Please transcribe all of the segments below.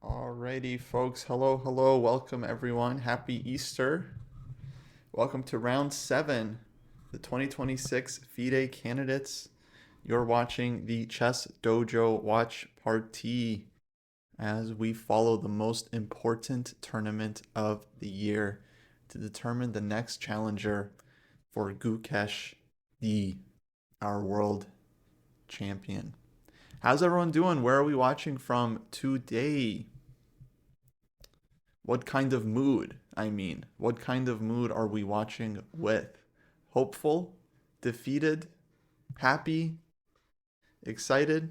Alrighty, folks. Hello, hello. Welcome, everyone. Happy Easter. Welcome to round 7, the 2026 FIDE candidates. You're watching the Chess Dojo Watch Party as we follow the most important tournament of the year to determine the next challenger for Gukesh, our world champion. How's everyone doing? Where are we watching from today? What kind of mood? What kind of mood are we watching with? Hopeful? Defeated? Happy? Excited?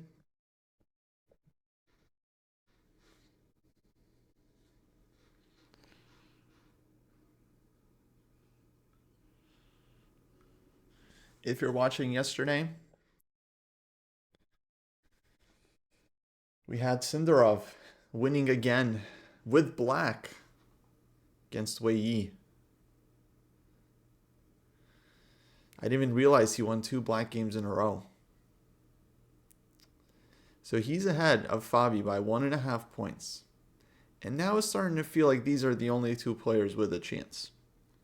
If you're watching yesterday, we had Sindarov winning again with black against Wei Yi. I didn't even realize he won 2 black games in a row. So he's ahead of Fabi by 1.5 points. And now it's starting to feel like these are the only 2 players with a chance.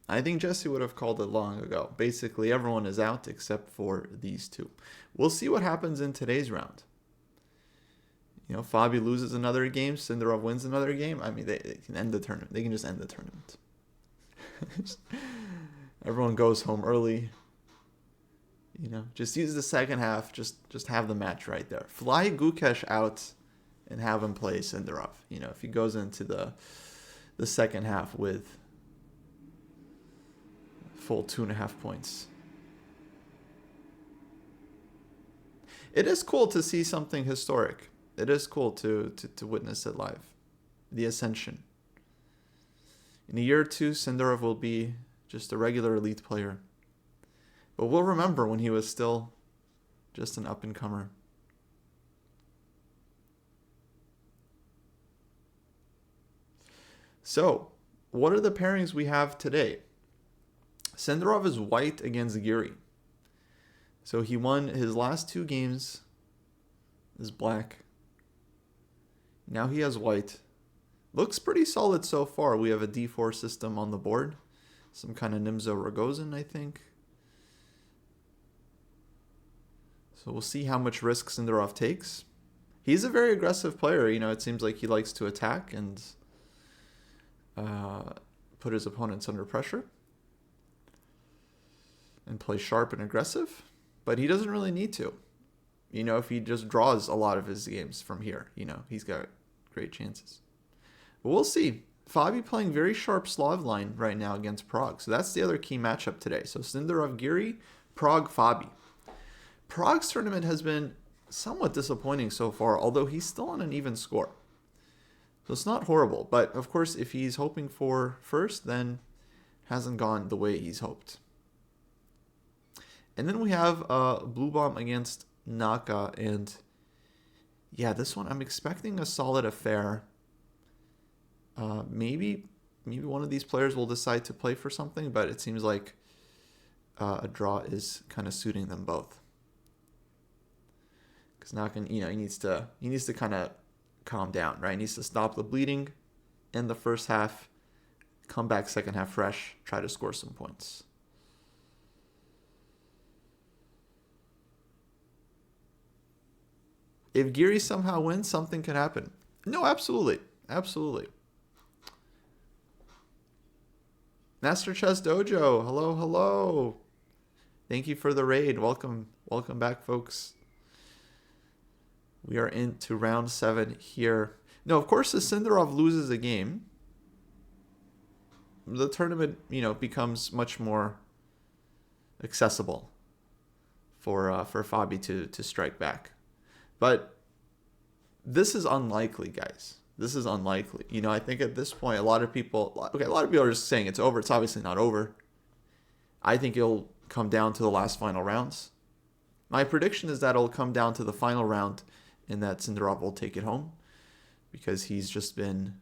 I think Jesse would have called it long ago. Basically, everyone is out except for these 2. We'll see what happens in today's round. Fabi loses another game, Sindarov wins another game. They can end the tournament. They can just end the tournament. Everyone goes home early. Just use the second half. Just have the match right there. Fly Gukesh out and have him play Sindarov. If he goes into the second half with full 2.5 points. It is cool to see something historic. It is cool to witness it live. The ascension. In a year or 2, Sindarov will be just a regular elite player. But we'll remember when he was still just an up-and-comer. So, what are the pairings we have today? Sindarov is white against Giri. So he won his last 2 games as black. Now he has white. Looks pretty solid so far. We have a d4 system on the board. Some kind of Nimzo Rogozin, I think. So we'll see how much risk Sindarov takes. He's a very aggressive player. It seems like he likes to attack and put his opponents under pressure and play sharp and aggressive. But he doesn't really need to. If he just draws a lot of his games from here, he's got great chances. But we'll see. Fabi playing very sharp Slav line right now against Prague. So that's the other key matchup today. So Sindarov Giri, Prague Fabi. Prague's tournament has been somewhat disappointing so far, although he's still on an even score. So it's not horrible. But of course, if he's hoping for first, then hasn't gone the way he's hoped. And then we have Blue Bomb against Naka, and yeah, this one I'm expecting a solid affair. Maybe one of these players will decide to play for something, but it seems like a draw is kind of suiting them both. Because Naka, he needs to kind of calm down, right? He needs to stop the bleeding in the first half, come back second half fresh, try to score some points. If Giri somehow wins, something could happen. No, absolutely. Absolutely. Master Chess Dojo, hello, hello. Thank you for the raid. Welcome back, folks. We are into round 7 here. No, of course, if Sindarov loses a game, the tournament, becomes much more accessible for Fabi to strike back. But this is unlikely, guys. This is unlikely. I think at this point, a lot of people are just saying it's over. It's obviously not over. I think it'll come down to the last final rounds. My prediction is that it'll come down to the final round and that Sindarov will take it home because he's just been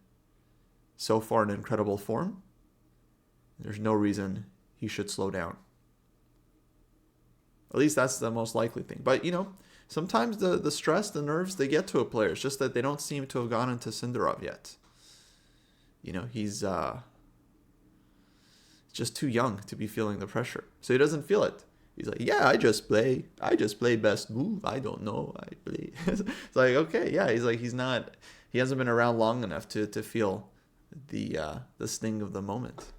so far in incredible form. There's no reason he should slow down. At least that's the most likely thing. But, Sometimes the stress, the nerves, they get to a player. It's just that they don't seem to have gone into Sindarov yet. You know, he's just too young to be feeling the pressure. So he doesn't feel it. He's like, yeah, I just play best move. I don't know. I play. It's like, okay, yeah. He's like, he hasn't been around long enough to feel the sting of the moment.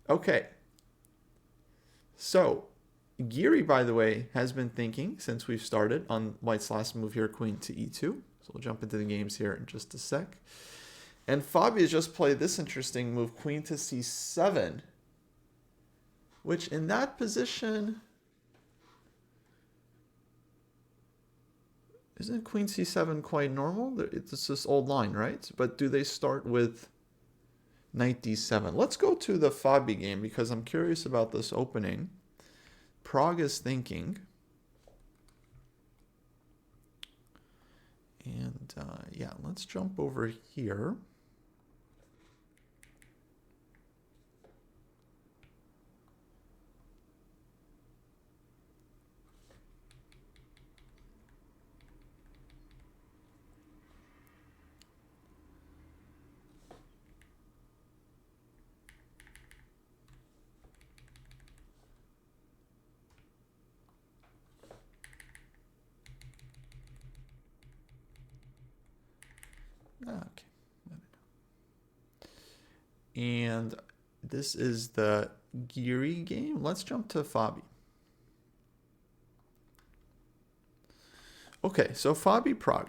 Okay. So Geary, by the way, has been thinking since we've started on White's last move here, queen to e2. So we'll jump into the games here in just a sec. And Fabi has just played this interesting move, queen to c7, which in that position, isn't queen c7 quite normal? It's this old line, right? But do they start with knight d7? Let's go to the Fabi game because I'm curious about this opening. Prague is thinking. And yeah, let's jump over here. Okay. And this is the Geary game. Let's jump to Fabi. Okay, so Fabi Prague.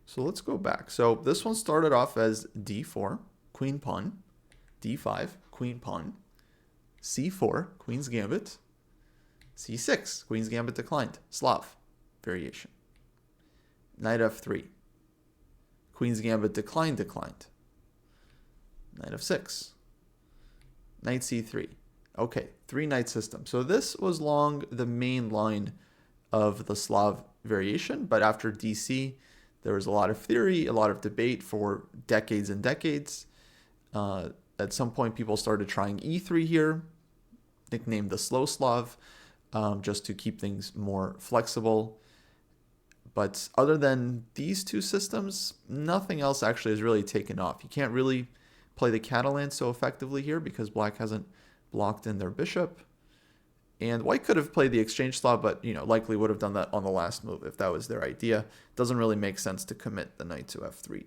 So let's go back. So this one started off as d4, queen pawn, d5, queen pawn, c4, queen's gambit, c6, queen's gambit declined, Slav variation. Knight f3, queen's gambit declined, knight f6, knight c3. Okay, 3-knight system. So this was long the main line of the Slav variation, but after DC, there was a lot of theory, a lot of debate for decades and decades. At some point, people started trying E3 here, nicknamed the Slow Slav, just to keep things more flexible. But other than these two systems, nothing else actually has really taken off. You can't really play the Catalan so effectively here because black hasn't blocked in their bishop. And white could have played the exchange Slav, but likely would have done that on the last move if that was their idea. Doesn't really make sense to commit the knight to f3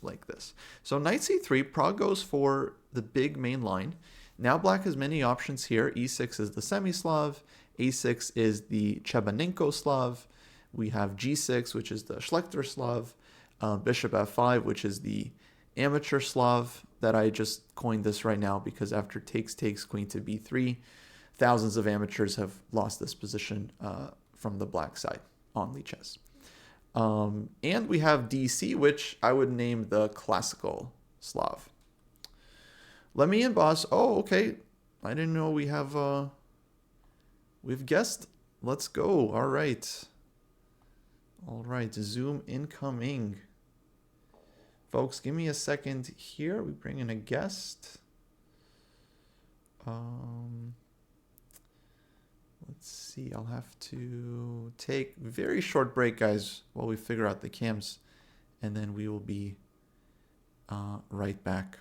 like this. So knight c3, Prague goes for the big main line. Now black has many options here. e6 is the semi-Slav. a6 is the Chebanenko Slav. We have g6, which is the Schlechter Slav. Bishop f5, which is the amateur Slav that I just coined this right now because after takes, queen to b3, thousands of amateurs have lost this position from the black side on Lichess. And we have DC, which I would name the classical Slav. Let me in, boss. Oh, okay. I didn't know we have we've guessed. Let's go. All right. All right. Zoom incoming. Folks, give me a second here. We bring in a guest. Let's see. I'll have to take a very short break, guys, while we figure out the cams, and then we will be right back.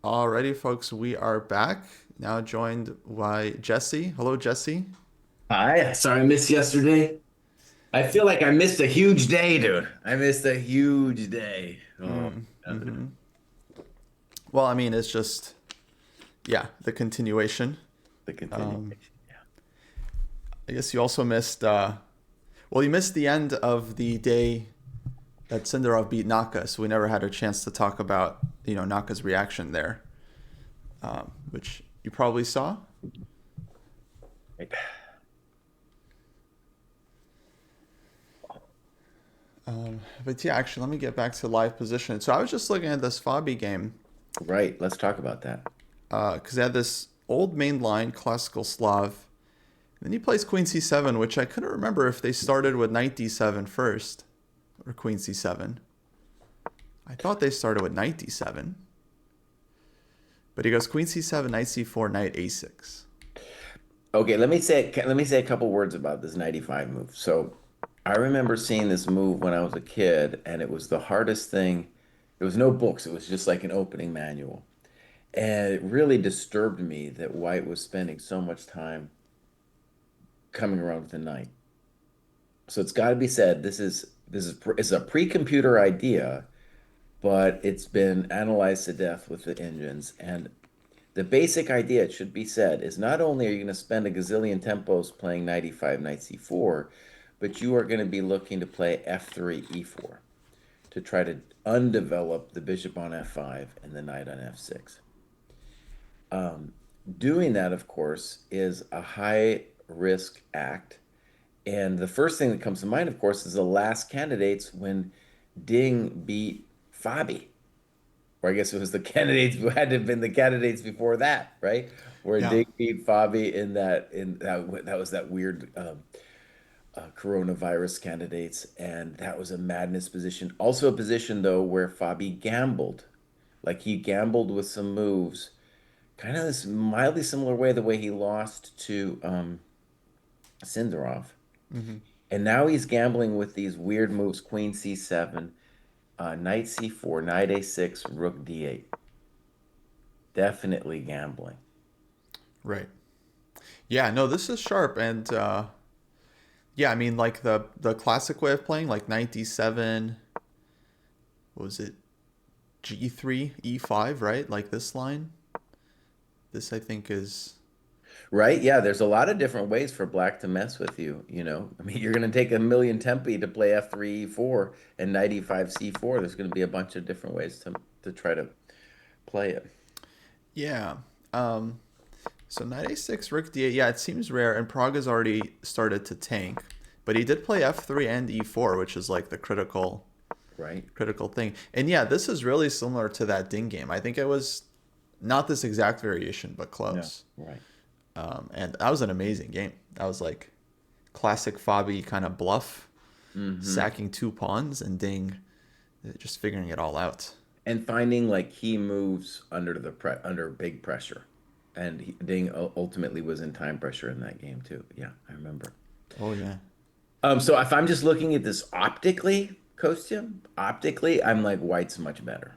Alrighty, folks, we are back. Now joined by Jesse. Hello, Jesse. Hi, sorry I missed yesterday. I feel like I missed a huge day, dude. I missed a huge day. Oh, dude. Well, I mean, it's just, yeah, the continuation. The Um, continuation. Yeah. I guess you also missed, well, you missed the end of the day that Sindarov beat Naka, so we never had a chance to talk about, Naka's reaction there, which you probably saw. Right. But yeah, actually, let me get back to live position. So I was just looking at this Fabi game, Right. Let's talk about that. because they had this old main line, classical Slav. Then he plays Queen C7, which I couldn't remember if they started with Knight D7 first or Queen C7. I thought they started with Knight D7, but he goes Queen C7, Knight C4, Knight A6. Okay, let me say a couple words about this 95 move. So, I remember seeing this move when I was a kid, and it was the hardest thing. There was no books. It was just like an opening manual. And it really disturbed me that White was spending so much time coming around with the knight. So it's got to be said, it's a pre-computer idea, but it's been analyzed to death with the engines. And the basic idea, it should be said, is not only are you going to spend a gazillion tempos playing 95 knight c4, but you are going to be looking to play f3 e4 to try to undevelop the bishop on f5 and the knight on f6. Um, Doing that, of course, is a high risk act. And the first thing that comes to mind, of course, is the last candidates when Ding beat Fabi, or I guess it was the candidates who had to have been the candidates before that, right? Where Yeah. Ding beat Fabi in that was that weird coronavirus candidates, and that was a madness position. Also a position though where Fabi gambled, like he gambled with some moves, kind of this mildly similar way the way he lost to Sindarov. hmm And now he's gambling with these weird moves, Queen C7, Knight C4, Knight A6, Rook D8. Definitely gambling. Right. Yeah. No, this is sharp, and yeah, I mean, like the classic way of playing, like Knight D7. What was it? G3, E5, right? Like this line. This I think is Right? Yeah, there's a lot of different ways for black to mess with you, you know. I mean, you're going to take a million tempi to play F3, E4 and Knight E5, C4. There's going to be a bunch of different ways to try to play it. yeah. Um, So knight a6, rook d8. Yeah, it seems rare, and Praga's already started to tank, but he did play f3 and e4, which is like the Right? critical thing. And yeah, this is really similar to that Ding game. I think it was not this exact variation, but No, close. right. And that was an amazing game. That was like classic Fabi kind of bluff, Hmm. sacking two pawns, and Ding just figuring it all out. And finding like key moves under big pressure. And Ding ultimately was in time pressure in that game too. Yeah, I remember. Oh yeah. So if I'm just looking at this optically, Kostya, optically, I'm like White's much better.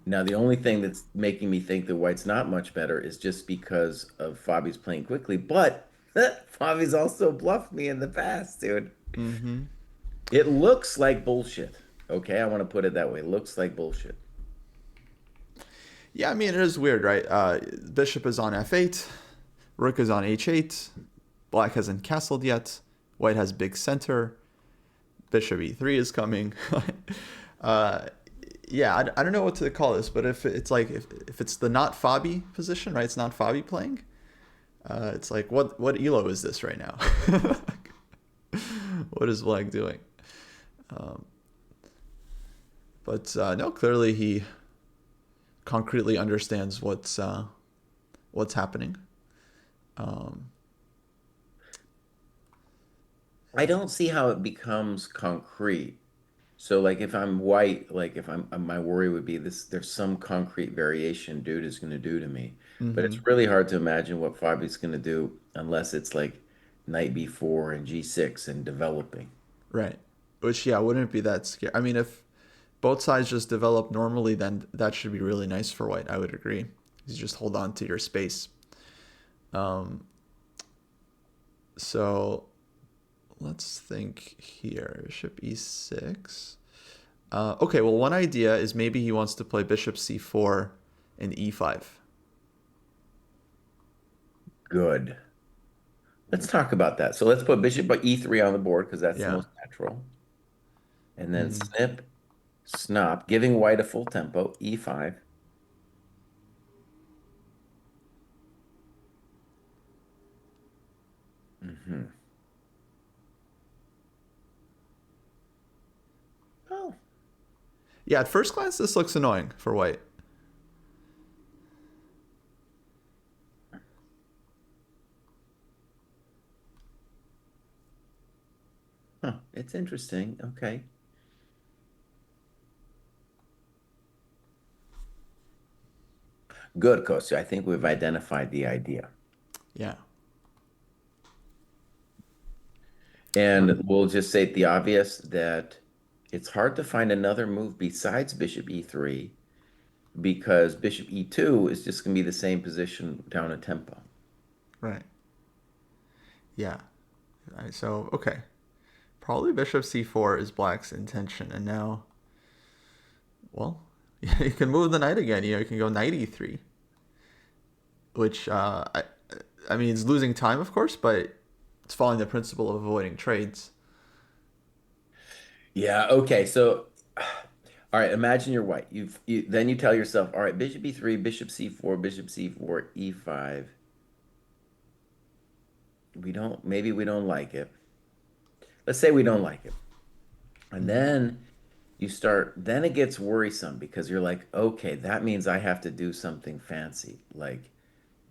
Now, the only thing that's making me think that White's not much better is just because of Fabi's playing quickly. But Fabi's also bluffed me in the past, dude. Mm-hmm. It looks like bullshit. Okay, I want to put it that way. It looks like bullshit. Yeah, I mean, it is weird, right? Bishop is on f8, rook is on h8, black hasn't castled yet, white has big center, bishop e3 is coming. uh, yeah, I don't know what to call this, but if it's like if it's the not Fabi position, right? It's not Fabi playing. It's like what elo is this right now? What is black doing? Um, but no, clearly he concretely understands what's happening. Um, I don't see how it becomes concrete. So, like, if I'm white, like, if I'm, my worry would be this, there's some concrete variation dude is going to do to me. But hmm it's really hard to imagine what Fabi's going to do unless it's like knight b4 and g6 and developing. Right. Which yeah, wouldn't be that scary. I mean, if both sides just develop normally, then that should be really nice for white. I would agree. You just hold on to your space. So let's think here. Bishop e6. Okay, well, one idea is maybe he wants to play bishop c4 and e5. Good. Let's talk about that. So let's put bishop by e3 on the board because that's the Yeah. most natural. And then snip, snop, giving white a full tempo, e5. Oh, Yeah, at first glance, this looks annoying for white. huh. It's interesting. Okay. Good, Kostya. I think we've identified the idea. Yeah. And we'll just state the obvious that it's hard to find another move besides bishop e3 because bishop e2 is just going to be the same position down a tempo. Right. Yeah. So, okay. Probably bishop c4 is black's intention. And now, well, you can move the knight again. You can go knight e3, which, I mean, it's losing time, of course, but it's following the principle of avoiding trades. Yeah, okay. So, all right, imagine you're white. Then you tell yourself, all right, bishop e3, bishop c4, bishop c4, e5. Maybe we don't like it. Let's say we don't like it. And then then it gets worrisome because you're like, okay, that means I have to do something fancy, like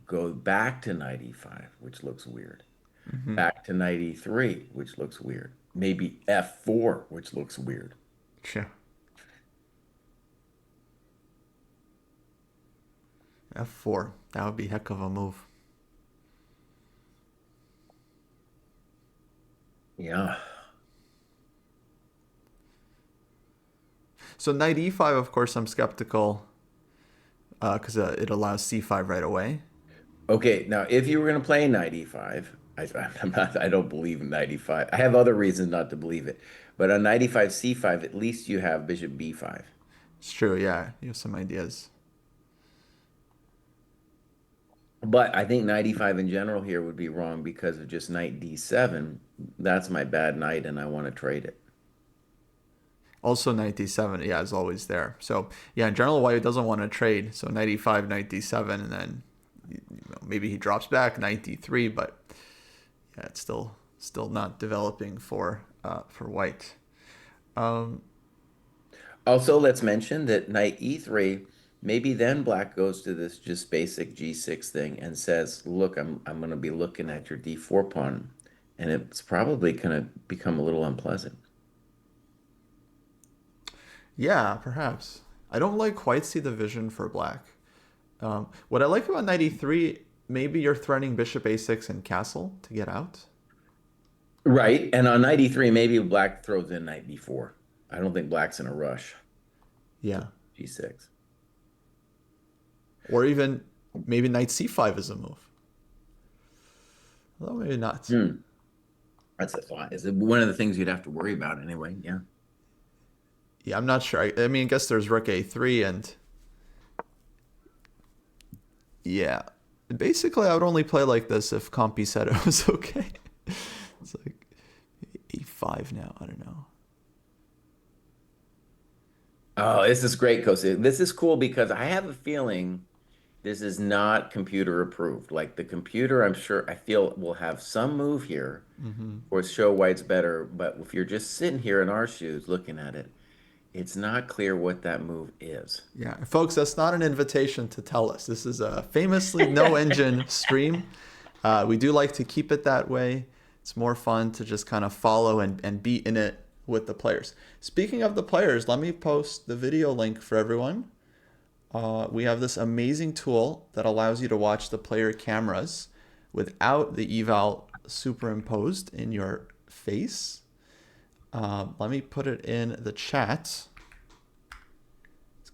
go back to knight e5, which looks weird. Back to knight e3, which looks weird. Maybe f4, which looks weird. Sure. f4. That would be heck of a move. Yeah. So knight e5, of course, I'm skeptical because it allows c5 right away. Okay, now if you were going to play knight e5, I don't believe in knight e5. I have other reasons not to believe it. But on knight e5, c5, at least you have bishop b5. It's true, yeah. You have some ideas. But I think knight e5 in general here would be wrong because of just knight d7. That's my bad knight, and I want to trade it. Also, knight d7, yeah, is always there. So, yeah, in general, white doesn't want to trade. So, knight e5, knight d7, and then maybe he drops back, knight d3, but yeah, it's still not developing for white. Also, let's mention that knight e3, maybe then black goes to this just basic g6 thing and says, look, I'm going to be looking at your d4 pawn, and it's probably going to become a little unpleasant. Yeah, perhaps. I don't like quite see the vision for black. What I like about knight e3, maybe you're threatening bishop a6 and castle to get out. Right, and on knight e3, maybe black throws in knight b4. I don't think black's in a rush. Yeah. G6. Or even maybe knight c5 is a move. Well, maybe not. That's a thought. Is it one of the things you'd have to worry about anyway? Yeah. Yeah, I'm not sure. I mean, I guess there's rook a3 and yeah. Basically, I would only play like this if Compy said it was okay. It's like a5 now. I don't know. Oh, this is great, Kostya. This is cool because I have a feeling this is not computer approved. Like the computer, I'm sure, I feel will have some move here or show white's better. But if you're just sitting here in our shoes looking at it, it's not clear what that move is. Yeah, folks, that's not an invitation to tell us. This is a famously no engine stream. We do like to keep it that way. It's more fun to just kind of follow and be in it with the players. Speaking of the players, let me post the video link for everyone. We have this amazing tool that allows you to watch the player cameras without the eval superimposed in your face. Let me put it in the chat.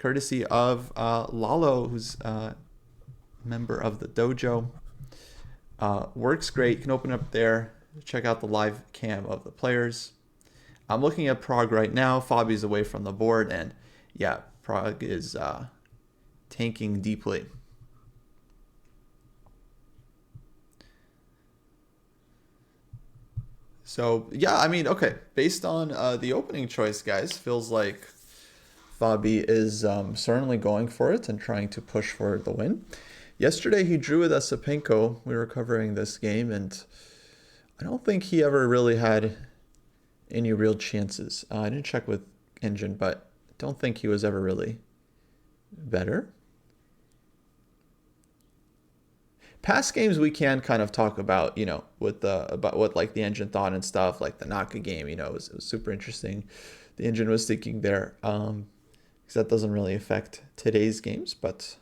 courtesy of Lalo, who's a member of the dojo. Works great. You can open up there, check out the live cam of the players. I'm looking at Prague right now. Fabi's away from the board, and yeah, Prague is tanking deeply. So yeah, I mean, okay, based on the opening choice, guys, feels like Fabi is certainly going for it and trying to push for the win. Yesterday he drew with Esipenko. We were covering this game, and I don't think he ever really had any real chances. I didn't check with Engine, but I don't think he was ever really better. Past games we can kind of talk about, with about what like the Engine thought and stuff, like the Naka game, it was super interesting. The Engine was thinking there, because that doesn't really affect today's games, but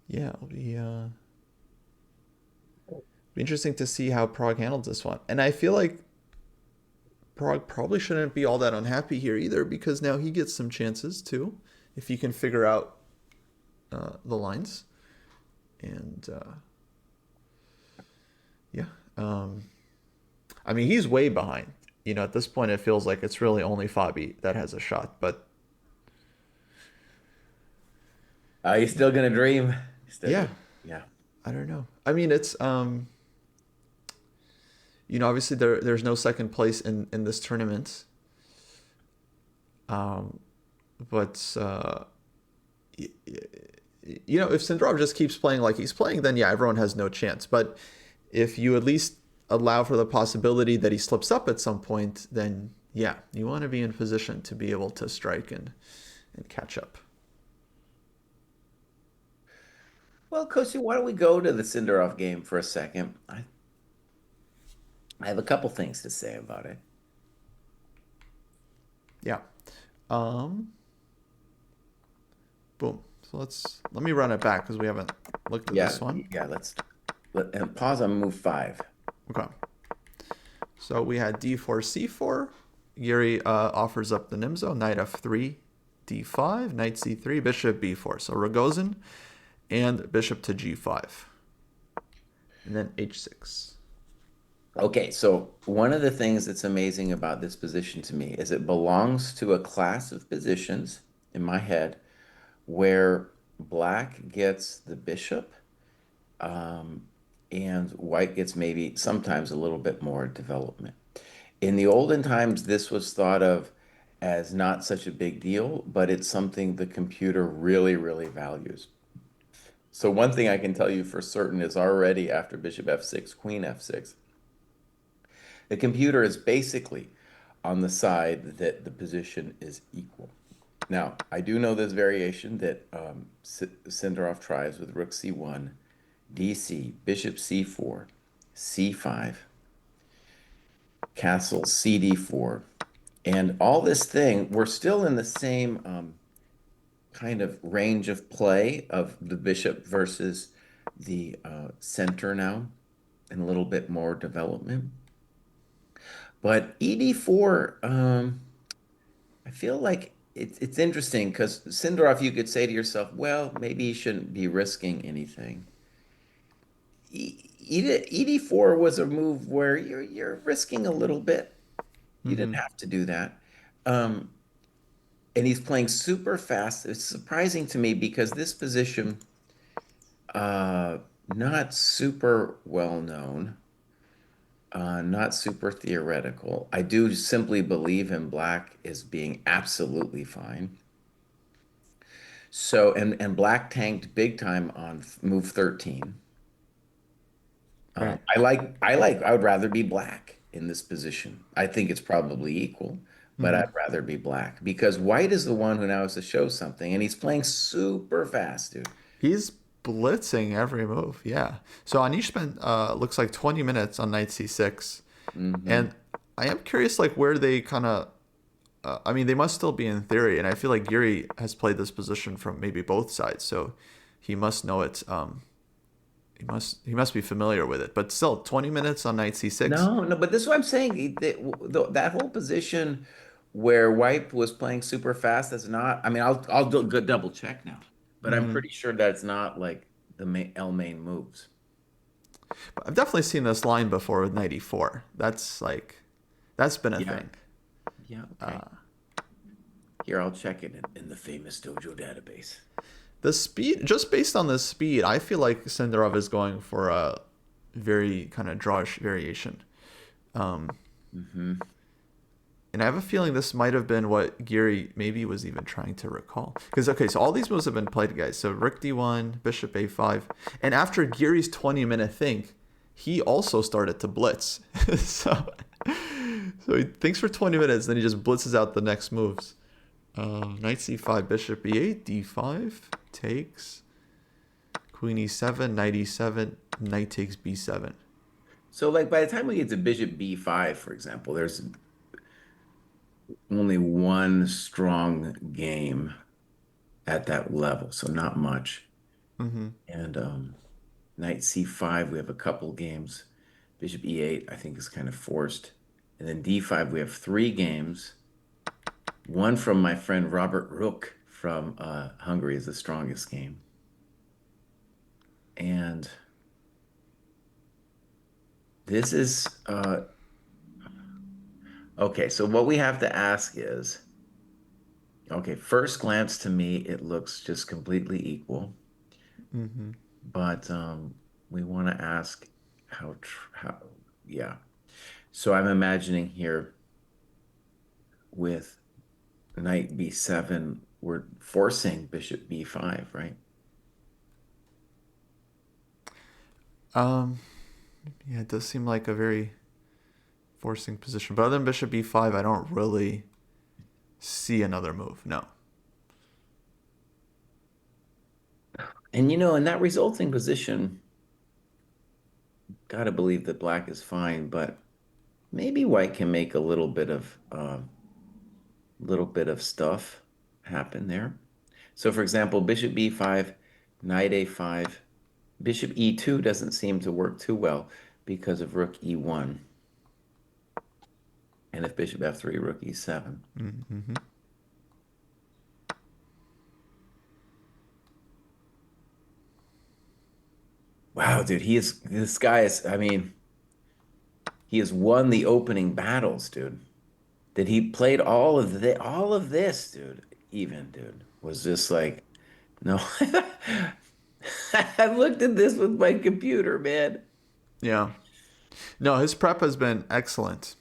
yeah, it'll be interesting to see how Prague handles this one. And I feel like Prague probably shouldn't be all that unhappy here either, because now he gets some chances too, if he can figure out the lines. And yeah, I mean, he's way behind. At this point, it feels like it's really only Fabi that has a shot. But You still gonna dream? Still yeah, gonna, yeah. I don't know. I mean, it's obviously there's no second place in this tournament. Um, but if Syndrome just keeps playing like he's playing, then yeah, everyone has no chance. But if you at least allow for the possibility that he slips up at some point, then yeah, you want to be in position to be able to strike and catch up. Well, Kostya, why don't we go to the Sindarov game for a second? I have a couple things to say about it. Yeah. Boom. So let me run it back because we haven't looked at this one. Yeah, and pause on move 5. Okay. So we had d4, c4. Yuri offers up the Nimzo, knight f3, d5, knight c3, bishop b4. So Rogozin and bishop to g5. And then h6. Okay, so one of the things that's amazing about this position to me is it belongs to a class of positions in my head where black gets the bishop, and white gets maybe sometimes a little bit more development. In the olden times, this was thought of as not such a big deal, but it's something the computer really, really values. So one thing I can tell you for certain is already after bishop f6, queen f6, the computer is basically on the side that the position is equal. Now, I do know this variation that Sindarov tries with rook c1, dc, bishop c4, c5, castle cd4, and all this thing, we're still in the same kind of range of play of the bishop versus the center now, and a little bit more development. But ED4, I feel like it's interesting because Sindarov, you could say to yourself, well, maybe you shouldn't be risking anything. ED4 was a move where you're risking a little bit. You didn't have to do that. Um, and he's playing super fast. It's surprising to me because this position, not super well known. Not super theoretical. I do simply believe in black as being absolutely fine. So, and black tanked big time on move 13. Right. I would rather be black in this position. I think it's probably equal, but I'd rather be black because white is the one who now has to show something, and he's playing super fast, dude. He's blitzing every move. Yeah. So Anish spent looks like 20 minutes on knight c6, Hmm. and I am curious like where they kind of. I mean, they must still be in theory, and I feel like Yuri has played this position from maybe both sides, so he must know it. he must be familiar with it. But still, 20 minutes on knight c6. No, no, but this is what I'm saying. That whole position where White was playing super fast, that's not. I mean, I'll do a good double check now, but I'm Hmm. pretty sure that's not like the main moves. But I've definitely seen this line before with knight e4. That's been a Yeah, thing. yeah, okay. Here, I'll check it in the famous Dojo database. The speed, just based on the speed, I feel like Senderov is going for a very kind of drawish variation. Um, Hmm. and I have a feeling this might have been what Geary maybe was even trying to recall. Because, okay, so all these moves have been played, guys. So Rook d1, Bishop a5. And after Geary's 20-minute think, he also started to blitz. so, so he thinks for 20 minutes, then he just blitzes out the next moves. Knight c5, Bishop e8, d5, takes. Queen e7, knight e7, knight takes b7. So, like by the time we get to Bishop B5, for example, there's only one strong game at that level, so not much. Mm-hmm. And Knight C5, we have a couple games. Bishop E8, I think is kind of forced. And then D5, we have three games. One from my friend Robert Rook from Hungary is the strongest game. And this is okay. So what we have to ask is, okay, first glance to me, it looks just completely equal. Mm-hmm. But we want to ask how, yeah. So I'm imagining here with knight b7, we're forcing bishop b5, right? Um, yeah, it does seem like a very forcing position. But other than bishop b5, I don't really see another move. No. And in that resulting position, gotta believe that black is fine, but maybe white can make a little bit of stuff happen there. So for example, bishop b5, knight a5, bishop e2 doesn't seem to work too well because of rook e1. And if bishop f3, rook e7. Mm-hmm. Wow, dude, this guy is, I mean, he has won the opening battles, dude. That he played all of this, dude, even, dude, was just like, no. I looked at this with my computer, man. Yeah. No, his prep has been excellent.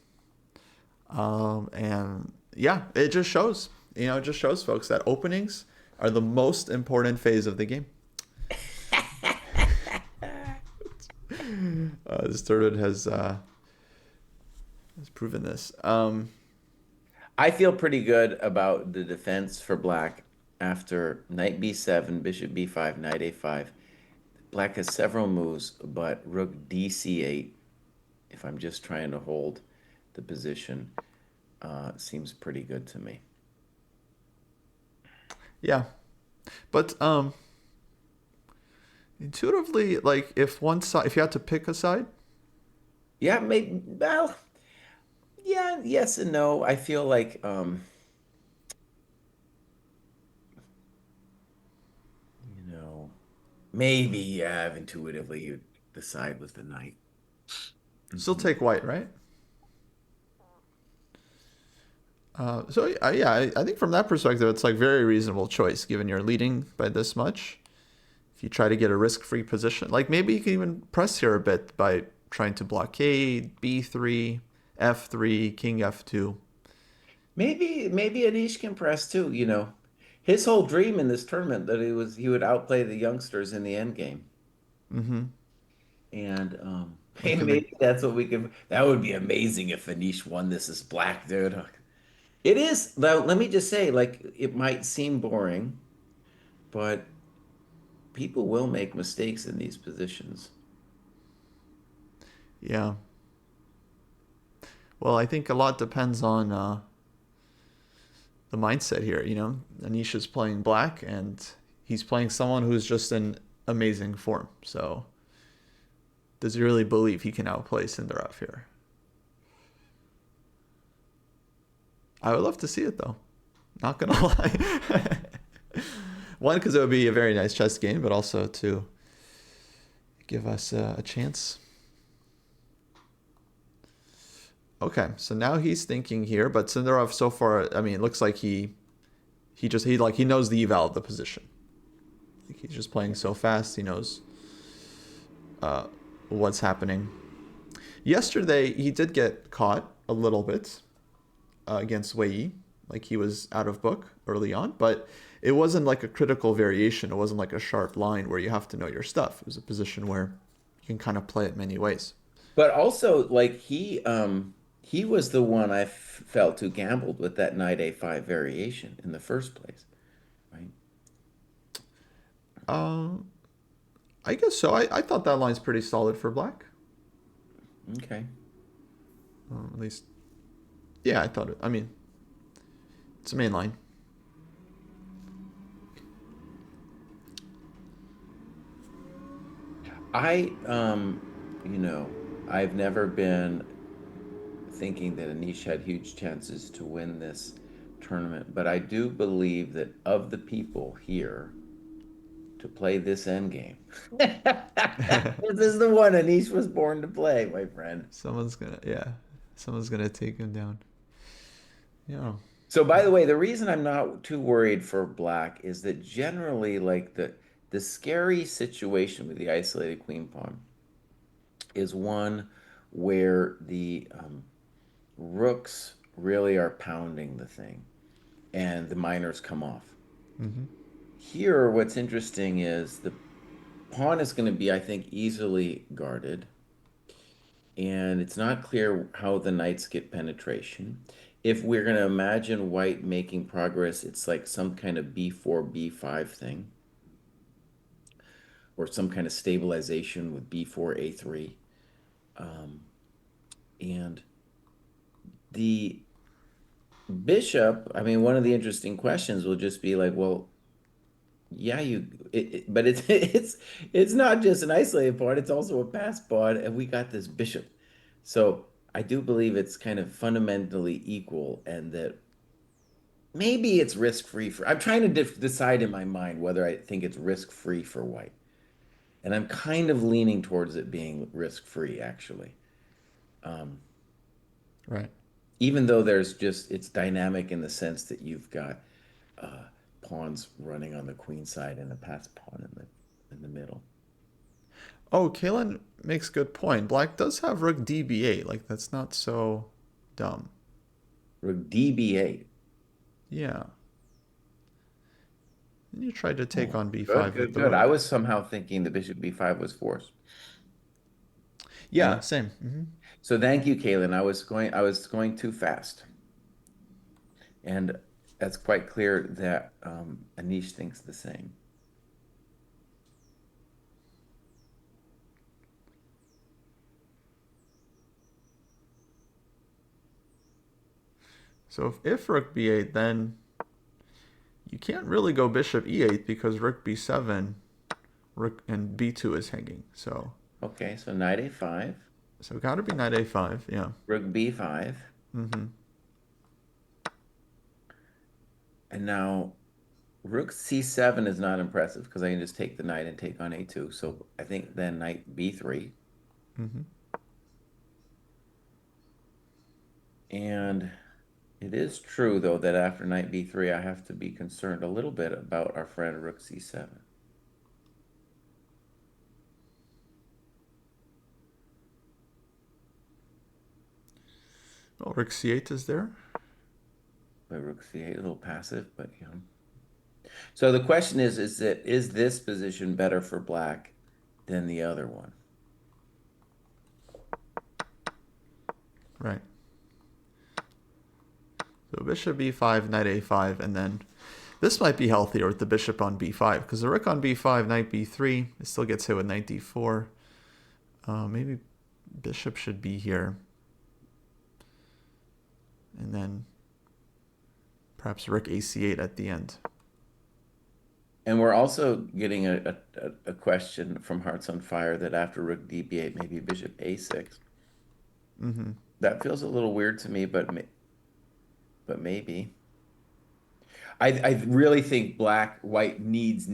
And yeah, it just shows. It just shows folks that openings are the most important phase of the game. This tournament has proven this. I feel pretty good about the defense for black after knight b7, bishop b5, knight a5. Black has several moves, but rook dc8, if I'm just trying to hold the position, seems pretty good to me. Yeah, but intuitively, like if you had to pick a side, Yeah, maybe, well, yeah, yes and no. I feel like, you know, maybe, yeah, intuitively you decide with the knight. still Mhm. take white, right? Yeah, I think from that perspective, it's like very reasonable choice given you're leading by this much. If you try to get a risk-free position, like maybe you can even press here a bit by trying to blockade b3, f3, king f2. Maybe Anish can press too, you know. His whole dream in this tournament that he would outplay the youngsters in the end game. Mm-hmm. And Like in the maybe that's what we could. That would be amazing if Anish won this as black, dude. It is. Let me just say, like, it might seem boring, but people will make mistakes in these positions. yeah. Well, I think a lot depends on the mindset here. Anish is playing black, and he's playing someone who's just in amazing form. So Does he really believe he can outplay Sindarov here? I would love to see it, though. Not going to lie. One, because it would be a very nice chess game, but also to give us a chance. Okay, so now he's thinking here, but Sindarov so far, I mean, it looks like he knows the eval of the position. Like he's just playing so fast, he knows what's happening. Yesterday, he did get caught a little bit against Wei Yi. Like he was out of book early on, but it wasn't like a critical variation. It wasn't like a sharp line where you have to know your stuff. It was a position where you can kind of play it many ways. But also, like he was the one I felt who gambled with that knight a5 variation in the first place, right? I guess so. I thought that line's pretty solid for black. Okay. At least, yeah, I thought it. I mean, it's a main line. I, I've never been thinking that Anish had huge chances to win this tournament, but I do believe that of the people here to play this endgame, this is the one Anish was born to play, my friend. Someone's gonna take him down. Yeah. So, by the way, the reason I'm not too worried for black is that generally, like the scary situation with the isolated queen pawn is one where the rooks really are pounding the thing and the minors come off. Mm-hmm. Here, what's interesting is the pawn is going to be, I think, easily guarded, and it's not clear how the knights get penetration. If we're going to imagine white making progress, it's like some kind of b4, b5 thing, or some kind of stabilization with b4, a3. And the bishop, I mean, one of the interesting questions will just be like, well, yeah, but it's it's not just an isolated pawn, it's also a passed pawn, and we got this bishop. So I do believe it's kind of fundamentally equal, and that maybe it's risk-free for. I'm trying to decide in my mind whether I think it's risk-free for white, and I'm kind of leaning towards it being risk-free, actually. Right. Even though it's dynamic in the sense that you've got pawns running on the queen side and a passed pawn in the middle. Oh, Kalen makes good point. Black does have rook db8. Like that's not so dumb. Rook db8. Yeah. And you tried to take on b5 Good, with good, the good. I rook. was somehow thinking the bishop b5 was forced. Yeah, same. Mm-hmm. So thank you, Kaylin. I was going too fast. And that's quite clear that Anish thinks the same. So if rook b8, then you can't really go bishop e8 because rook b7, rook and b2 is hanging. So Okay, so knight a5, gotta be knight a5. Yeah. rook b5, Mm-hmm. and now rook c7 is not impressive because I can just take the knight and take on a2. So I think then knight b3. Mm-hmm. And it is true, though, that after knight b3, I have to be concerned a little bit about our friend rook c7. Oh, rook c8 is there. But rook c8, a little passive, but you know. So the question is this position better for black than the other one? Right. So bishop b5, knight a5, and then this might be healthier with the bishop on b5 because the rook on b5, knight b3, it still gets hit with knight d4. Maybe bishop should be here. And then perhaps rook ac8 at the end. And we're also getting a question from Hearts on Fire that after rook d8, maybe bishop a6. Mm-hmm. That feels a little weird to me, but maybe. I really think white needs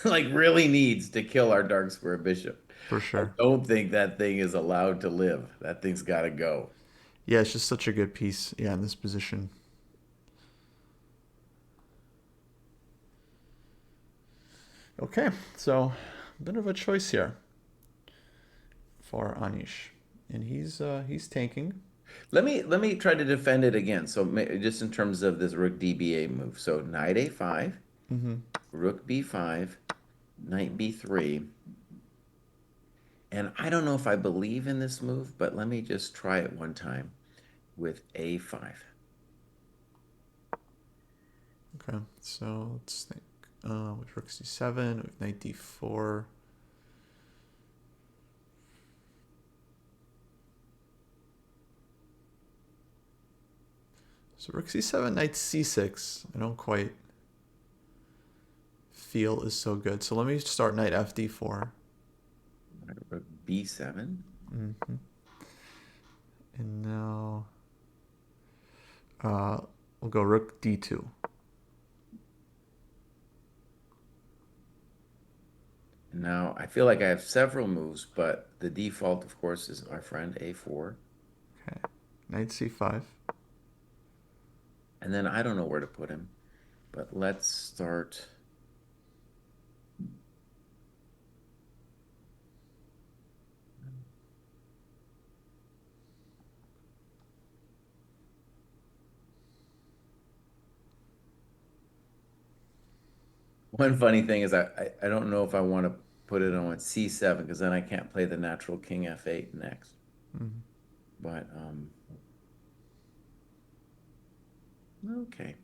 like really needs to kill our dark square bishop. For I sure. don't think that thing is allowed to live. That thing's got to go. Yeah, it's just such a good piece. Yeah, in this position. Okay, so a bit of a choice here for Anish, and he's tanking. Let me try to defend it again. So just in terms of this rook dba move. So knight a5, Mm-hmm. rook b5, knight b3. And I don't know if I believe in this move, but let me just try it one time with a5. Okay, so let's think. With rook c7, with knight d4. So rook c7, knight c6. I don't quite feel is so good. So let me start knight fd4. Rook b7. Mm-hmm. And now we'll go rook d2. Now, I feel like I have several moves, but the default, of course, is our friend a4. Okay, knight c5. And then I don't know where to put him, but let's start. One funny thing is I don't know if I want to put it on c7 because then I can't play the natural king f8 next. Mm-hmm. But okay.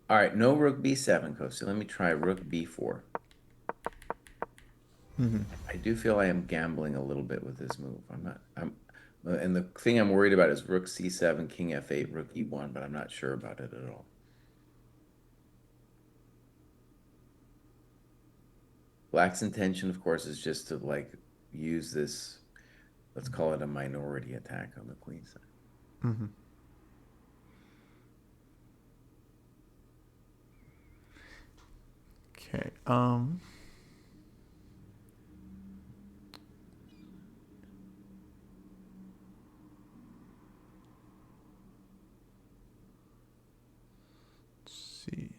All right, no rook b7, Kostya. Let me try rook b4. Mm-hmm. I do feel I am gambling a little bit with this move. And the thing I'm worried about is rook c7, king f8, rook e1, but I'm not sure about it at all. Black's intention, of course, is just to like use this, let's call it a minority attack on the queen side. Mm-hmm. Okay. Let's see.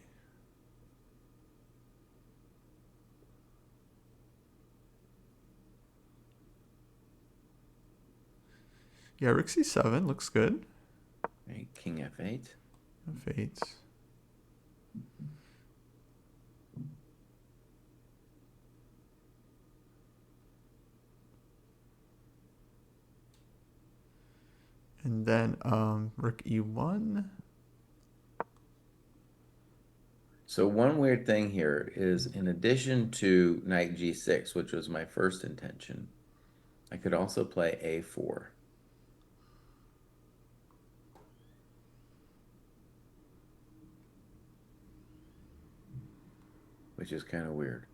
Yeah, rook c7 looks good. Okay, king f8. f8. And then rook e1. So one weird thing here is in addition to knight g6, which was my first intention, I could also play a4. Which is kind of weird.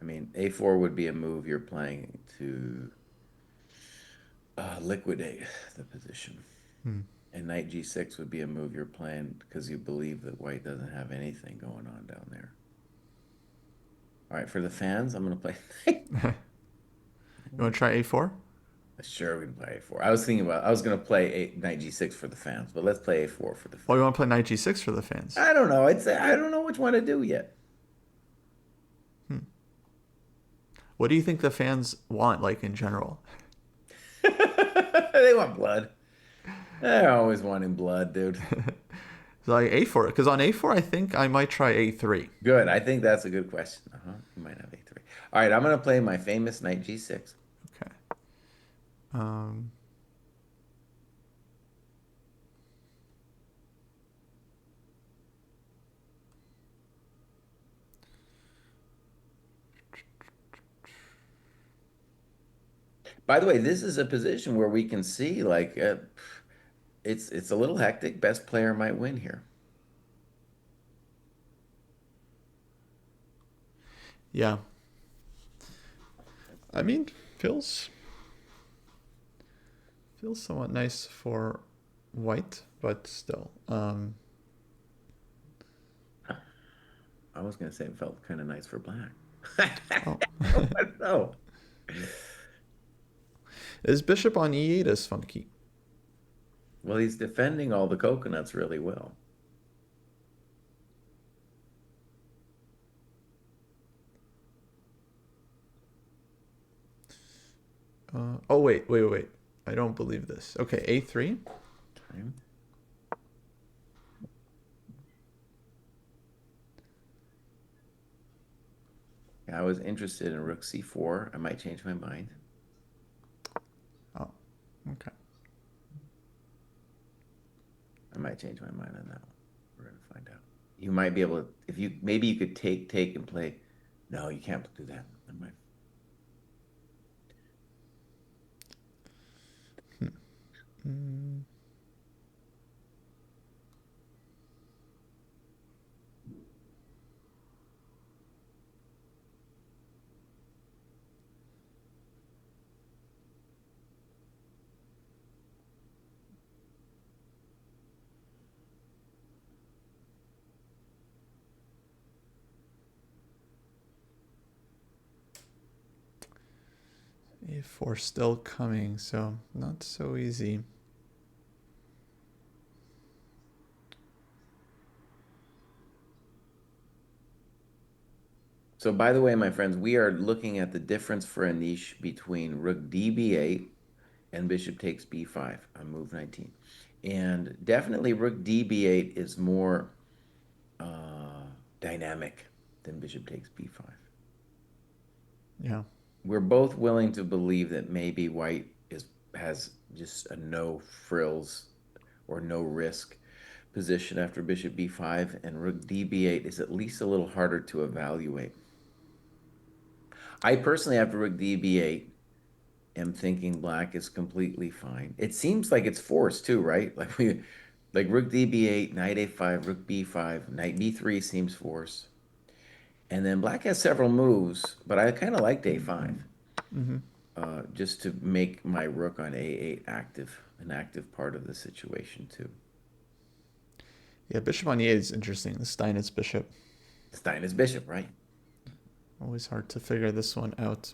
I mean, a4 would be a move you're playing to liquidate the position. Hmm. And knight g6 would be a move you're playing because you believe that white doesn't have anything going on down there. All right, for the fans, I'm going to play. You want to try a4? Sure, we can play a4. I was going to play knight g6 for the fans, but let's play a4 for the Oh, fans. you want to play knight g6 for the fans? I don't know. I don't know which one to do yet. Hmm. What do you think the fans want, like in general? They want blood. They're always wanting blood, dude. So like a4, because on a4 I think I might try a3. Good. I think that's a good question. You might have a3. All right, I'm going to play my famous knight g6. Okay. Um, By the way, this is a position where we can see like it's a little hectic. Best player might win here. Yeah. I mean, feels feels somewhat nice for white, but still. I was gonna say it felt kind of nice for black. Oh. No. Is bishop on e8 is funky? Well, he's defending all the coconuts really well. Oh, wait. I don't believe this. Okay, a3. Okay. I was interested in rook c4. I might change my mind. Oh, okay. I might change my mind on that one. We're gonna find out. You might be able to, if you maybe you could take and play. No, you can't do that. Never mind. Mm, a4 still coming, so not so easy. So by the way, my friends, we are looking at the difference for a niche between rook db8 and bishop takes b5 on move 19. And definitely rook db8 is more dynamic than bishop takes b5. Yeah. We're both willing to believe that maybe white has just a no frills or no risk position after bishop b5, and rook db8 is at least a little harder to evaluate. I personally, after rook db8, am thinking black is completely fine. It seems like it's forced too, right? Like rook db8, knight a5, rook b5, knight b3 seems forced. And then black has several moves, but I kind of liked a5 Mm-hmm. just to make my rook on a8 active, an active part of the situation too. Yeah, bishop on e8 is interesting. The Steinitz bishop. Stein is bishop, right? Always hard to figure this one out.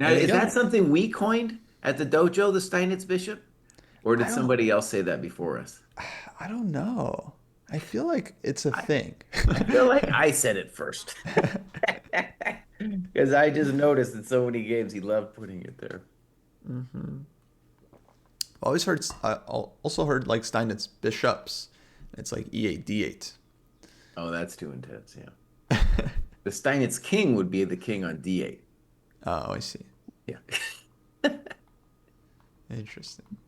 Now, And is that again, something we coined at the dojo, the Steinitz bishop? Or did I don't somebody else say that before us? I don't know. I feel like it's a I, thing. I feel like I said it first. Because I just noticed in so many games he loved putting it there. Mm-hmm. Always heard. I also heard like Steinitz bishops. It's like e8 d8. Oh, that's too intense, yeah. The Steinitz king would be the king on d8. Oh, I see. Yeah. Interesting.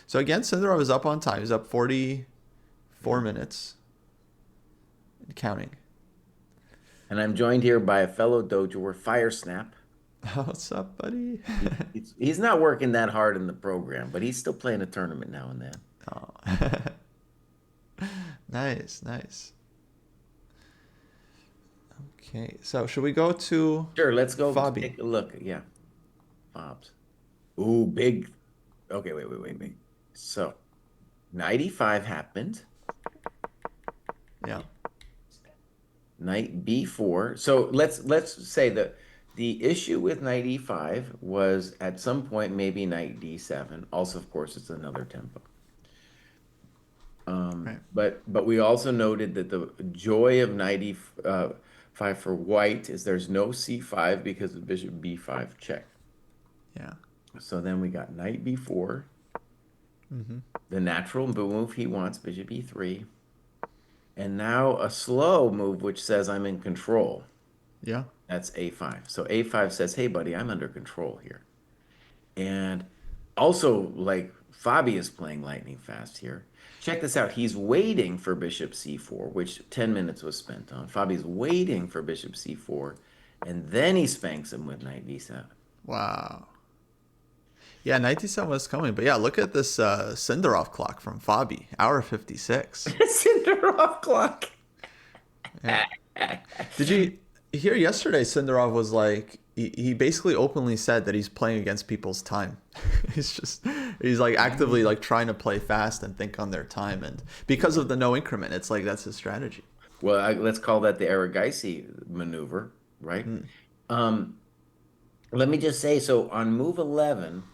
So again, Syndrome is up on time. He's up 44 minutes and counting. And I'm joined here by a fellow dojoer, Fire Snap. What's up, buddy? He's not working that hard in the program, but he's still playing a tournament now and then. Oh. Nice. Okay, so should we go to Sure, let's go Fabi? take a look. Yeah, Bob's. Ooh, big. Okay, wait. So, 95 happened. Yeah. Knight b4. So let's say that the issue with knight e5 was at some point maybe knight d7. Also, of course, it's another tempo. Right. But we also noted that the joy of knight e5 for white is there's no c5 because of bishop b5 check. Yeah. So then we got knight b4, Mm-hmm. the natural move he wants, bishop e3, and now a slow move which says I'm in control. Yeah. That's a5. So a5 says, hey, buddy, I'm under control here. And also, like, Fabi is playing lightning fast here. Check this out. He's waiting for bishop c4, which 10 minutes was spent on. Fabi's waiting for bishop c4, and then he spanks him with knight d7. Wow. Yeah, knight d7 was coming. But yeah, look at this Sindarov clock from Fabi. Hour 56. Cinderella clock. Yeah. Did you hear yesterday? Sindarov was like, he basically openly said that he's playing against people's time. He's like actively like trying to play fast and think on their time. And because of the no increment, it's like that's his strategy. Well, let's call that the Aragaisi maneuver, right? Mm, Um, Let me just say, so on move 11,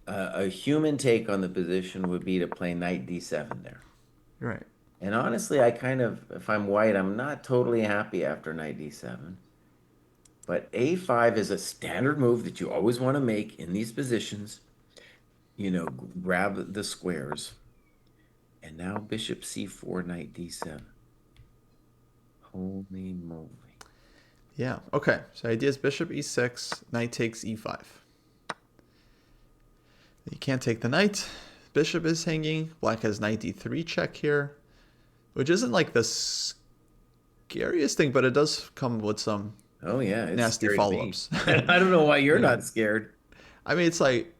a human take on the position would be to play knight d7 there. you're right. And honestly, I kind of, if I'm white, I'm not totally happy after knight d7. But a5 is a standard move that you always want to make in these positions. You know, grab the squares. And now bishop c4, knight d7. Holy moly. Yeah. Okay. So idea is bishop e6, knight takes e5. You can't take the knight. Bishop is hanging. Black has knight d3 check here, which isn't like the scariest thing, but it does come with some Oh yeah, it's nasty scared me. follow-ups. I don't know why you're Yeah. not scared. I mean, it's like,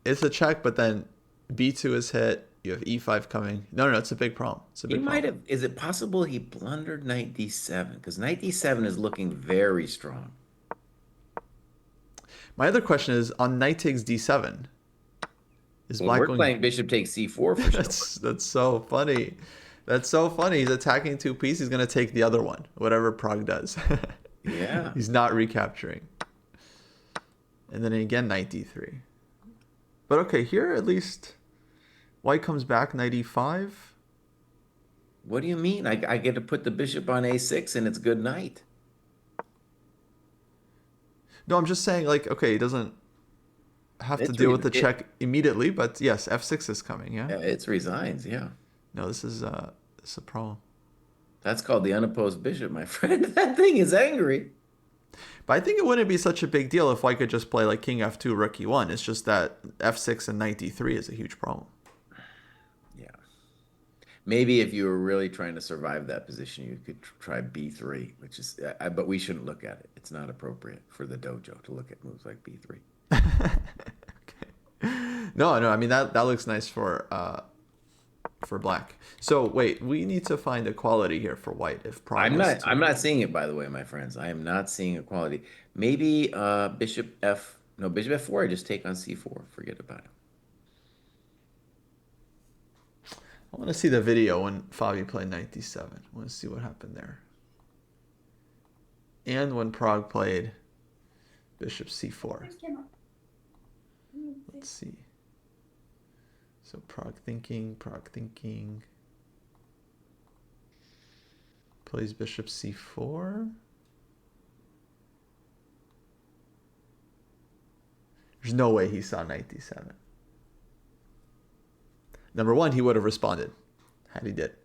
it's a check, but then b2 is hit. You have e5 coming. No, it's a big problem. It's a He big might problem. have, is it possible he blundered knight d7? Because knight d7 is looking very strong. My other question is on knight takes d7. Is Well, black we're going? playing bishop takes c4 for sure. That's so funny. That's so funny. He's attacking two pieces. He's gonna take the other one, whatever Prague does. Yeah. He's not recapturing. And then again, knight d3. But okay, here at least white comes back, knight e5. What do you mean? I get to put the bishop on a6 and it's good night. No, I'm just saying, like, okay, he doesn't have to It's deal re with the it, check immediately, but yes, f6 is coming, yeah? yeah, it's resigns, yeah. No, this is a problem. That's called the unopposed bishop, my friend. That thing is angry. But I think it wouldn't be such a big deal if white could just play like king f2, rook e1. It's just that f6 and knight d3 is a huge problem. Yeah. Maybe if you were really trying to survive that position, you could try b3, which is, but we shouldn't look at it. It's not appropriate for the dojo to look at moves like b3. Okay. No, I mean that looks nice for black. So wait, we need to find equality here for white if Prague was to... I'm not seeing it, by the way, my friends. I am not seeing equality. Maybe bishop f4, I just take on c4. Forget about it. I want to see the video when Fabi played knight d7. I want to see what happened there. And when Prague played bishop c4. Let's see. So Prague thinking. Plays bishop c4. There's no way he saw knight d7. Number one, he would have responded had he did.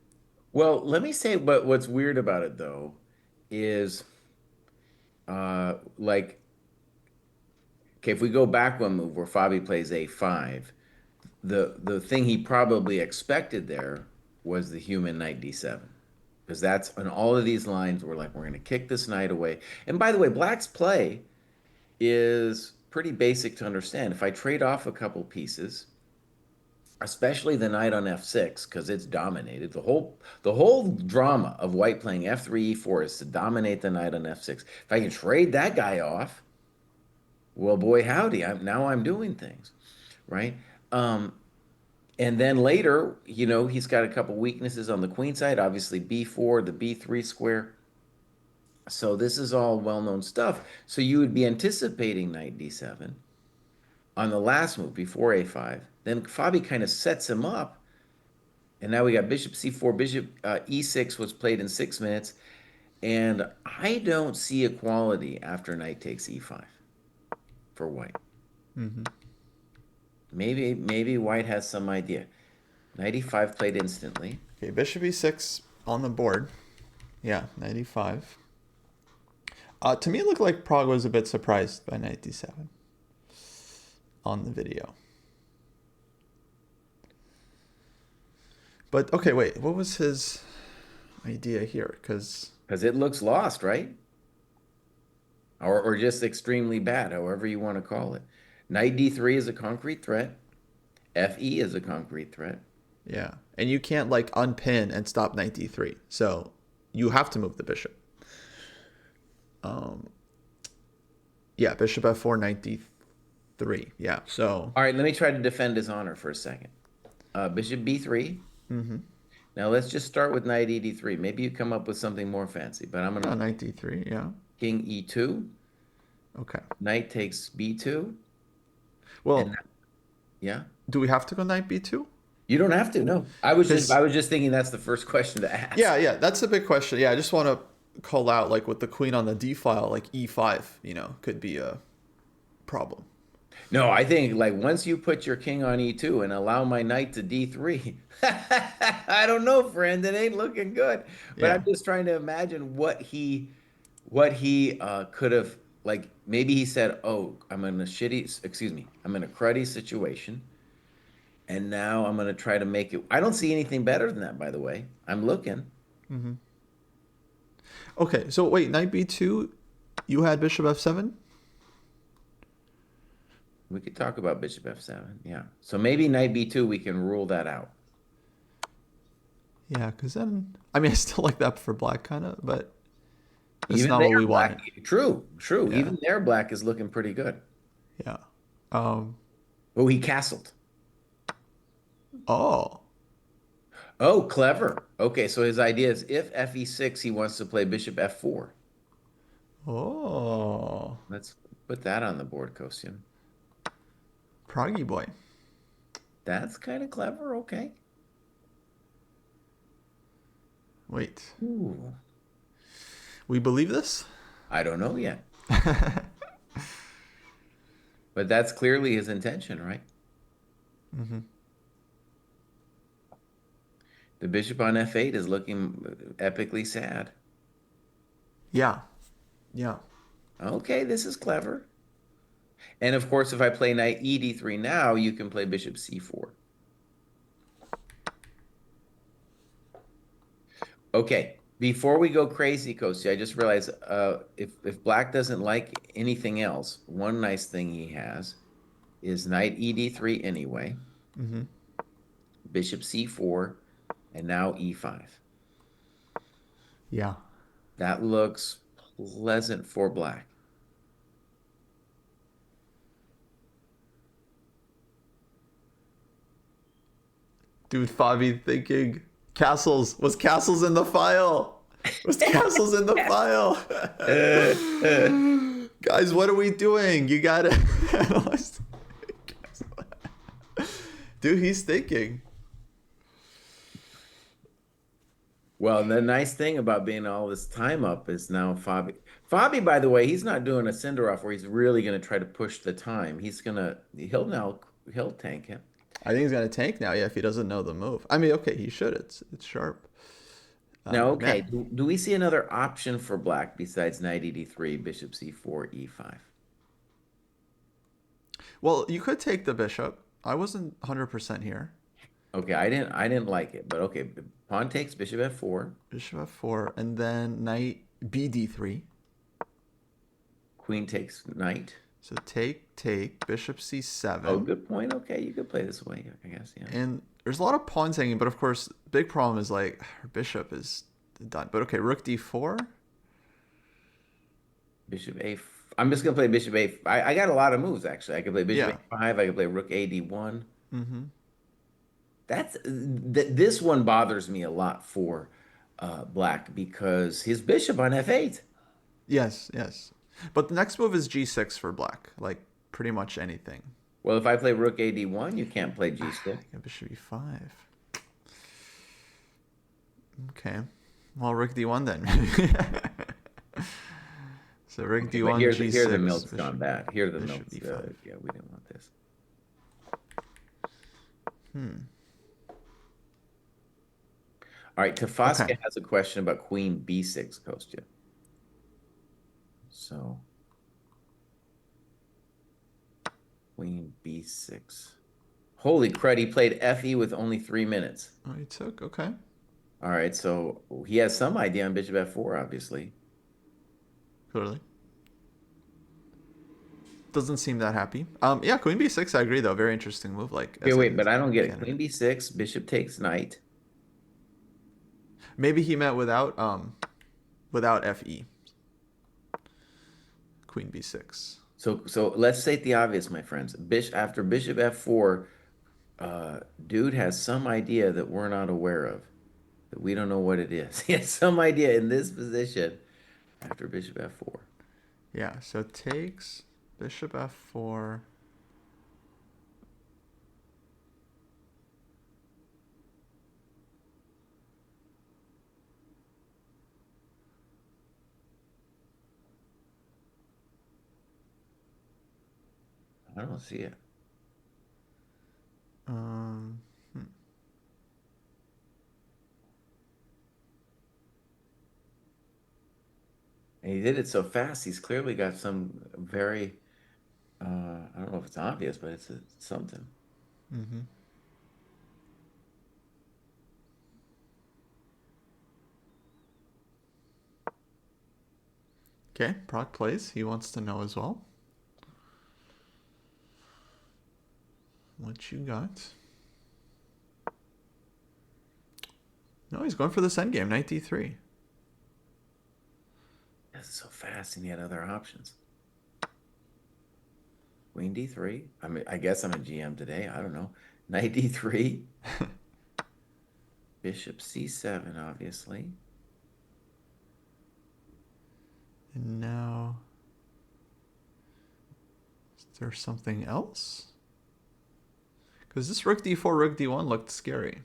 Well, let me say, but what's weird about it though is, like, okay, if we go back one move where Fabi plays a5, the thing he probably expected there was the human knight d7, because that's on all of these lines. We're like, we're going to kick this knight away. And by the way, Black's play is pretty basic to understand. If I trade off a couple pieces, especially the knight on f6, because it's dominated. The whole drama of white playing f3, e4 is to dominate the knight on f6. If I can trade that guy off, well, boy, howdy, now I'm doing things, right? And then later, he's got a couple weaknesses on the queen side, obviously b4, the b3 square. So this is all well-known stuff. So you would be anticipating knight d7 on the last move before a5. Then Fabi kind of sets him up. And now we got bishop c4, bishop e6 was played in 6 minutes. And I don't see equality after knight takes e5 for white. Mm-hmm. Maybe white has some idea. Knight e5 played instantly. Okay, bishop e6 on the board. Yeah, knight e5. To me, it looked like Prague was a bit surprised by knight d7 on the video. But okay, wait, what was his idea here? Because it looks lost, right? Or just extremely bad, however you want to call it. Knight d3 is a concrete threat. Fe is a concrete threat. Yeah. And you can't like unpin and stop knight d3. So you have to move the bishop. Um, yeah, bishop f4, knight d3. Yeah. So All right, let me try to defend his honor for a second. Bishop b3. mhm. Now let's just start with knight e d3. Maybe you come up with something more fancy, but I'm No, gonna knight d3. Yeah. king e2. Okay. Knight takes b2. And Well, yeah, do we have to go knight b2? you don't have to. No, I Because was just thinking that's the first question to yeah, ask. yeah, that's a big question. Yeah, I just want to call out like with the queen on the d file, like e5, could be a problem. No, I think like once you put your king on e2 and allow my knight to d3, I don't know, friend, it ain't looking good. But Yeah. I'm just trying to imagine what he could have like. Maybe he said, "Oh, I'm in a shitty, excuse me, I'm in a cruddy situation, and now I'm going to try to make it." I don't see anything better than that, by the way. I'm looking. Hmm. Okay, so wait, knight b2, you had bishop f7? We could talk about bishop f7. Yeah. So maybe knight b2, we can rule that out. Yeah, because then, I mean, I still like that for black, kind of, but it's Even not there, what we black. wanted. True, true. Yeah, Even there, black is looking pretty good. yeah. Um, Oh, he castled. oh, Oh, clever. Okay, so his idea is if fe6, he wants to play bishop f4. oh, Let's put that on the board, Kostya. Proggy boy. That's kind of clever. Okay. Wait, Ooh, we believe this? I don't know yet, but that's clearly his intention, right? Hmm. The bishop on f8 is looking epically sad. Yeah, yeah. Okay, this is clever. And of course, if I play knight e d3 now, you can play bishop c4. Okay, before we go crazy, Kosi, I just realized if black doesn't like anything else, one nice thing he has is knight e d3 anyway, Hmm. bishop c4, and now e5. Yeah. That looks pleasant for black. Dude, Fabi thinking castles. Was castles in the file? Was castles in the file? Guys, what are we doing? You gotta analyze. Dude, he's thinking. Well, the nice thing about being all this time up is now Fabi. Fabi, by the way, he's not doing a sender off where he's really going to try to push the time. He'll tank him. I think he's gonna tank now. Yeah, if he doesn't know the move. I mean, okay, he should. It's sharp. Now, okay, Man. do we see another option for black besides knight e3, bishop c4, e5? Well, you could take the bishop. I wasn't 100% here. Okay, I didn't like it, but okay, pawn takes bishop f4, Bishop f4, and then knight bd3. queen takes knight. So take, bishop Oh, c7. good point. Okay, you could play this way, I guess, yeah. And there's a lot of pawns hanging, but of course, big problem is like her bishop is done. But okay, rook d4. Bishop a. I'm just gonna play bishop a. I got a lot of moves actually. I could play bishop Yeah. a5. I could play rook a d1. Mm-hmm. This one bothers me a lot for black because his bishop on f8. Yes, yes. But the next move is g6 for black. Like pretty much anything. Well, if I play rook a d1, you can't play g6. Bishop e5. Okay. Well, rook d1 then. So rook Okay, but d1, g6. here the milk's Bishop, gone bad. Here the bishop milk's e5. yeah, we didn't want this. Hmm. All right, Okay. Tafaska has a question about queen b6, Kostya. So, queen b6. Holy crud, he played fe with only 3 minutes. Oh, he took. Okay. All right, so he has some idea on bishop f4, obviously. Clearly. Doesn't seem that happy. Yeah, Queen B6. I agree though. Very interesting move. Like Okay, as a wait, but I don't get it. candidate. Queen B6, bishop takes knight. Maybe he meant without FE. Queen B6. So let's state the obvious, my friends. After bishop F4, dude has some idea that we're not aware of, that we don't know what it is. He has some idea in this position after bishop F4. Yeah. So takes bishop F4. I don't see it. Um, hmm. And he did it so fast, he's clearly got some very, I don't know if it's obvious, but it's something. Mm-hmm. Okay, Prague plays. He wants to know as well. What you got? No, he's going for this endgame, knight d3. That's so fast, and he had other options. Queen D3. I mean, I guess I'm a GM today. I don't know. Knight D3. Bishop C7, obviously. And now, is there something else? Because this rook d4, rook d1 looked scary.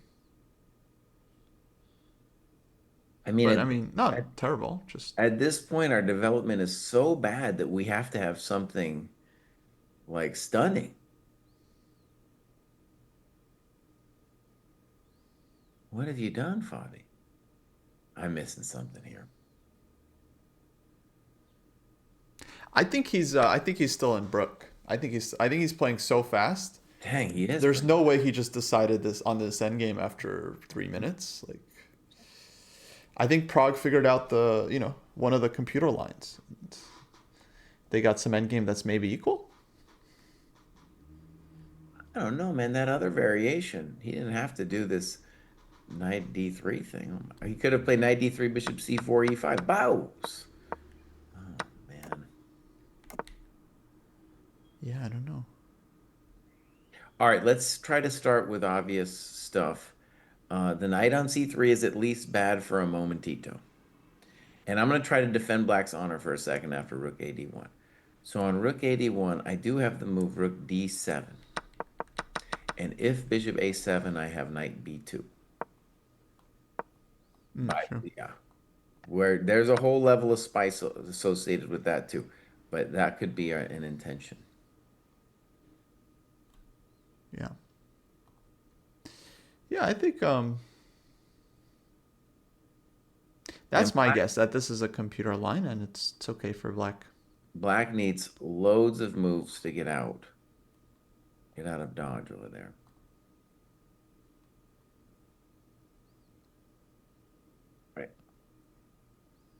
I mean, But I mean, at, not terrible. Just at this point, our development is so bad that we have to have something like stunning. What have you done, Fabi? I'm missing something here. I think he's still in Brook. I think he's playing so fast. Dang, he is. There's no way he just decided this on this endgame after 3 minutes. Like, I think Prague figured out one of the computer lines. They got some endgame that's maybe equal. I don't know, man. That other variation, he didn't have to do this knight D3 thing. He could have played knight D3, bishop C4, E5. Bows. Oh, man. Yeah, I don't know. All right, let's try to start with obvious stuff. The knight on C3 is at least bad for a momentito. And I'm going to try to defend black's honor for a second after rook AD1. So on rook AD1, I do have the move rook D7. And if bishop A7, I have knight B2. Sure. Yeah. Where there's a whole level of spice associated with that too. But that could be an intention. Yeah. Yeah, I think that's my guess that this is a computer line and it's okay for black. Black needs loads of moves to get out. Get out of dodge over there. Right.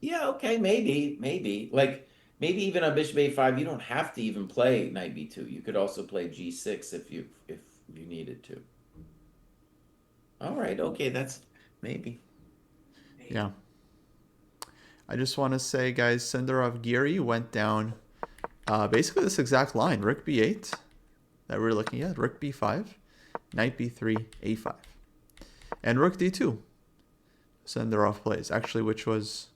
Yeah, okay, maybe. Like, maybe even on bishop a5, you don't have to even play knight b2. You could also play g6 if you needed to. All right, okay, that's maybe. Yeah. I just want to say, guys, Senderov Giri went down basically this exact line. Rook b8 that we're looking at. Rook b5, knight b3, a5. And rook d2. Senderov plays, actually, which was,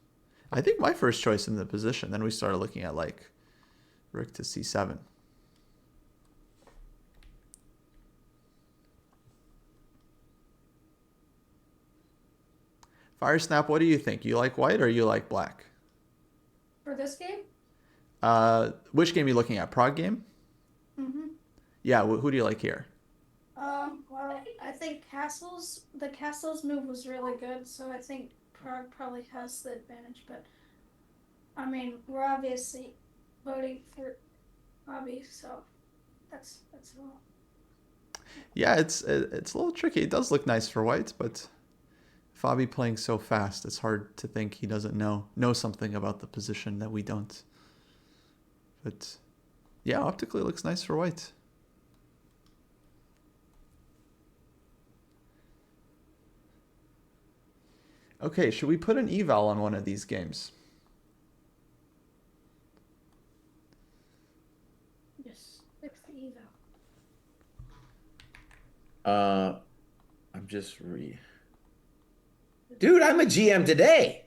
I think, my first choice in the position. Then we started looking at, like, rook to c7. Firesnap, what do you think? You like white or you like black? For this game? Which game are you looking at? Prague game? Mm-hmm. Yeah, who do you like here? Well, I think the Castle's move was really good, so I think Prague probably has the advantage, but I mean, we're obviously voting for Bobby, so that's all. Yeah, it's a little tricky. It does look nice for white, but Fabi playing so fast, it's hard to think he doesn't know something about the position that we don't. But Yeah, optically looks nice for white. Okay, should we put an eval on one of these games? Just fix the eval. Uh, I'm just Dude, I'm a GM today.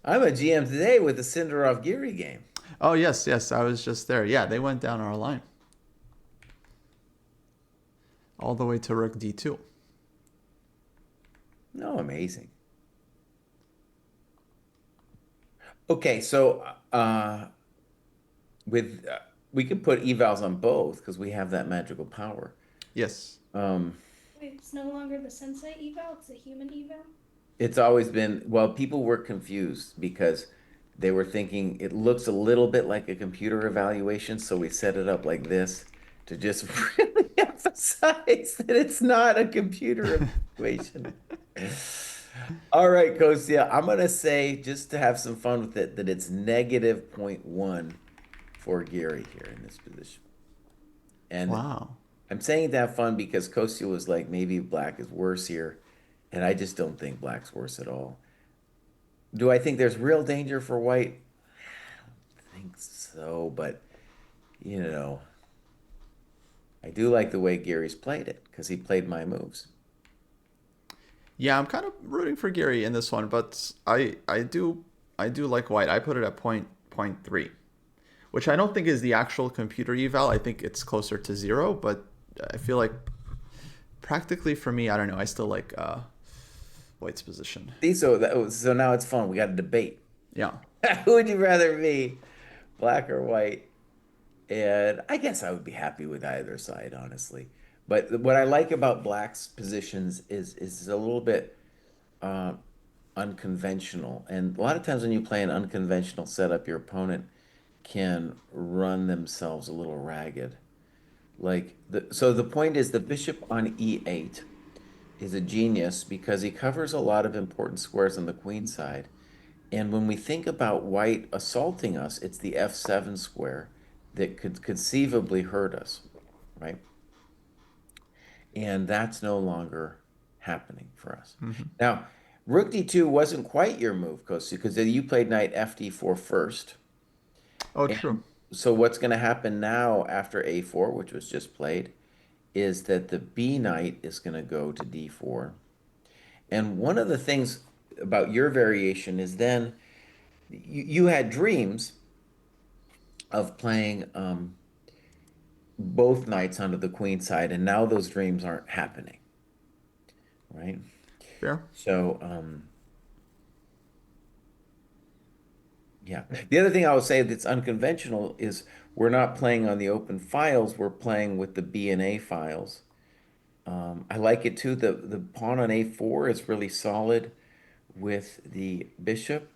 I'm a GM today with the Sindarov Geary game. Oh, yes, yes, I was just there. Yeah, they went down our line. All the way to rook d2. No, amazing. Okay, so with we could put evals on both because we have that magical power. Yes. Um, Wait, it's no longer the sensei eval, it's a human eval? it's always been, well, people were confused because they were thinking it looks a little bit like a computer evaluation, so we set it up like this to just really emphasize that it's not a computer evaluation. All right, Kostya, I'm gonna say, just to have some fun with it, that it's negative zero point 0.1 for Gary here in this position. And Wow. I'm saying it to have fun because Kostya was like, maybe black is worse here. And I just don't think black's worse at all. Do I think there's real danger for white? I think so, but you know, I do like the way Gary's played it because he played my moves. Yeah, I'm kind of rooting for Gary in this one, but I do like white. I put it at point 3, which I don't think is the actual computer eval. I think it's closer to 0, but I feel like practically for me, I don't know. I still like white's position. See, so now it's fun. We got a debate. Yeah. Who would you rather be, black or white? And I guess I would be happy with either side, honestly. But what I like about black's positions is a little bit uh, unconventional. And a lot of times when you play an unconventional setup, your opponent can run themselves a little ragged. So the point is the bishop on e8 is a genius because he covers a lot of important squares on the queen side. And when we think about white assaulting us, it's the f7 square that could conceivably hurt us, right? And that's no longer happening for us. Hmm. Now, rook d2 wasn't quite your move, Kosi, because you played knight fd4 first. Oh, true. And so what's going to happen now after a4, which was just played, is that the b knight is going to go to d4. And one of the things about your variation is then you had dreams of playing both knights onto the queen side, and now those dreams aren't happening, right? Fair. So, yeah. The other thing I would say that's unconventional is we're not playing on the open files, we're playing with the B and A files. I like it too. The pawn on a4 is really solid with the bishop.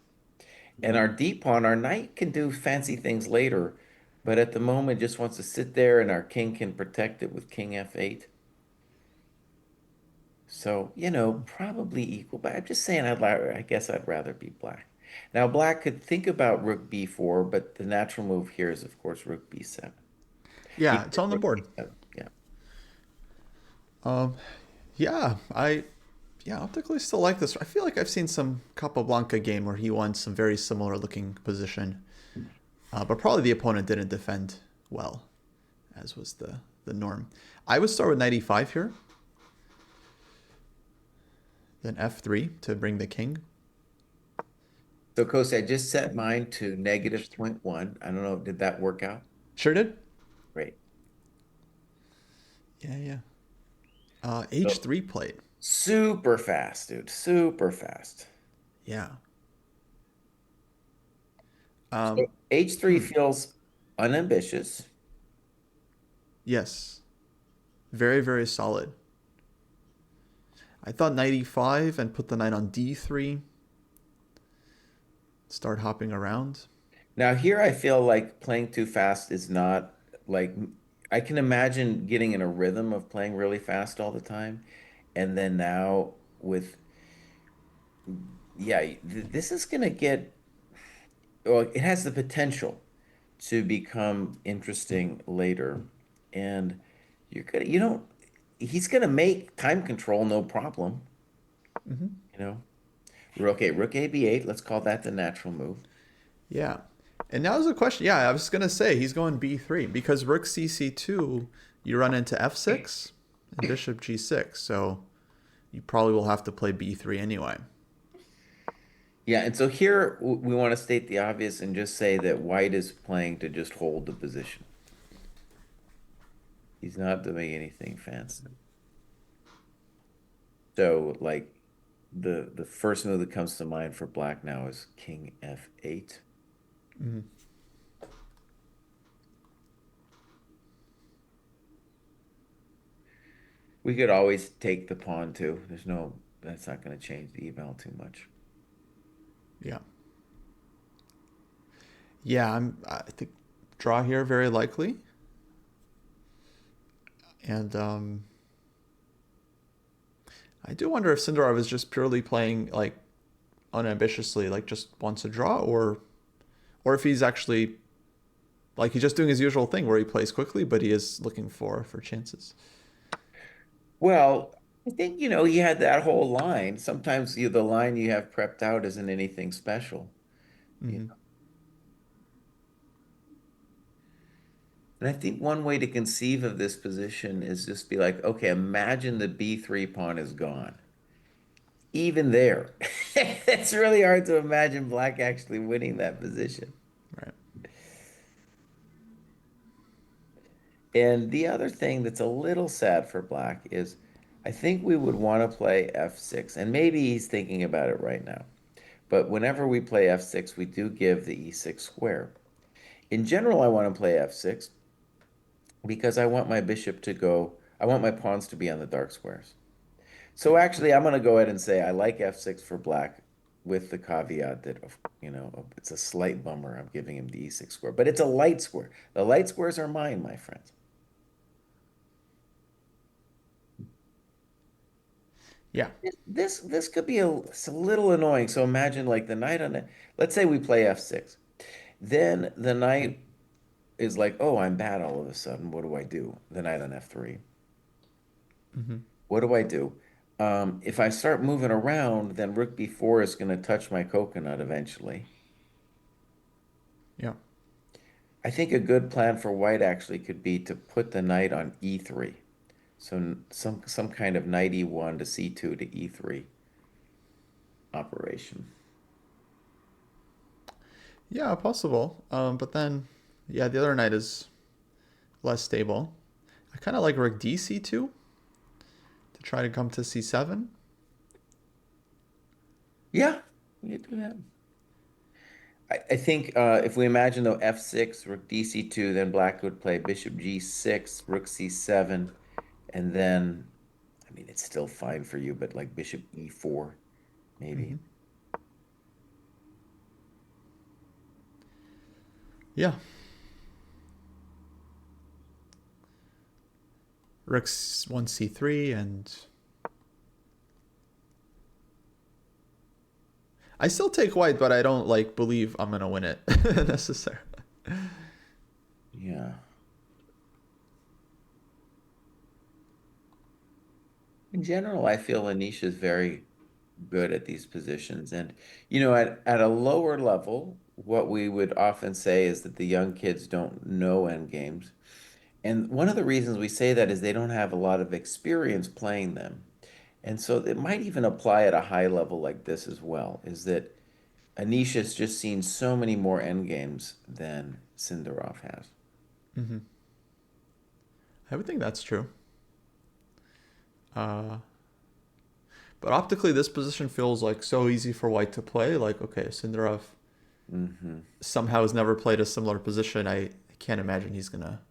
And our d pawn, our knight can do fancy things later, but at the moment just wants to sit there and our king can protect it with king f8. So, probably equal, but I'm just saying I guess I'd rather be black. Now, black could think about rook b4, but the natural move here is, of course, rook b7. Yeah, Even it's on the rook board. b7, yeah. Um, yeah, yeah, optically still like this. I feel like I've seen some Capablanca game where he won some very similar looking position, but probably the opponent didn't defend well, as was the norm. I would start with knight e5 here, then f3 to bring the king. So, Kosi, I just set mine to negative zero point 0.1. I don't know, did that work out? Sure did. Great. Yeah, yeah. So, h3 played. super fast, dude. Super fast. Yeah. So Um, h3 feels unambitious. yes. Very, very solid. I thought knight e5 and put the knight on d3. Start hopping around. Now here I feel like playing too fast is not like I can imagine getting in a rhythm of playing really fast all the time. And then now with yeah, this is gonna get well, it has the potential to become interesting later. And you're gonna, you don't, he's gonna make time control no problem, Hmm. you know. Okay, rook a b8. Let's call that the natural move. Yeah. And now there's a question. Yeah, I was gonna say he's going b3 because rook cc2, you run into f6 and bishop g6. So you probably will have to play b3 anyway. Yeah, and so here we want to state the obvious and just say that white is playing to just hold the position. He's not doing anything fancy. So like the first move that comes to mind for black now is king f8. Hmm. We could always take the pawn too. That's not going to change the eval too much. Yeah. Yeah, I think draw here very likely. And I do wonder if Sindarov is just purely playing like unambitiously, like just wants a draw, or if he's actually like he's just doing his usual thing where he plays quickly, but he is looking for chances. Well, I think, he had that whole line. Sometimes the line you have prepped out isn't anything special. You Hmm. know? And I think one way to conceive of this position is just be like, okay, imagine the B3 pawn is gone. Even there, it's really hard to imagine black actually winning that position. Right. And the other thing that's a little sad for black is I think we would want to play f6, and maybe he's thinking about it right now. But whenever we play f6, we do give the e6 square. In general, I want to play f6 because I want my pawns to be on the dark squares. So actually, I'm going to go ahead and say I like f6 for black with the caveat that, it's a slight bummer. I'm giving him the e6 square, but it's a light square. The light squares are mine, my friends. Yeah. This could be it's a little annoying. So imagine like the knight on it. Let's say we play f6. Then the knight is like, oh, I'm bad all of a sudden. What do I do? The knight on f3. Hmm. What do I do? If I start moving around, then rook b4 is going to touch my coconut eventually. Yeah. I think a good plan for white actually could be to put the knight on e3. So some kind of knight e1 to c2 to e3 operation. Yeah, possible. But then, yeah, the other knight is less stable. I kind of like rook dc2 to try to come to c7. Yeah, we could do that. I think if we imagine though f6, rook dc2, then black would play bishop g6, rook c7, and then, I mean, it's still fine for you, but like bishop e4, maybe. Hmm. Yeah. Rook's 1c3, and I still take white, but I don't like believe I'm gonna win it necessarily. Yeah. In general, I feel Anish is very good at these positions. And, at a lower level, what we would often say is that the young kids don't know endgames. And one of the reasons we say that is they don't have a lot of experience playing them. And so it might even apply at a high level like this as well, is that Anisha's just seen so many more endgames than Sindarov has. Hmm. I would think that's true. Uh, but optically, this position feels like so easy for white to play. Like, okay, Sindarov Hmm. somehow has never played a similar position. I can't imagine he's gonna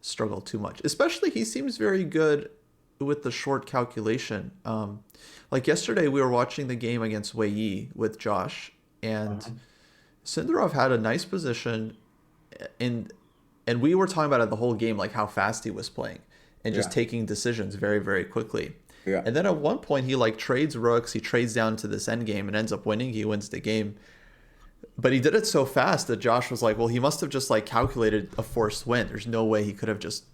struggle too much. Especially, he seems very good with the short calculation. Like yesterday, we were watching the game against Wei Yi with Josh, and Uh-huh. Sindarov had a nice position, in, and we were talking about it the whole game, like how fast he was playing, and just Yeah. taking decisions very, very quickly. Yeah. And then at one point, he like trades rooks, he trades down to this end game and ends up winning. He wins the game. But he did it so fast that Josh was like, well, he must have just like calculated a forced win. There's no way he could have just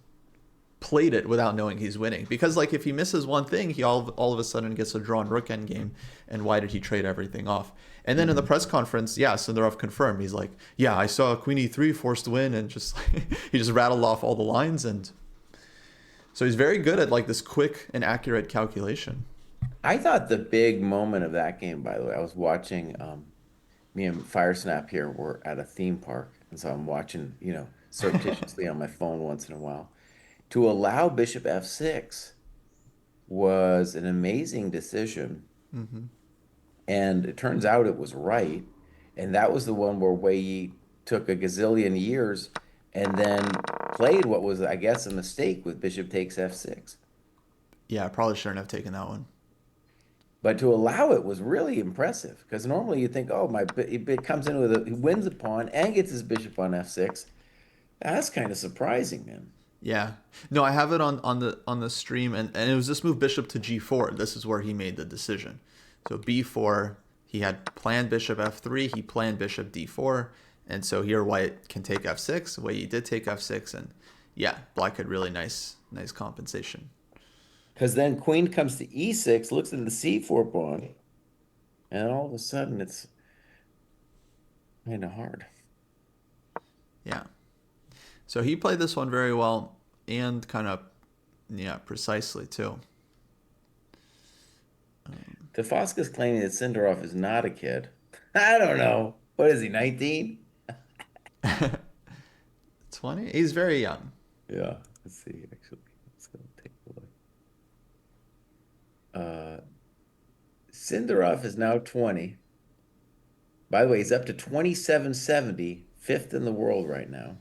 played it without knowing he's winning. Because like if he misses one thing, he all of a sudden gets a drawn rook endgame. And why did he trade everything off? And then in the press conference, yeah, Sindarov confirmed. He's like, yeah, I saw Queen E3 forced win, and just he just rattled off all the lines, and so he's very good at like this quick and accurate calculation. I thought the big moment of that game, by the way, I was watching, me and Firesnap here were at a theme park, and so I'm watching, surreptitiously on my phone once in a while. To allow Bishop F6 was an amazing decision, Hmm. and it turns out it was right. And that was the one where Wei took a gazillion years and then played what was, I guess, a mistake with Bishop takes F6. Yeah, I probably shouldn't have taken that one. But to allow it was really impressive because normally you think, oh, it comes in with he wins a pawn and gets his bishop on F6. That's kind of surprising, man. Yeah. No, I have it on the stream, and it was this move bishop to G4. This is where he made the decision. So B4, he had planned bishop F3, he planned bishop D4, and so here white can take F6. White he did take F6, and yeah, black had really nice compensation. Because then queen comes to E6, looks at the C4 pawn, and all of a sudden it's kind of hard. Yeah. So he played this one very well and kind of, yeah, precisely too. Tafoska's claiming that Sindarov is not a kid. I don't know. What is he, 19? 20? He's very young. Yeah, let's see, actually. Let's go take a look. Sindarov is now 20. By the way, he's up to 2770, fifth in the world right now.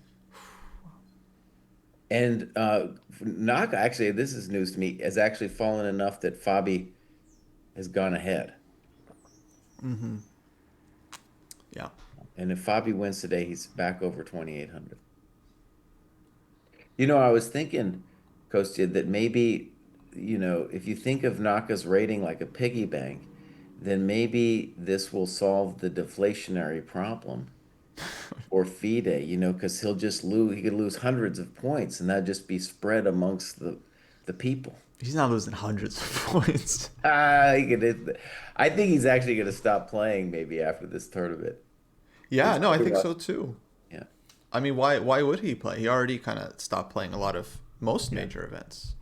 And Naka, actually, this is news to me, has actually fallen enough that Fabi has gone ahead. Mm-hmm. Yeah. And if Fabi wins today, he's back over 2,800. I was thinking, Kostya, that maybe, if you think of Naka's rating like a piggy bank, then maybe this will solve the deflationary problem or FIDE, because he'll just lose, he could lose hundreds of points and that'd just be spread amongst the people. He's not losing hundreds of points. I think he's actually going to stop playing maybe after this tournament. Yeah, He's no, I pretty think rough. so too. Yeah. I mean, why would he play? He already kind of stopped playing a lot of most major events.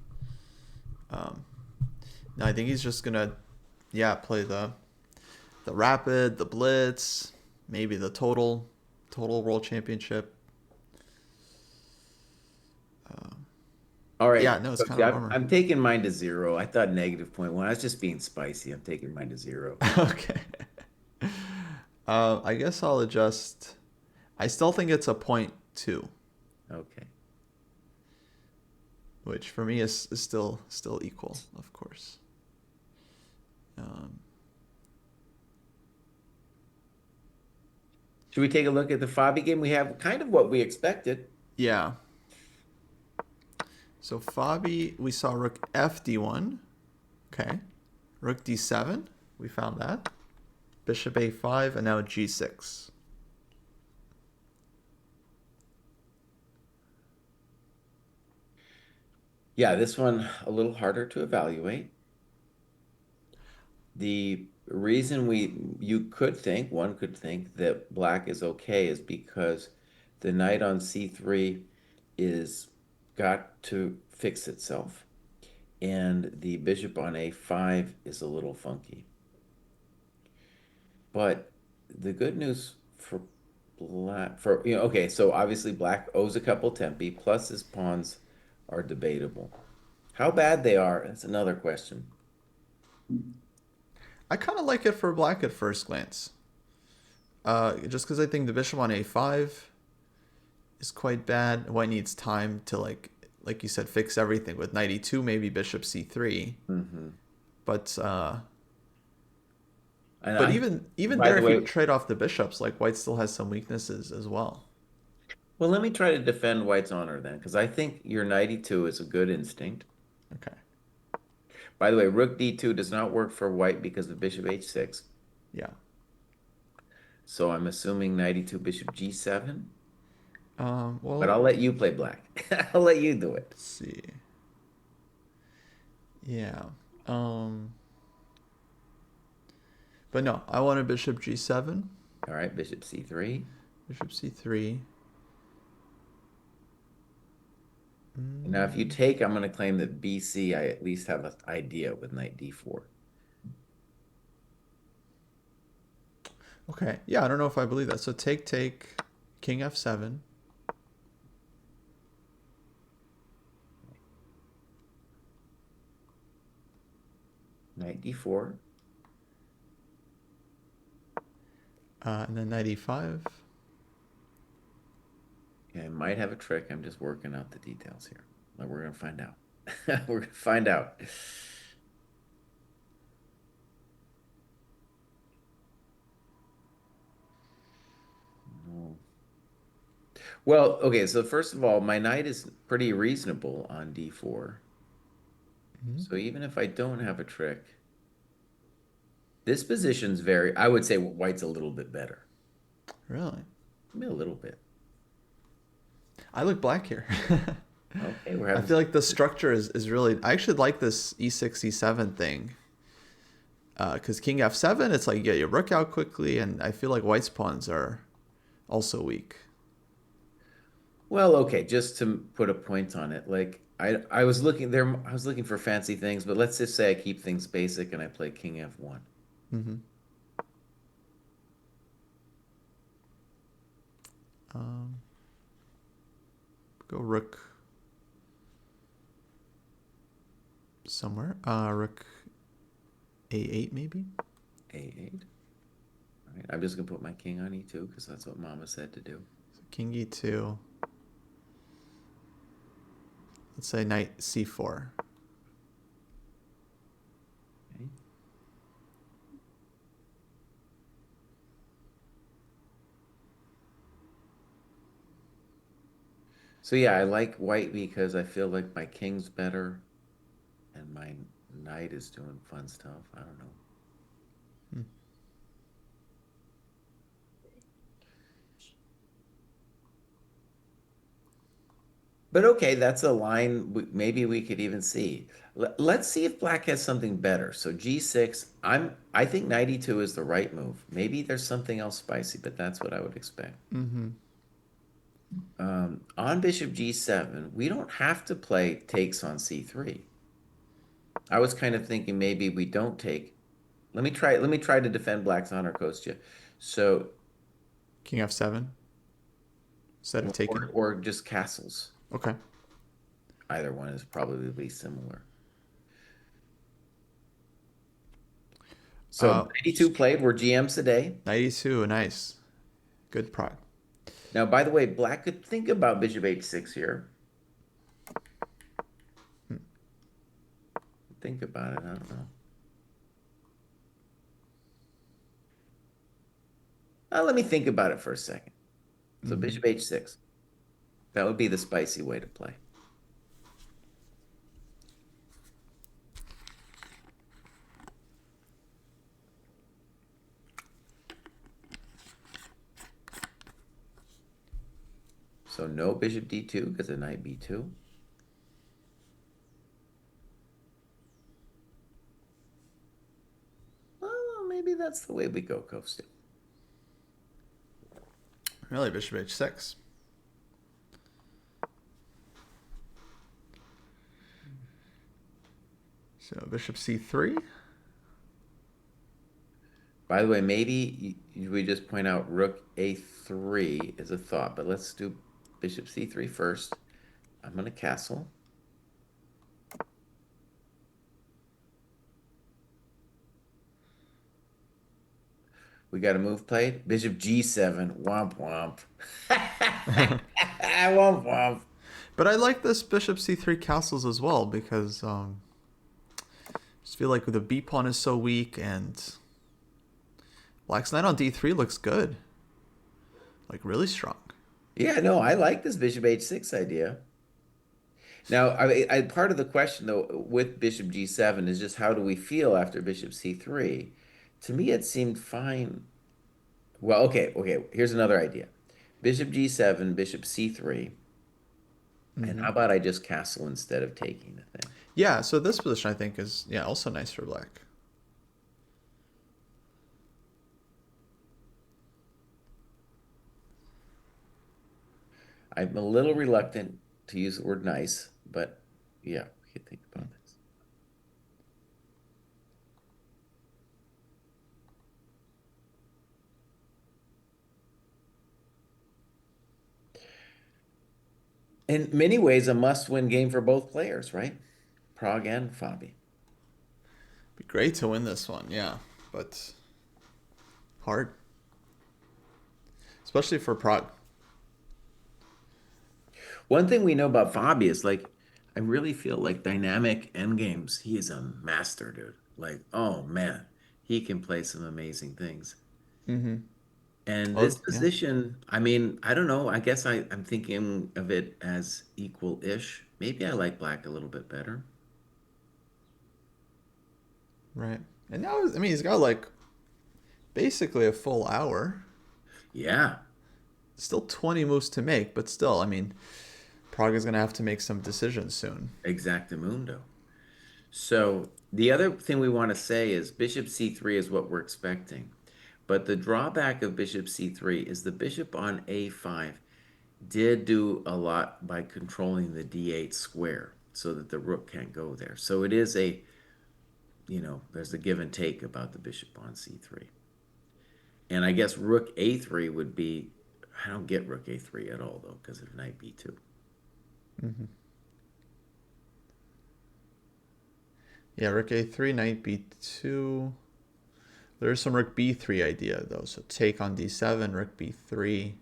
No, I think he's just gonna, yeah, play the rapid, the blitz, maybe the total world championship. All right. Yeah, no, it's kind of a bummer. I'm taking mine to 0. I thought -0.1. I was just being spicy. I'm taking mine to 0. Okay. I guess I'll adjust. I still think it's a 0.2, Okay. which for me is still equal, of course. Should we take a look at the Fabi game? We have kind of what we expected. Yeah. So Fabi, we saw rook F D1. Okay. Rook D7. We found that. Bishop A5 and now G6. Yeah, this one a little harder to evaluate. The reason one could think that black is okay is because the knight on C3 is got to fix itself. And the bishop on A5 is a little funky. But the good news for black, okay, so obviously black owes a couple tempi, plus his pawns are debatable. How bad they are, that's another question. I kind of like it for black at first glance. Just because I think the bishop on A5 is quite bad. White needs time to like you said, fix everything with knight E2, maybe bishop C3. Mm-hmm. But And but I, even by there, the if way, you trade off the bishops, like white still has some weaknesses as well. well, let me try to defend white's honor then, because I think your knight E2 is a good instinct. Okay. By the way, rook D2 does not work for white because of bishop H6. Yeah. So I'm assuming knight e2, bishop g7. But Well, I'll let you play black. I'll let you do it. let's see. Yeah. Um, but no, I want a bishop g7, All right, bishop c3. bishop c3. Now, if you take, I'm going to claim that bc, I at least have an idea with knight d4. Okay. Yeah, I don't know if I believe that. So take, king f7. Knight d4. And then knight e5. Yeah, I might have a trick. I'm just working out the details here. But we're going to find out. We're going to find out. Well, okay, so first of all, my knight is pretty reasonable on d4. So even if I don't have a trick, this position's very, I would say white's a little bit better. Really? Maybe a little bit. I look black here. Okay, we're I having feel like the structure is really. I actually like this e6, e7 thing. Because king f7, it's like you get your rook out quickly, and I feel like white's pawns are also weak. Well, okay, just to put a point on it, like I was looking there, I was looking for fancy things, but let's just say I keep things basic and I play king f1. Mm-hmm. Um, go rook somewhere. Rook a8 maybe. A8. All right, I'm just gonna put my king on e2 because that's what Mama said to do. So king e2. Let's say knight c4. Okay. So yeah, I like white because I feel like my king's better and my knight is doing fun stuff. I don't know. Hmm. But okay, that's a line maybe we could even see. Let's see if black has something better. So g6, I think knight e2 is the right move. Maybe there's something else spicy, but that's what I would expect. Mm-hmm. On bishop g7, we don't have to play takes on c3. I was kind of thinking maybe we don't take. Let me try to defend black's honor, Kostya. So King f7 instead of taking. or just castles. Okay. Either one is probably similar. So 92 played. We're GMs today. 92, nice. Good prod. Now, by the way, black could think about bishop h6 here. Think about it. I don't know. Let me think about it for a second. So bishop h6. That would be the spicy way to play. So no bishop d2 because of knight b2. Well, maybe that's the way we go, Kostya. Really, bishop h6. So bishop c3. By the way, maybe we just point out rook a3 is a thought, but let's do bishop c3 first. I'm going to castle. We got a move played. Bishop g7. Womp womp. Womp womp. But I like this bishop c3 castles as well because I just feel like the b pawn is so weak and black's knight on d3 looks good. Like really strong. Yeah, no, I like this bishop h6 idea. Now, part of the question though with bishop g7 is just how do we feel after bishop c3? To me, it seemed fine Well, okay. Here's another idea. Bishop G7, Bishop C3. And Hmm. how about I just castle instead of taking the thing? Yeah, so this position I think is, yeah, also nice for black. I'm a little reluctant to use the word nice, but yeah, we could think about this. In many ways, a must-win game for both players, right? Prague and Fabi. Be great to win this one, yeah, but hard, especially for Prague. One thing we know about Fabi is like, I really feel like dynamic endgames, he is a master, dude. Like, oh man, he can play some amazing things. Mm-hmm. And this Oh, yeah. position, I mean, I don't know. I guess I'm thinking of it as equal-ish. Maybe I like black a little bit better. Right. And now, I mean, he's got like basically a full hour. Yeah, Still 20 moves to make, but still, I mean, Prague is going to have to make some decisions soon. exactamundo. So the other thing we want to say is bishop c3 is what we're expecting. But the drawback of bishop c3 is the bishop on a5 did do a lot by controlling the d8 square so that the rook can't go there. So it is a, there's a give and take about the bishop on c3. And I guess rook a3 would be, I don't get rook a3 at all though because of knight b2. Mm-hmm. Yeah, rook a3, knight b2. There's some rook b3 idea though. So take on d7, rook b3.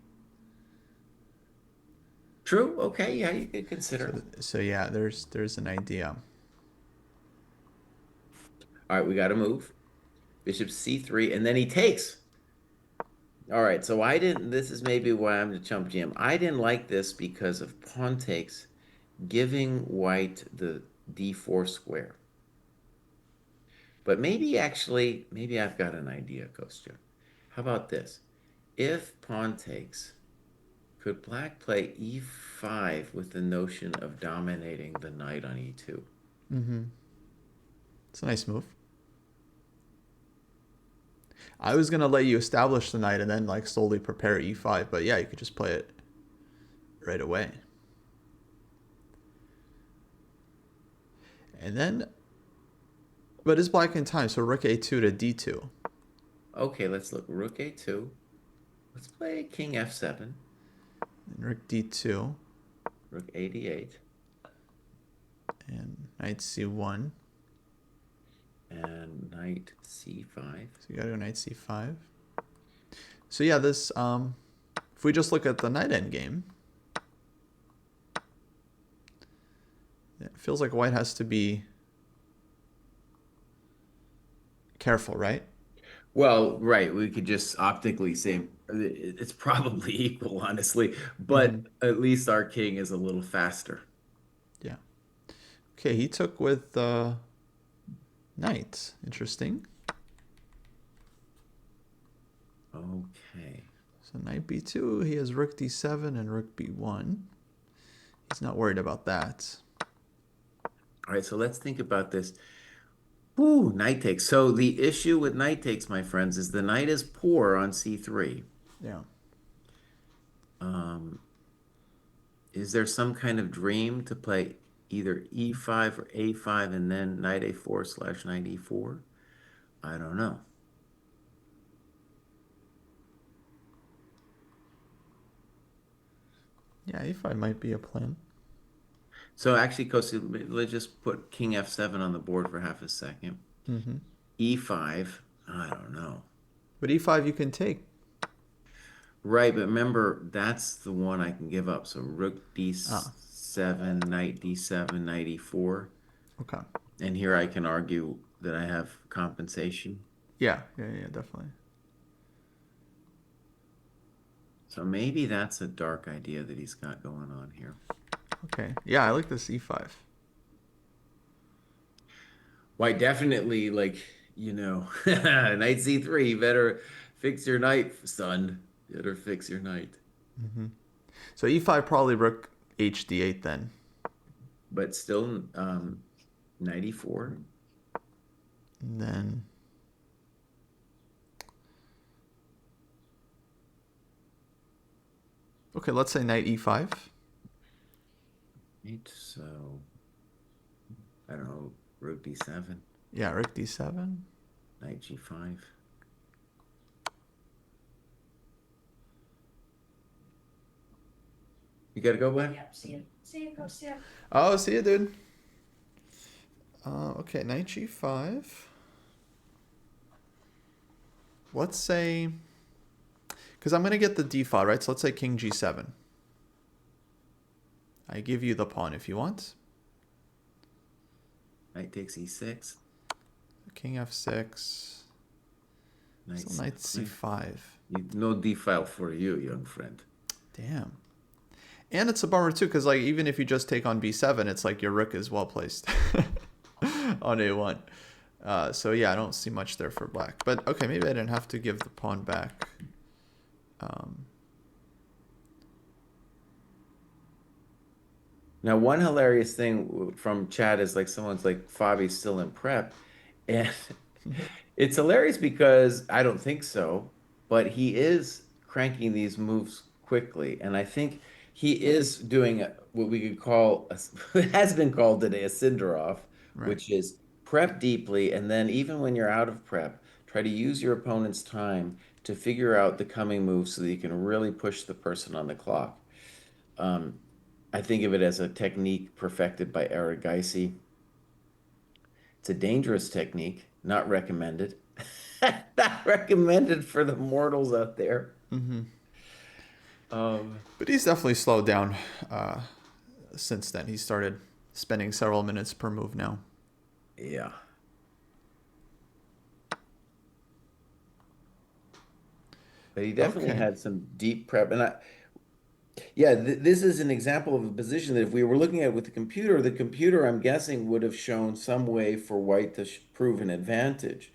True. Okay. Yeah, you could consider. So yeah, there's an idea. All right, we got to move. Bishop c3, and then he takes. All right, so I didn't, this is maybe why I'm the chump jam. I didn't like this because of pawn takes, giving white the d4 square. But maybe I've got an idea, Kostya. How about this? If pawn takes, could black play e5 with the notion of dominating the knight on e2? Mm-hmm. It's a nice move. I was gonna let you establish the knight and then like slowly prepare e5, but yeah, you could just play it right away. And then, but it's black in time, so rook a2 to d2. Okay, let's look. Rook a2. Let's play king f7. And rook d2 Rook a d8. and knight c1. And knight c5. So you gotta go knight c5. So yeah, this if we just look at the knight endgame, it feels like white has to be careful, right? Well, right. We could just optically say it's probably equal, honestly, Mm-hmm. but at least our king is a little faster. Yeah. Okay, he took with knight. Interesting. Okay. So knight b2, he has rook d7 and rook b1. He's not worried about that. All right, so let's think about this. Ooh, knight takes. So the issue with knight takes, my friends, is the knight is poor on c3. Yeah. Um, is there some kind of dream to play either e5 or a5 and then knight a4 slash knight e4? I don't know. Yeah, a5 might be a plan. So actually, Kosi, let's just put king f7 on the board for half a second. Mm-hmm. E5, I don't know. But e5 you can take. Right, but remember, that's the one I can give up. So rook Ah, d7, knight d7, knight e4. okay. And here I can argue that I have compensation. Yeah, definitely. So maybe that's a dark idea that he's got going on here. Okay. Yeah, I like this e5. Why, definitely, knight c3, better Fix your knight, son. Better fix your knight. So e5 probably rook hd8 then. But still, knight e4. And then okay, let's say knight e5. Right, so I don't know, rook d7, Yeah, rook d7. knight g5. You gotta go, Black? Yep, see you, Kostya. Oh, see you, dude. Okay, knight g5. Let's say, because I'm going to get the d file, right? So let's say king g7. I give you the pawn if you want. Knight takes e6. King f6. Knight Still knight c5. No d file for you, young friend. Damn. And it's a bummer too, because like even if you just take on b7, it's like your rook is well placed on a1. So yeah, I don't see much there for black. But okay, maybe I didn't have to give the pawn back. Now, one hilarious thing from chat is like someone's like, Fabi's still in prep. And it's hilarious because I don't think so, but he is cranking these moves quickly. And I think he is doing what we could call, it has been called today, a Sindarov, Right. which is prep deeply. And then even when you're out of prep, try to use your opponent's time to figure out the coming moves so that you can really push the person on the clock. I think of it as a technique perfected by Eric Geisy. It's a dangerous technique, not recommended. Not recommended for the mortals out there. But he's definitely slowed down since then. He started spending several minutes per move now. Yeah. But he definitely Okay. had some deep prep. And this is an example of a position that if we were looking at it with the computer, I'm guessing, would have shown some way for white to prove an advantage.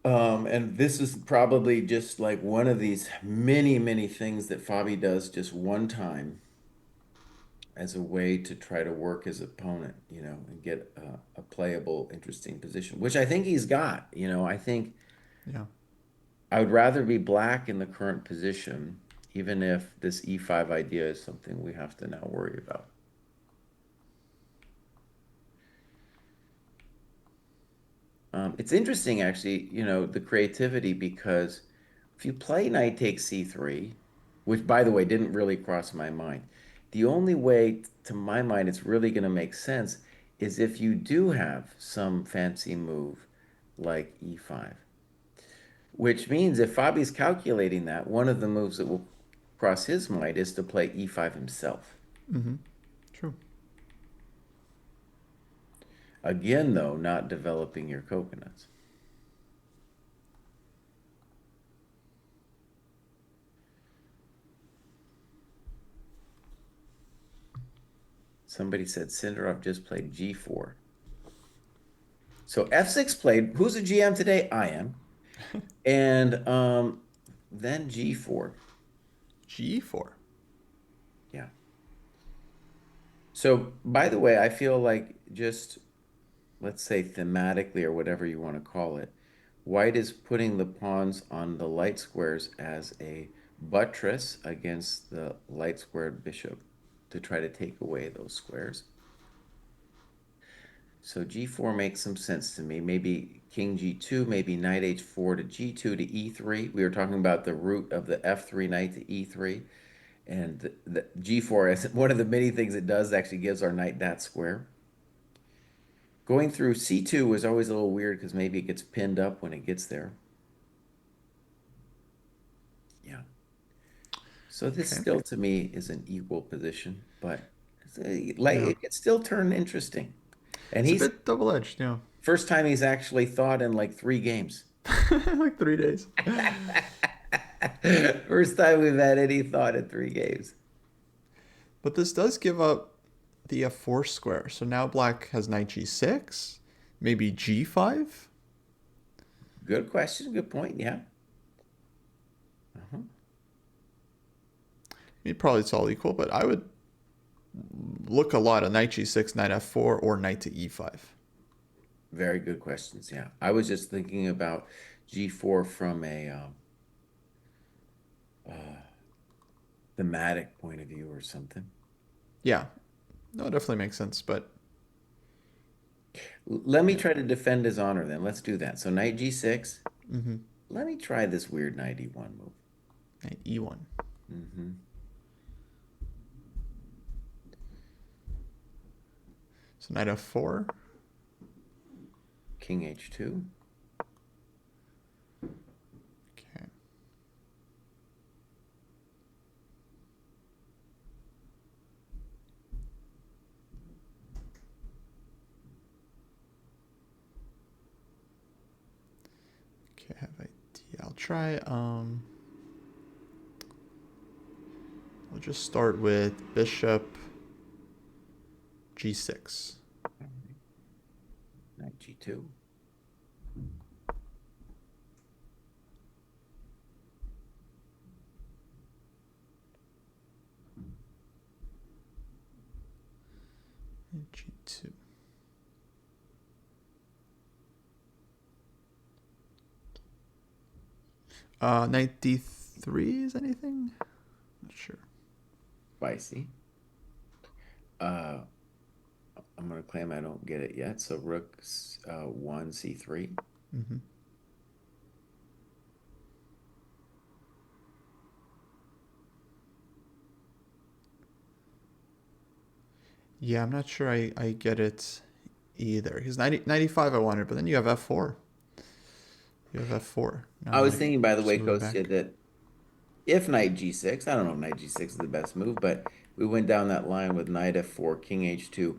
And this is probably just like one of these many, many things that Fabi does just one time as a way to try to work his opponent, and get a playable, interesting position, which I think he's got. I think Yeah. I would rather be black in the current position, even if this e5 idea is something we have to now worry about. It's interesting, actually, the creativity, because if you play knight takes c3, which, by the way, didn't really cross my mind, the only way, to my mind, it's really going to make sense is if you do have some fancy move like e5, which means if Fabi's calculating that, one of the moves that will cross his mind is to play e5 himself. True. Again, though, not developing your coconuts. Somebody said Sindarov just played g4. So f6 played. Who's a GM today? I am. And then g4. G4. Yeah. So, by the way, I feel like, just, let's say thematically, or whatever you want to call it, white is putting the pawns on the light squares as a buttress against the light squared bishop to try to take away those squares. So g4 makes some sense to me. Maybe king g2, maybe knight h4 to g2 to e3. We were talking about the root of the f3 knight to e3. And the g4, is one of the many things it does, actually gives our knight that square. Going through c2 was always a little weird because maybe it gets pinned up when it gets there. Yeah. So this still, to me, is an equal position, but it could still turn interesting. And It's a he's bit double-edged, yeah. first time he's actually thought in like 3 games. Like 3 days. First time we've had any thought in 3 games. But this does give up the f4 square. So now black has knight g6, maybe g5. Good question. Good point. Yeah. Uh-huh. I mean, probably it's all equal, but I would look a lot at knight g6, knight f4, or knight to e5. Very good questions. Yeah, I was just thinking about G4 from a uh, thematic point of view or something. Yeah, no, it definitely makes sense. But Let me yeah, try to defend his honor then. Let's do that. So knight G6. mm-hmm. Let me try this weird knight E1 move. Knight e1. Mm-hmm. So knight f4. King H2. Okay. Okay, have idea. I'll try. We'll just start with bishop g6. Knight G2. G2. Knight d3 is anything? Not sure. Spicy. I'm going to claim I don't get it yet. So rook 1 C3. Mm-hmm. Yeah, I'm not sure I get it either. Because 95 I wanted, but then you have f4. You have f4. Now I I'm was like thinking, by the just way, moving Kostya, back. that if knight G6, I don't know if knight G6 is the best move, but we went down that line with knight F4, King H2.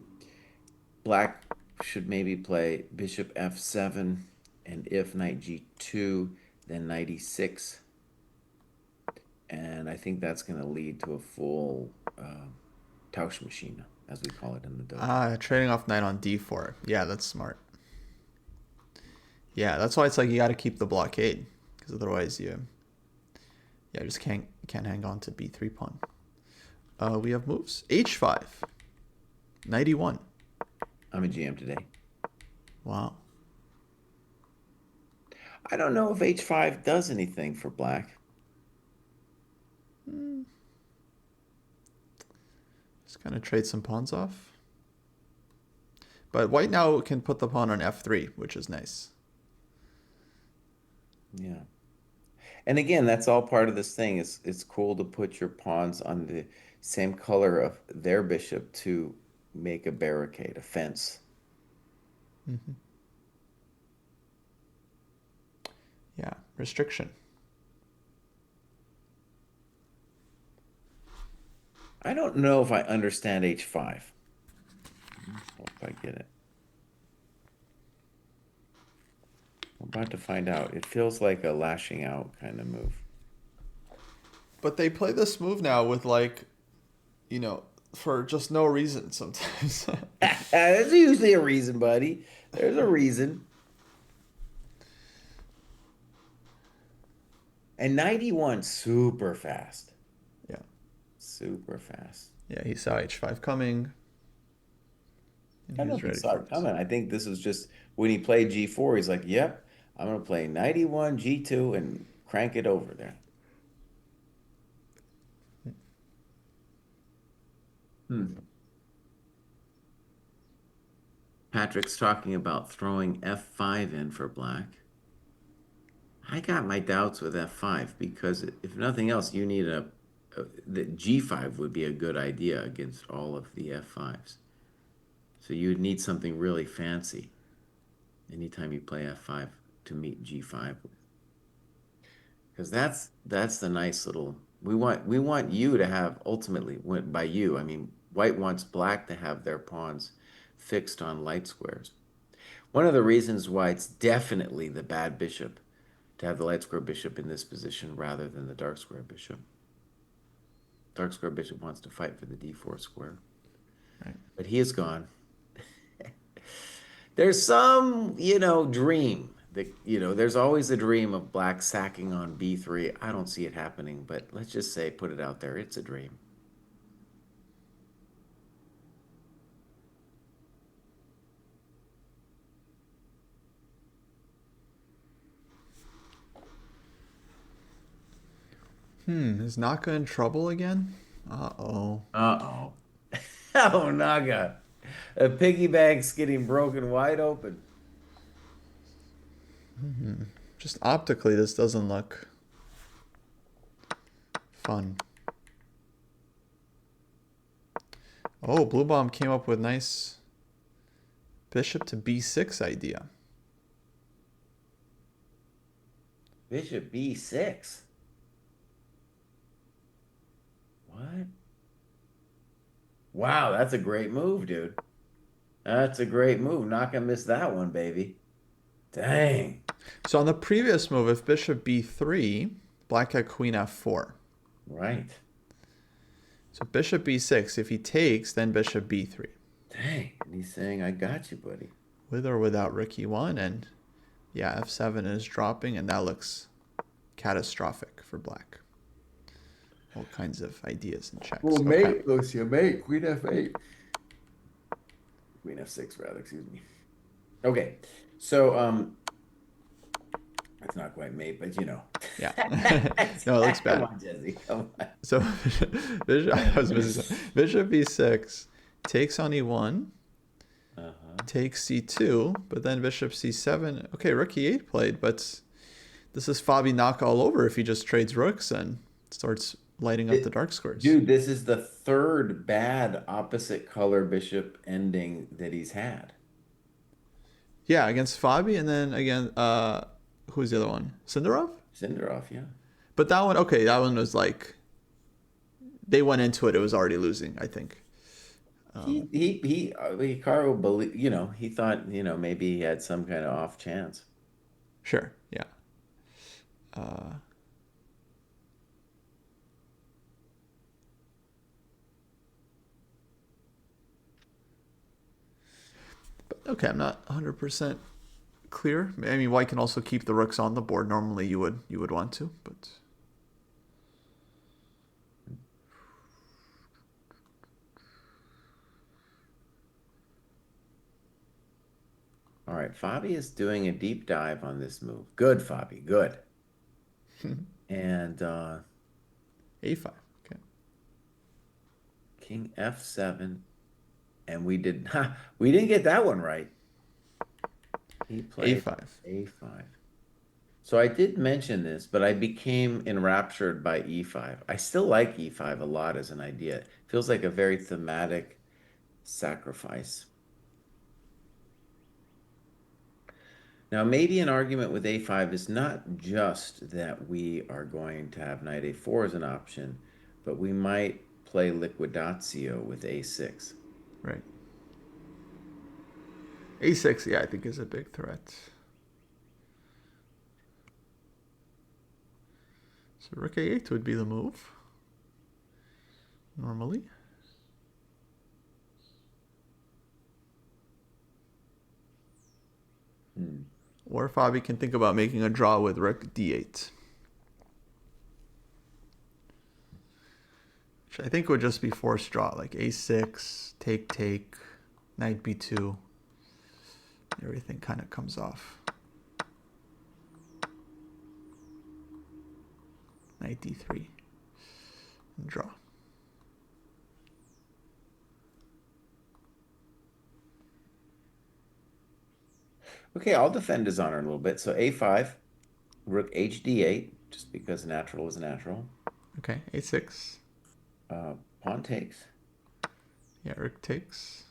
Black should maybe play bishop F7, and if knight G2, then knight E6. And I think that's going to lead to a full Tauschmaschine, as we call it in the dojo. Trading off knight on d4. Yeah, that's smart. Yeah, that's why it's like you got to keep the blockade, because otherwise you just can't hang on to b3 pawn. We have moves. h5. Knight e1. I'm a GM today. Wow. I don't know if H5 does anything for black. Just kind of trade some pawns off. But white now can put the pawn on f3, which is nice. Yeah. And again, that's all part of this thing. It's cool to put your pawns on the same color of their bishop to make a barricade, a fence. Mm-hmm. Yeah, restriction. I don't know if I understand H5. Hope I get it. I'm about to find out. It feels like a lashing out kind of move. But they play this move now with like, for just no reason sometimes. There's usually a reason, buddy. There's a reason. And 91, super fast. Yeah. Super fast. Yeah, he saw h5 coming. And I he don't know was if he ready saw for it it. coming. I think this was just when he played G4, he's like, yep, I'm going to play 91, G2, and crank it over there. Patrick's talking about throwing F5 in for black. I got my doubts with F5 because if nothing else, you need the G5 would be a good idea against all of the F5s. So you would need something really fancy anytime you play F5 to meet G5 with. Because that's the nice little we want you to have ultimately, by you, I mean white wants black to have their pawns fixed on light squares. One of the reasons why it's definitely the bad bishop to have the light square bishop in this position rather than the dark square bishop. Dark square bishop wants to fight for the d4 square. Right. But he is gone. There's some, dream there's always a dream of black sacking on b3. I don't see it happening, but let's just say, put it out there. It's a dream. Is Naka in trouble again? Uh-oh. Uh-oh. Oh, Naga. A piggy bank's getting broken wide open. Just optically, this doesn't look fun. Oh, Blue Bomb came up with nice bishop to b6 idea. Bishop b6. What? Wow, that's a great move, dude. That's a great move. Not gonna miss that one, baby. Dang. So on the previous move, if bishop b3, black had queen f4. Right. So bishop b6, if he takes, then bishop b3. Dang. And he's saying, I got you, buddy. With or without rook e1, and yeah, f7 is dropping, and that looks catastrophic for black. All kinds of ideas and checks. Well, Okay. mate, Kostya, mate. Queen f8. Queen f6, rather, excuse me. Okay. So, it's not quite mate, but you know. Yeah. No, it looks bad. Come on, Jesse. Come on. So bishop b6 takes on e1, takes c2, but then bishop c7. Okay, rook e8 played, but this is Fabi Naka all over if he just trades rooks and starts lighting up the dark squares. Dude, this is the third bad opposite color bishop ending that he's had. Yeah, against Fabi, and then again, who's the other one? Sindarov? Sindarov, yeah. But that one, okay, that one was like, they went into it, it was already losing, I think. Hikaru believe, he thought, maybe he had some kind of off chance. Sure, yeah. But okay, I'm not 100% clear. I mean, white can also keep the rooks on the board. Normally, you would want to, but All right, Fabi is doing a deep dive on this move. Good, Fabi, good. And a5. Okay. King f7, and we didn't get that one right. He played a5. a5. So I did mention this, but I became enraptured by e5. I still like e5 a lot as an idea. It feels like a very thematic sacrifice. Now, maybe an argument with a5 is not just that we are going to have knight a4 as an option, but we might play liquidatio with a6. Right. a6, yeah, I think is a big threat. So rook a8 would be the move, normally. Or Fabi can think about making a draw with rook d8. Which I think would just be forced draw, like a6, take, knight b2. Everything kind of comes off. Knight d3. And draw. Okay, I'll defend his honor a little bit. So a5, rook hd8, just because natural is natural. Okay, a6. Pawn takes. Yeah, rook takes.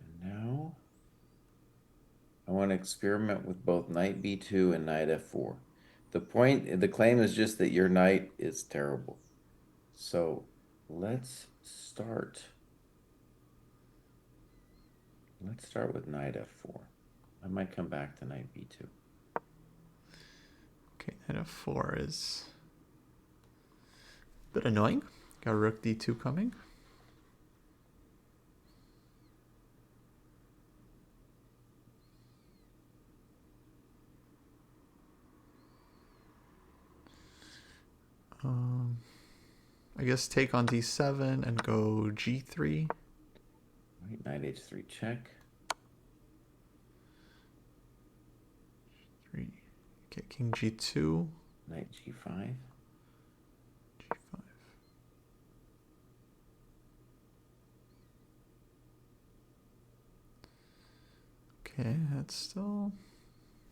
And now I want to experiment with both knight b2 and knight f4. The claim is just that your knight is terrible. So let's start. Let's start with knight f4. I might come back to knight b2. Okay, knight f4 is a bit annoying. Got rook d2 coming. I guess take on d7 and go g3. Right, knight h3 check. 3. Okay, king g2. Knight g5. G5. Okay, that's still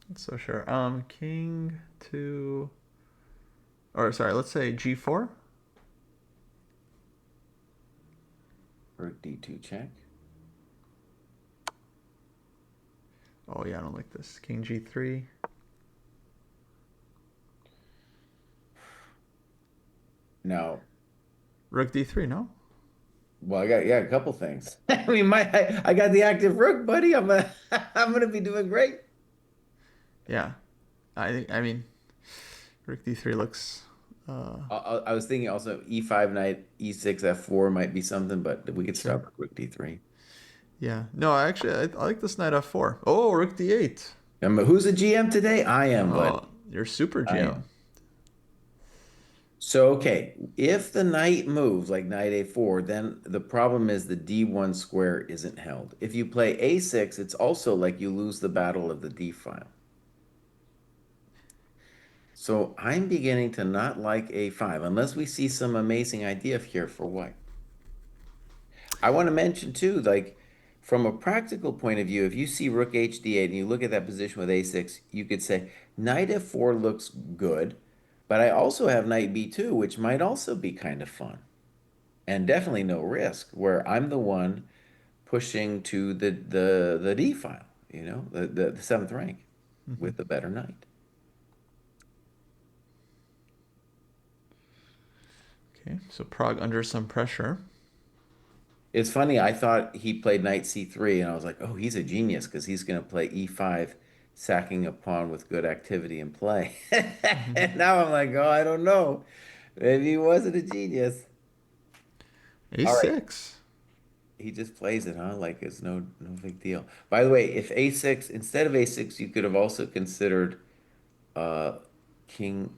not so sure. King to, or sorry, let's say g4. Rook d2 check. Oh yeah, I don't like this. King g3. Now, Rook d3. No. well, I got a couple things. I mean, I got the active rook, buddy. I'm gonna be doing great. Yeah, I mean, Rook d3 looks. I was thinking also e5 knight e6 f4 might be something, but we could start with rook d3. Yeah. No, actually, I like this knight f4. Oh, Rook d8. Who's the GM today? I am, buddy. Oh, you're super I GM. am. So, okay, if the knight moves like knight a4, then the problem is the d1 square isn't held. If you play a6, it's also like you lose the battle of the d file. So I'm beginning to not like a5 unless we see some amazing idea here for white. I want to mention too, like from a practical point of view, if you see rook hd8 and you look at that position with a6, you could say knight f4 looks good, but I also have knight b2, which might also be kind of fun and definitely no risk, where I'm the one pushing to the d file, the seventh rank with the better knight. Okay, so Prague under some pressure. It's funny, I thought he played knight c3, and I was like, oh, he's a genius because he's going to play e5, sacking a pawn with good activity in play. And now I'm like, oh, I don't know. Maybe he wasn't a genius. All right. a6. He just plays it, huh? Like it's no big deal. By the way, if a6, instead of a6, you could have also considered uh king,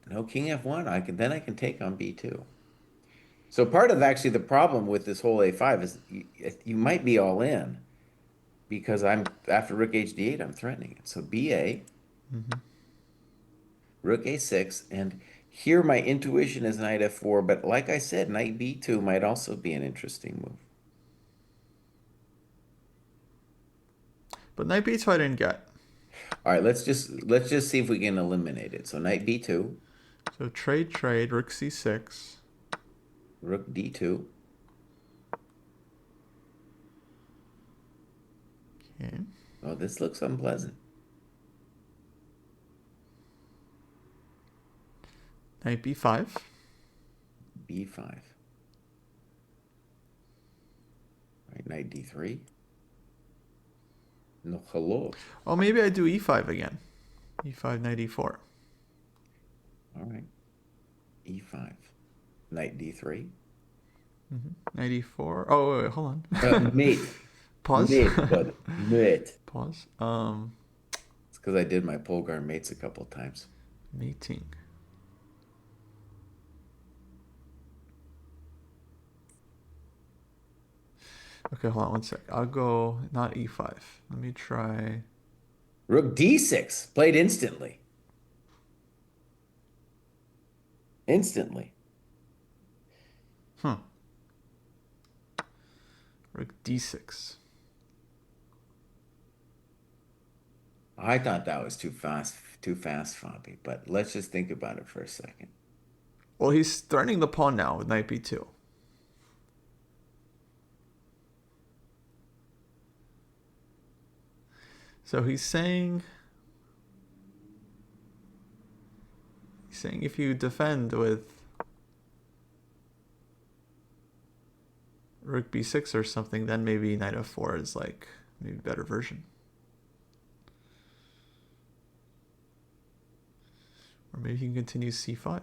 no, king f1. I can take on b2. So part of actually the problem with this whole a5 is you might be all in because I'm after rook hd8, I'm threatening it. So ba, rook a6, and here my intuition is knight f4, but like I said, knight b2 might also be an interesting move. But knight b2 I didn't get. All right, let's just see if we can eliminate it. So knight b2, So trade, rook c6. rook d2. Okay. Oh, this looks unpleasant. Knight b5. b5. Right, knight d3. No, hello. Oh, maybe I do e5 again. e5, knight e4. All right. e5. Knight d3. Knight e4. Oh, wait, hold on. Mate. Pause. Mate, bud. Mate. Pause. It's because I did my Polgar mates a couple times. Mating. Okay, hold on one sec. I'll go not e5. Let me try. Rook d6. Played instantly. Instantly. Rook d6. I thought that was too fast, Fabi, but let's just think about it for a second. Well, he's threatening the pawn now with knight b2. So he's saying if you defend with rook b6 or something, then maybe knight f4 is like maybe a better version. Or maybe you can continue c5.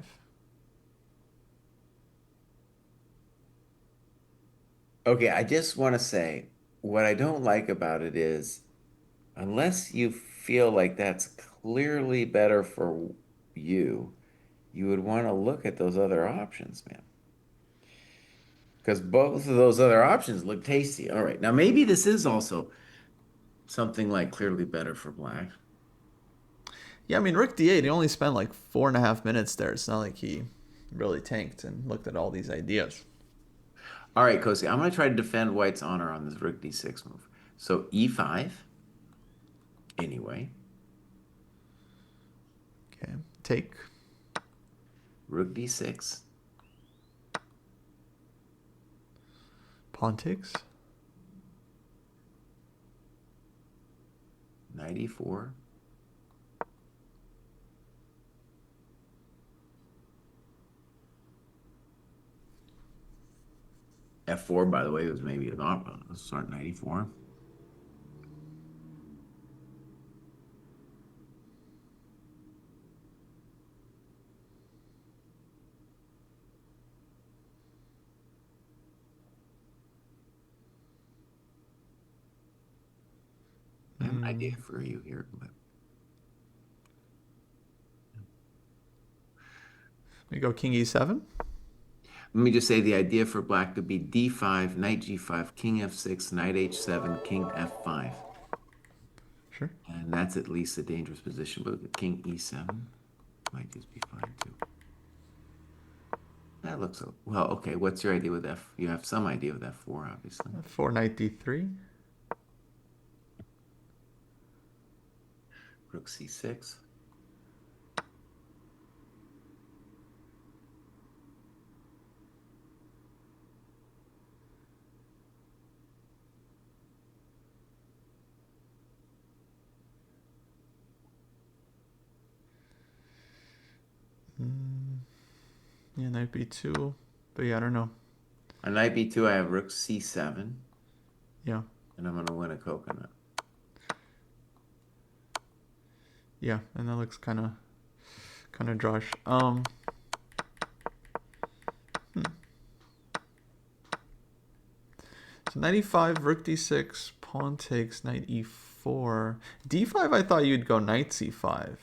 Okay, I just want to say what I don't like about it is unless you feel like that's clearly better for you, you would want to look at those other options, man. because both of those other options look tasty. All right, now maybe this is also something like clearly better for black. Yeah, I mean, Rook D8, he only spent like 4.5 minutes there. It's not like he really tanked and looked at all these ideas. All right, Kostya, I'm going to try to defend white's honor on this rook d6 move. So e5, anyway. Okay, take. Rook d6. Pawn takes. Knight e4. F4, by the way, was maybe let's start knight e4. I have an idea for you here, but We go king e7. let me just say the idea for black could be d5, knight g5, king f6, knight h7, king f5. Sure. And that's at least a dangerous position, but king e7 might just be fine too. That looks well. Okay, what's your idea with f? You have some idea with f4, obviously. F4, knight d3. Rook c6. Yeah, knight b2. But yeah, I don't know. On knight b2, I have rook c7. Yeah. And I'm going to win a coconut. Yeah, and that looks kind of Josh. So knight e5, rook d6, pawn takes, knight e4. d5, I thought you'd go knight c5.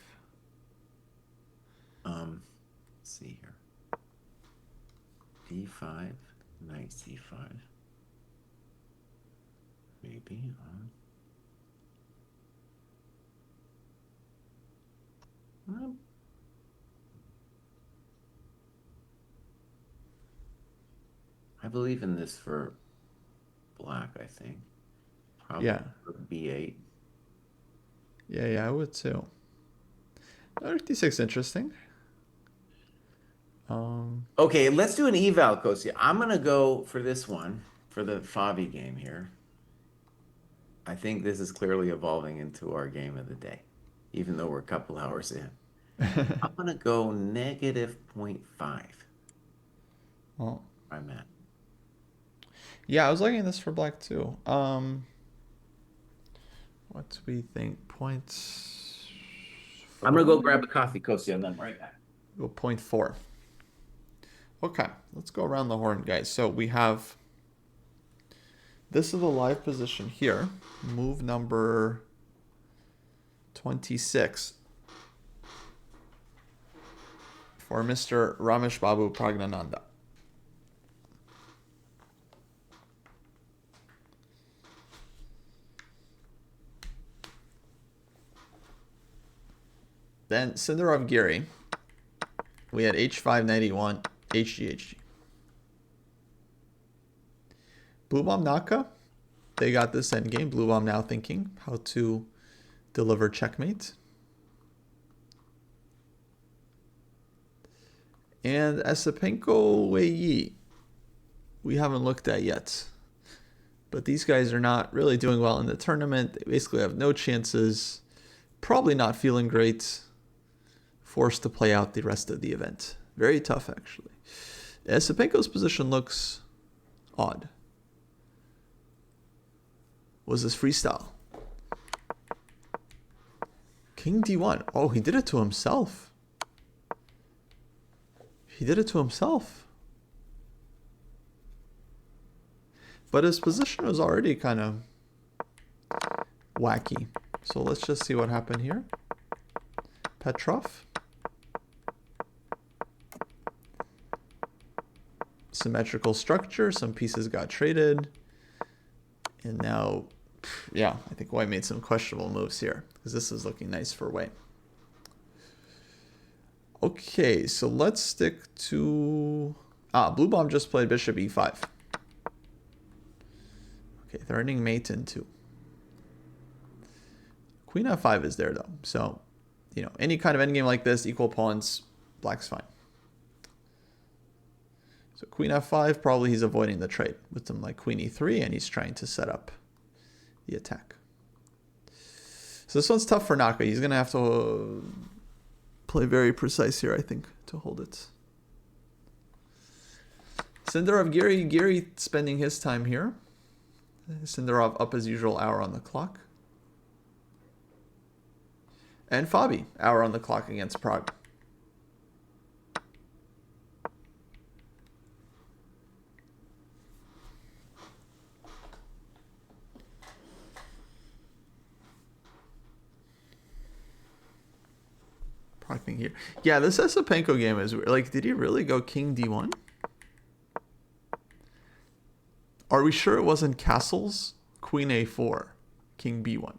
Let's see here. d5, knight c5. Maybe. I believe in this for black, I think. Probably Yeah. b8. Yeah, I would too. Rook d6 interesting. Okay, let's do an eval, Kostya. I'm going to go for this one, for the FIDE game here. I think this is clearly evolving into our game of the day, even though we're a couple hours in. I'm going to go negative 0.5. Well, I'm at. yeah, I was looking at this for black too. What do we think? Points. I'm going to go grab a coffee, Kostya, and then I'm right back. Go 0.4. Okay, let's go around the horn, guys. So we have, this is the live position here. Move number 26 for Mr. Ramesh Babu Pragnananda. Then Sundarov Giri, we had h591, hg. Blue Bomb Naka, they got this endgame. Blue Bomb now thinking how to deliver checkmate. And Esipenko Wei Yi, we haven't looked at yet. But these guys are not really doing well in the tournament. They basically have no chances. Probably not feeling great. Forced to play out the rest of the event. Very tough, actually. Esipenko's position looks odd. Was this freestyle? King d1. Oh, he did it to himself. He did it to himself. But his position was already kind of wacky. So let's just see what happened here. Petrov. symmetrical structure. Some pieces got traded. And now, yeah, I think white made some questionable moves here because this is looking nice for white. Okay, so let's stick to... Blue bomb just played bishop e5. Okay, threatening mate in 2. Queen f5 is there, though. So, you know, any kind of endgame like this, equal pawns, black's fine. So queen f5, probably he's avoiding the trade with some like queen e3, and he's trying to set up the attack. So this one's tough for Naka. He's going to have to play very precise here, I think, to hold it. Sindarov, Gary spending his time here. Sindarov up as usual, hour on the clock. And Fabi, hour on the clock against Prague. Prague thing here. Yeah, this Esipenko game is weird. Like, did he really go king d1? Are we sure it wasn't castles? Queen a4, king b1.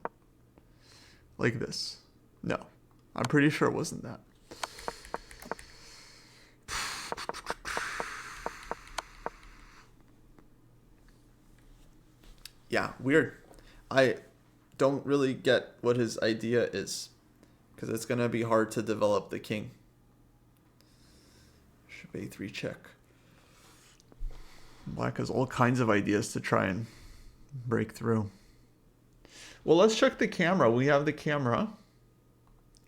Like this. No, I'm pretty sure it wasn't that. Yeah, weird. I don't really get what his idea is, because it's going to be hard to develop the king. Bishop a3 check. Black has all kinds of ideas to try and break through. Well, let's check the camera. We have the camera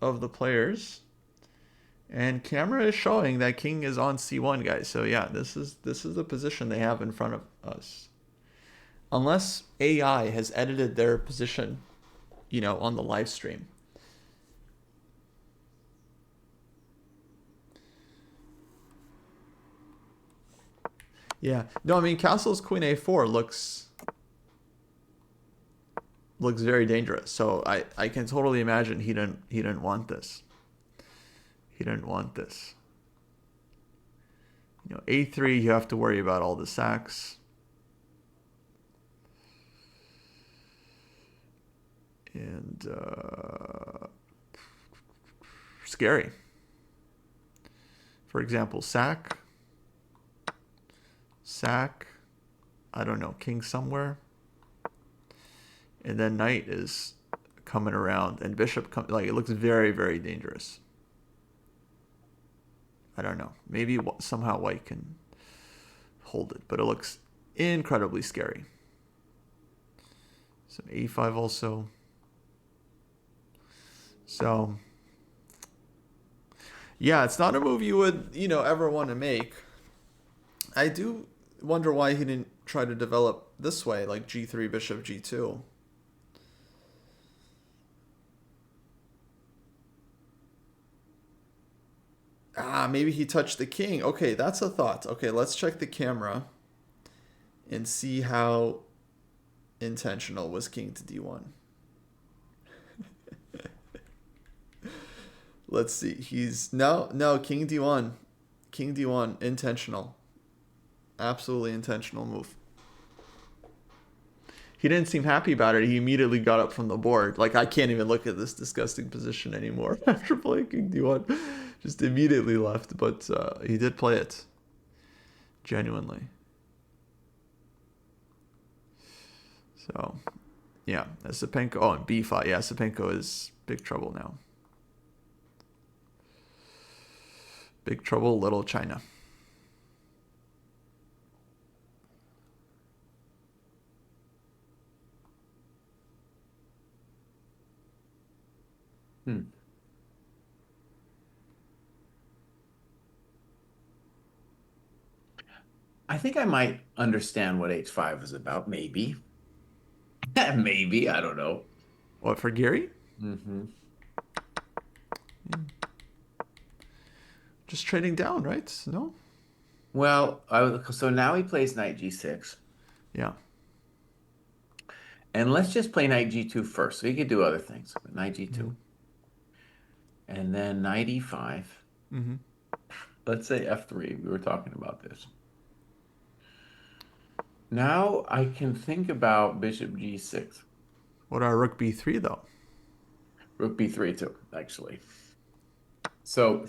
of the players, and camera is showing that king is on c1, guys. So yeah, this is the position they have in front of us. Unless AI has edited their position, you know, on the live stream. Yeah. No, I mean, castle's queen a4 looks very dangerous. So I can totally imagine he didn't want this. He didn't want this. You know, a3, you have to worry about all the sacks. And scary. For example, sack, I don't know, king somewhere. And then knight is coming around, and bishop like it looks very, very dangerous. I don't know. Maybe somehow white can hold it, but it looks incredibly scary. Some a5 also. So yeah, it's not a move you would, you know, ever want to make. I do wonder why he didn't try to develop this way, like g3, bishop g2. Maybe he touched the king. Okay, that's a thought. Okay, let's check the camera and see how intentional was king to d1. Let's see. He's no, king d1. King d1, intentional. Absolutely intentional move. He didn't seem happy about it. He immediately got up from the board. Like, I can't even look at this disgusting position anymore after playing king d1. Just immediately left, but he did play it. Genuinely. So, yeah. Esipenko. Oh, and b5. Yeah, Esipenko is big trouble now. Big trouble, little China. I think I might understand what h5 is about. Maybe. Maybe. I don't know. What, for Gary? Mm-hmm. Yeah. Just trading down, right? No? Well, so now he plays knight g6. Yeah. And let's just play knight g2 first. So he could do other things. Knight g2. Mm-hmm. And then knight e5. Mm-hmm. Let's say f3. We were talking about this. Now I can think about bishop g6. What about rook b3 though? Rook b3 too, actually. So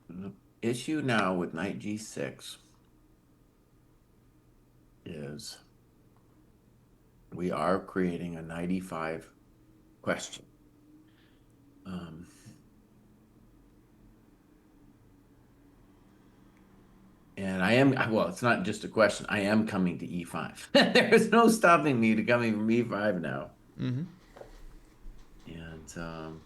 the issue now with knight g6 is we are creating a knight e5 question. And I am, well, it's not just a question. I am coming to e5. There's no stopping me to coming from e5 now. Mm-hmm. And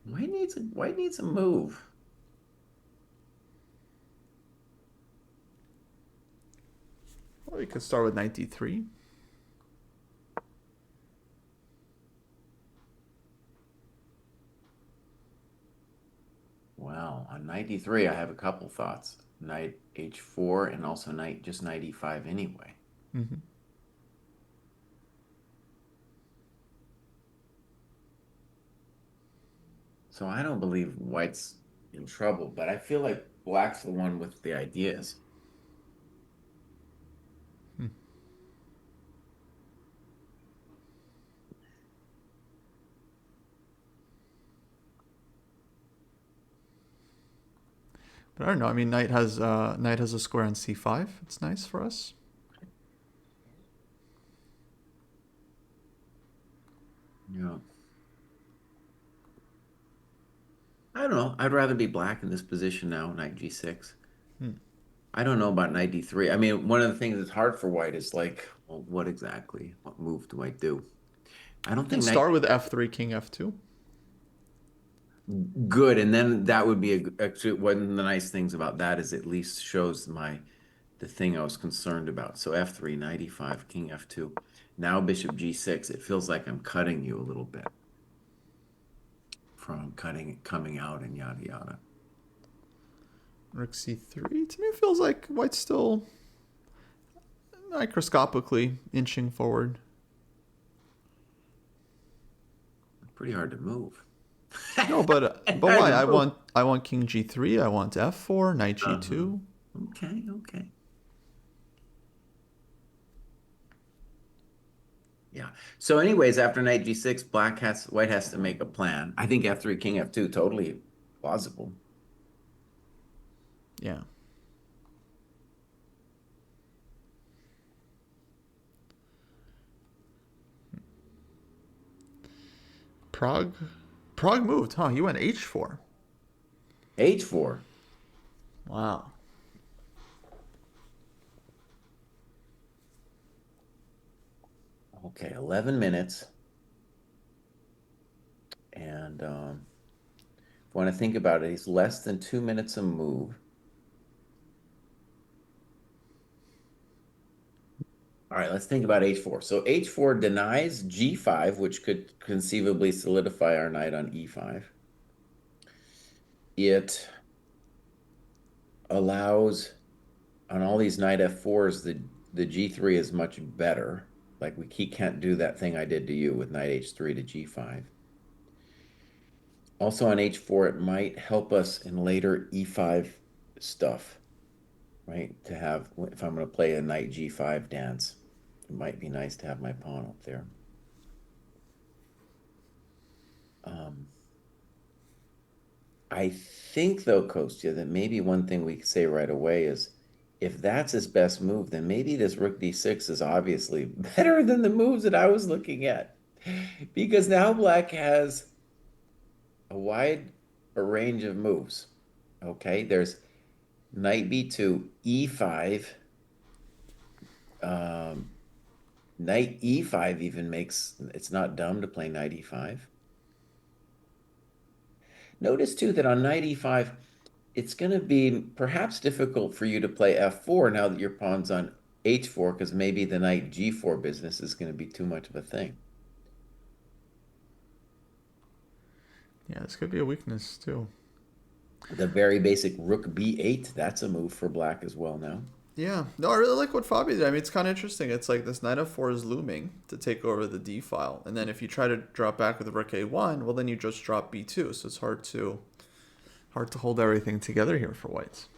white needs a move. Well, you could start with knight d3. Well, on knight d3, I have a couple thoughts. Knight h4 and also knight e5 anyway. Mm-hmm. So I don't believe white's in trouble, but I feel like black's the one with the ideas. But I don't know. I mean, knight has a square on c5. It's nice for us. Yeah. I don't know. I'd rather be black in this position now, knight g6. I don't know about knight d3. I mean, one of the things that's hard for white is like, well, what move do I do? I don't You can think start with f3, king f2. good, and then that would be actually one of the nice things about that is at least shows the thing I was concerned about. So f3, knight e5, king f2. Now bishop g6. It feels like I'm cutting you a little bit from coming out and yada yada. Rook c3. To me, it feels like white's still microscopically inching forward. Pretty hard to move. No, but why? I want king g3. I want f4, knight g2. Okay. Yeah. So, anyways, after knight g6, white has to make a plan. I think f3, king f2, totally plausible. Yeah. Prague moved, huh? You went h4. h4. Wow. Okay, 11 minutes. And if you want to think about it, he's less than 2 minutes a move. All right, let's think about h4. So h4 denies g5, which could conceivably solidify our knight on e5. It allows on all these knight f4s, the g3 is much better. Like he can't do that thing I did to you with knight h3 to g5. Also on h4, it might help us in later e5 stuff, right? To have, if I'm going to play a knight g5 dance, it might be nice to have my pawn up there. I think, though, Kostya, that maybe one thing we could say right away is if that's his best move, then maybe this rook d6 is obviously better than the moves that I was looking at. Because now black has a wide range of moves. Okay, there's knight b2, e5. Knight e5 even it's not dumb to play knight e5. Notice too that on knight e5, it's going to be perhaps difficult for you to play f4 now that your pawn's on h4 because maybe the knight g4 business is going to be too much of a thing. Yeah, this could be a weakness too. The very basic rook b8, that's a move for black as well now. Yeah, no, I really like what Fabi did. I mean, it's kind of interesting. It's like this knight f4 is looming to take over the d file, and then if you try to drop back with rook a1, well, then you just drop b2. So it's hard to hold everything together here for whites.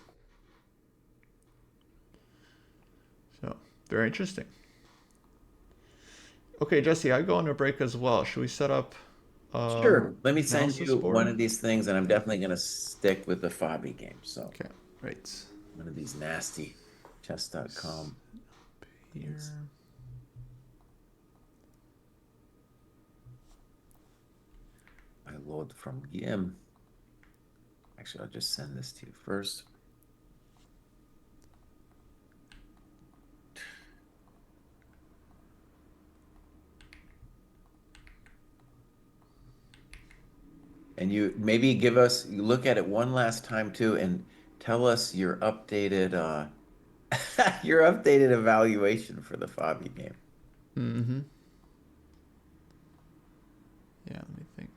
So very interesting. Okay, Jesse, I go on a break as well. Should we set up Sure. Let me send analysis you one board? of these things, and I'm definitely going to stick with the Fabi game. So Okay, right one of these nasty chess.com things. here. I load from Gim. Actually, I'll just send this to you first. And you maybe you look at it one last time too, and tell us your updated your updated evaluation for the Fabi game. Mm-hmm. Yeah, let me think.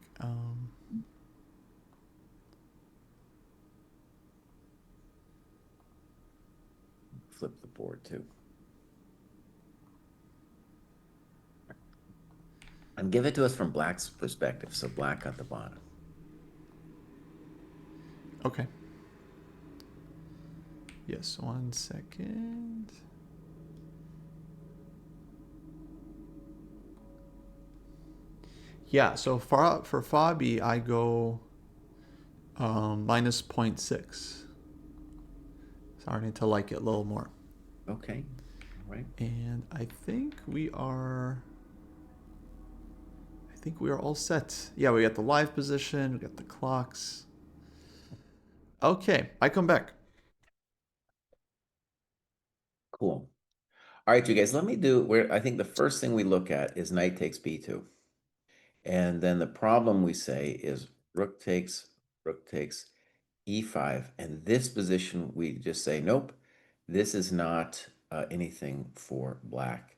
Flip the board too. And give it to us from Black's perspective. So Black at the bottom. Okay. Yes, 1 second. Yeah, so for Fabi, I go minus 0.6. Starting to like it a little more. Okay. All right. And I think we are all set. Yeah, we got the live position, we got the clocks. Okay, I come back. Cool. All right, you guys, let me do where I think the first thing we look at is knight takes b2. And then the problem we say is rook takes e5. And this position, we just say, nope, this is not anything for Black.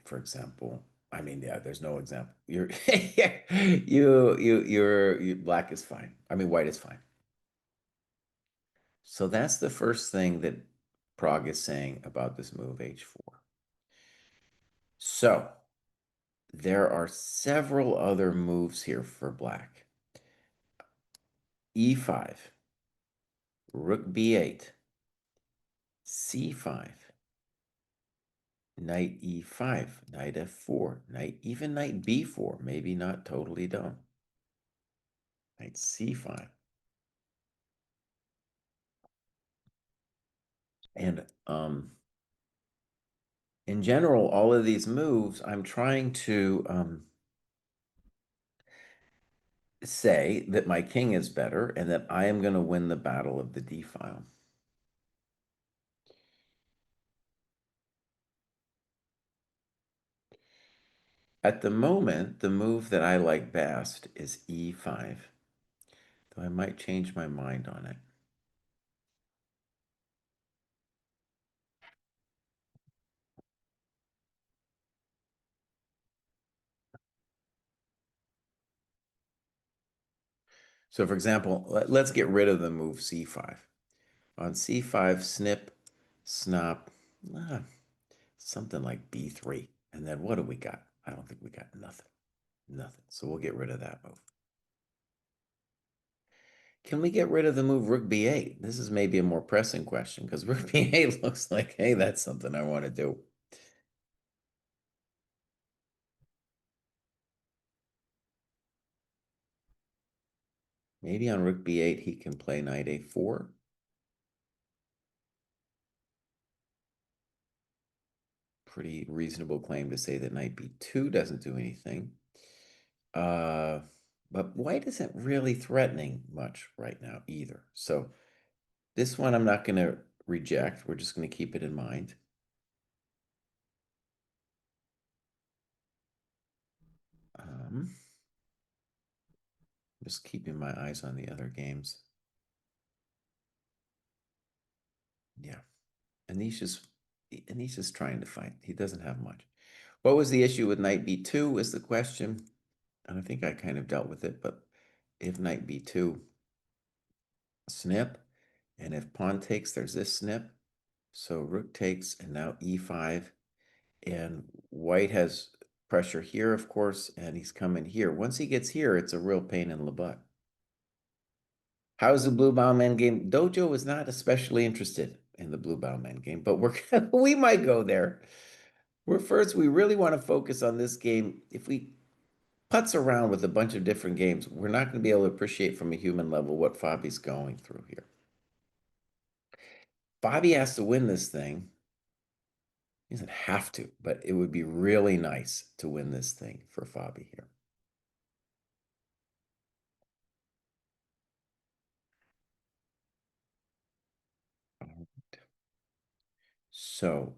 For example, I mean, yeah, there's no example. You're Black is fine. I mean, white is fine. So that's the first thing that Prague is saying about this move h4. So there are several other moves here for Black. e5, rook b8, c5, knight e5, knight f4, even knight b4, maybe not totally done. Knight c5. And in general, all of these moves, I'm trying to say that my king is better and that I am going to win the battle of the d file. At the moment, the move that I like best is e5, though I might change my mind on it. So for example, let's get rid of the move c5. On c5, snip, snap, something like b3. And then what do we got? I don't think we got nothing. Nothing. So we'll get rid of that move. Can we get rid of the move rook b8? This is maybe a more pressing question because rook b8 looks like, hey, that's something I want to do. Maybe on rook b8, he can play knight a4. Pretty reasonable claim to say that knight b2 doesn't do anything. But white isn't really threatening much right now either. So this one I'm not going to reject. We're just going to keep it in mind. Just keeping my eyes on the other games. Yeah. Anisha's trying to fight. He doesn't have much. What was the issue with knight b2 is the question. And I think I kind of dealt with it, but if knight b2, snip, and if pawn takes, there's this snip. So rook takes, and now e5, and white has pressure here, of course, and he's coming here. Once he gets here, it's a real pain in the butt. How's the blue bound man game? Dojo is not especially interested in the blue bound man game, but we might go there. We really want to focus on this game. If we putz around with a bunch of different games, we're not going to be able to appreciate from a human level what Fabi's going through here. Fabi has to win this thing. He doesn't have to, but it would be really nice to win this thing for Fabi here. So,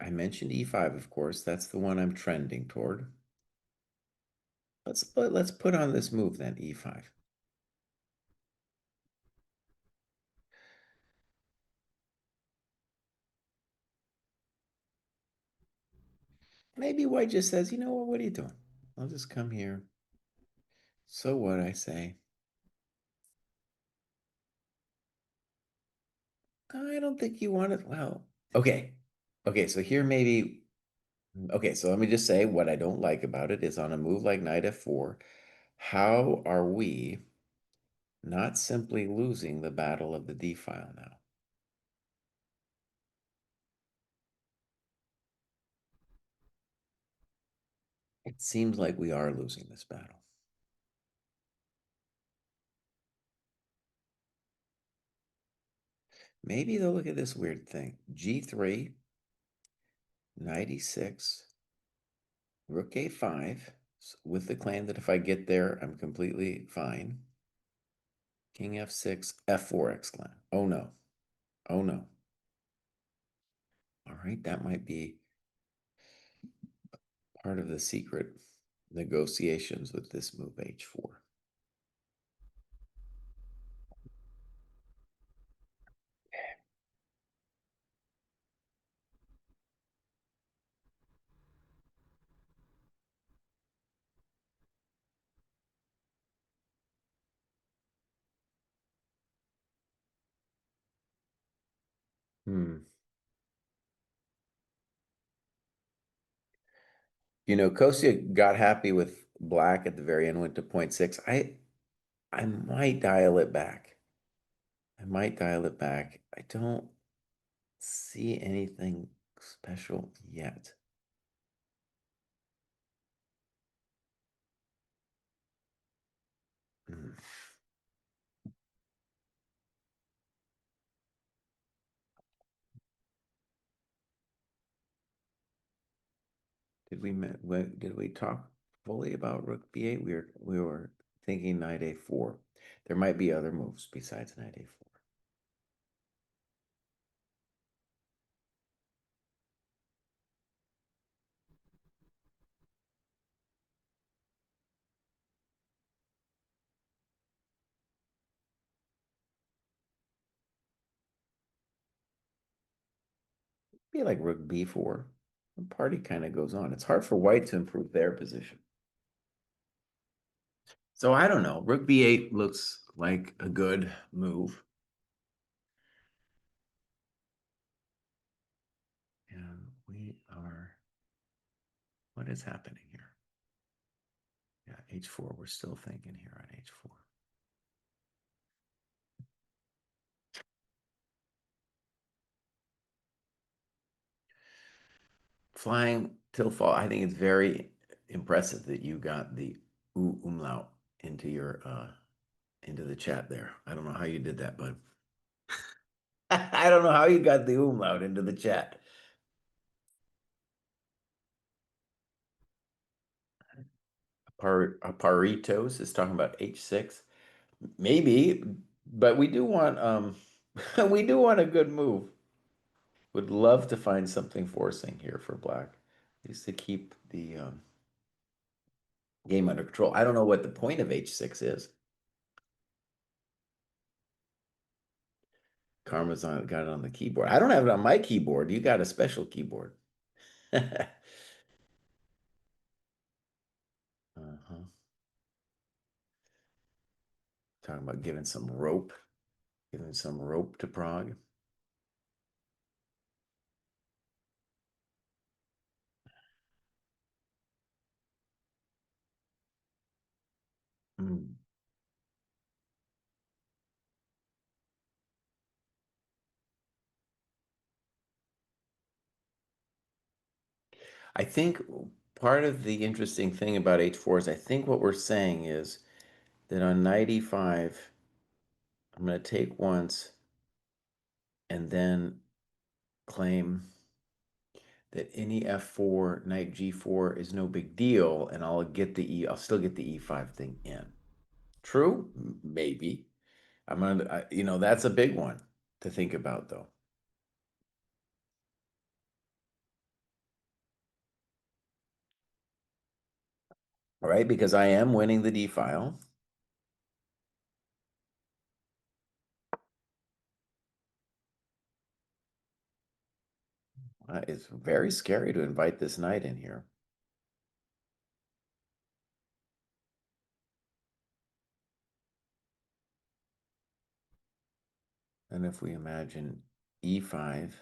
I mentioned e5, of course. That's the one I'm trending toward. Let's put on this move then, e5. Maybe white just says, you know what are you doing? I'll just come here. So what, I say. I don't think you want it. Well, okay. Okay, so here maybe. Okay, so let me just say what I don't like about it is on a move like knight f4, how are we not simply losing the battle of the d file now? It seems like we are losing this battle. Maybe they'll look at this weird thing. G3, knight e6, rook a5, with the claim that if I get there, I'm completely fine. King f6, f4 exclam. Oh no. Oh no. All right, that might be part of the secret negotiations with this move h4. Hmm. You know, Kostya got happy with black at the very end, went to 0.6. I might dial it back. I might dial it back. I don't see anything special yet. Hmm. Did we talk fully about rook b8? We were thinking knight a4. There might be other moves besides knight a4. Be like rook b4. The party kind of goes on. It's hard for white to improve their position. So I don't know. Rook b8 looks like a good move. And what is happening here? Yeah, h4. We're still thinking here on h4. Flying till fall. I think it's very impressive that you got the umlaut into your into the chat there. I don't know how you did that, bud. I don't know how you got the umlaut into the chat. Paritos is talking about h6. Maybe, but we do want we do want a good move. Would love to find something forcing here for black. Just to keep the game under control. I don't know what the point of h6 is. Karma's got it on the keyboard. I don't have it on my keyboard. You got a special keyboard. Uh-huh. Talking about giving some rope. Giving some rope to Prague. Hmm. I think part of the interesting thing about h4 is I think what we're saying is that on knight e5, I'm going to take once and then claim that any f4, knight g4 is no big deal, and I'll still get the e5 thing in. True? Maybe. That's a big one to think about, though. All right, because I am winning the d file. It's very scary to invite this knight in here. And if we imagine e5,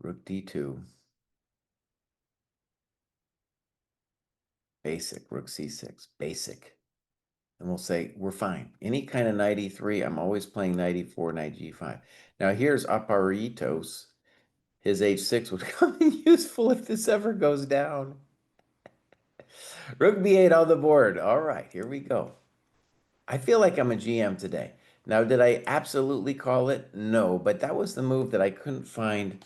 rook d2, basic, rook c6, basic. And we'll say, we're fine. Any kind of knight e3, I'm always playing knight e4, knight g5. Now here's Aparitos. His h6 would come in useful if this ever goes down. Rook b8 on the board. All right, here we go. I feel like I'm a GM today. Now, did I absolutely call it? No, but that was the move that I couldn't find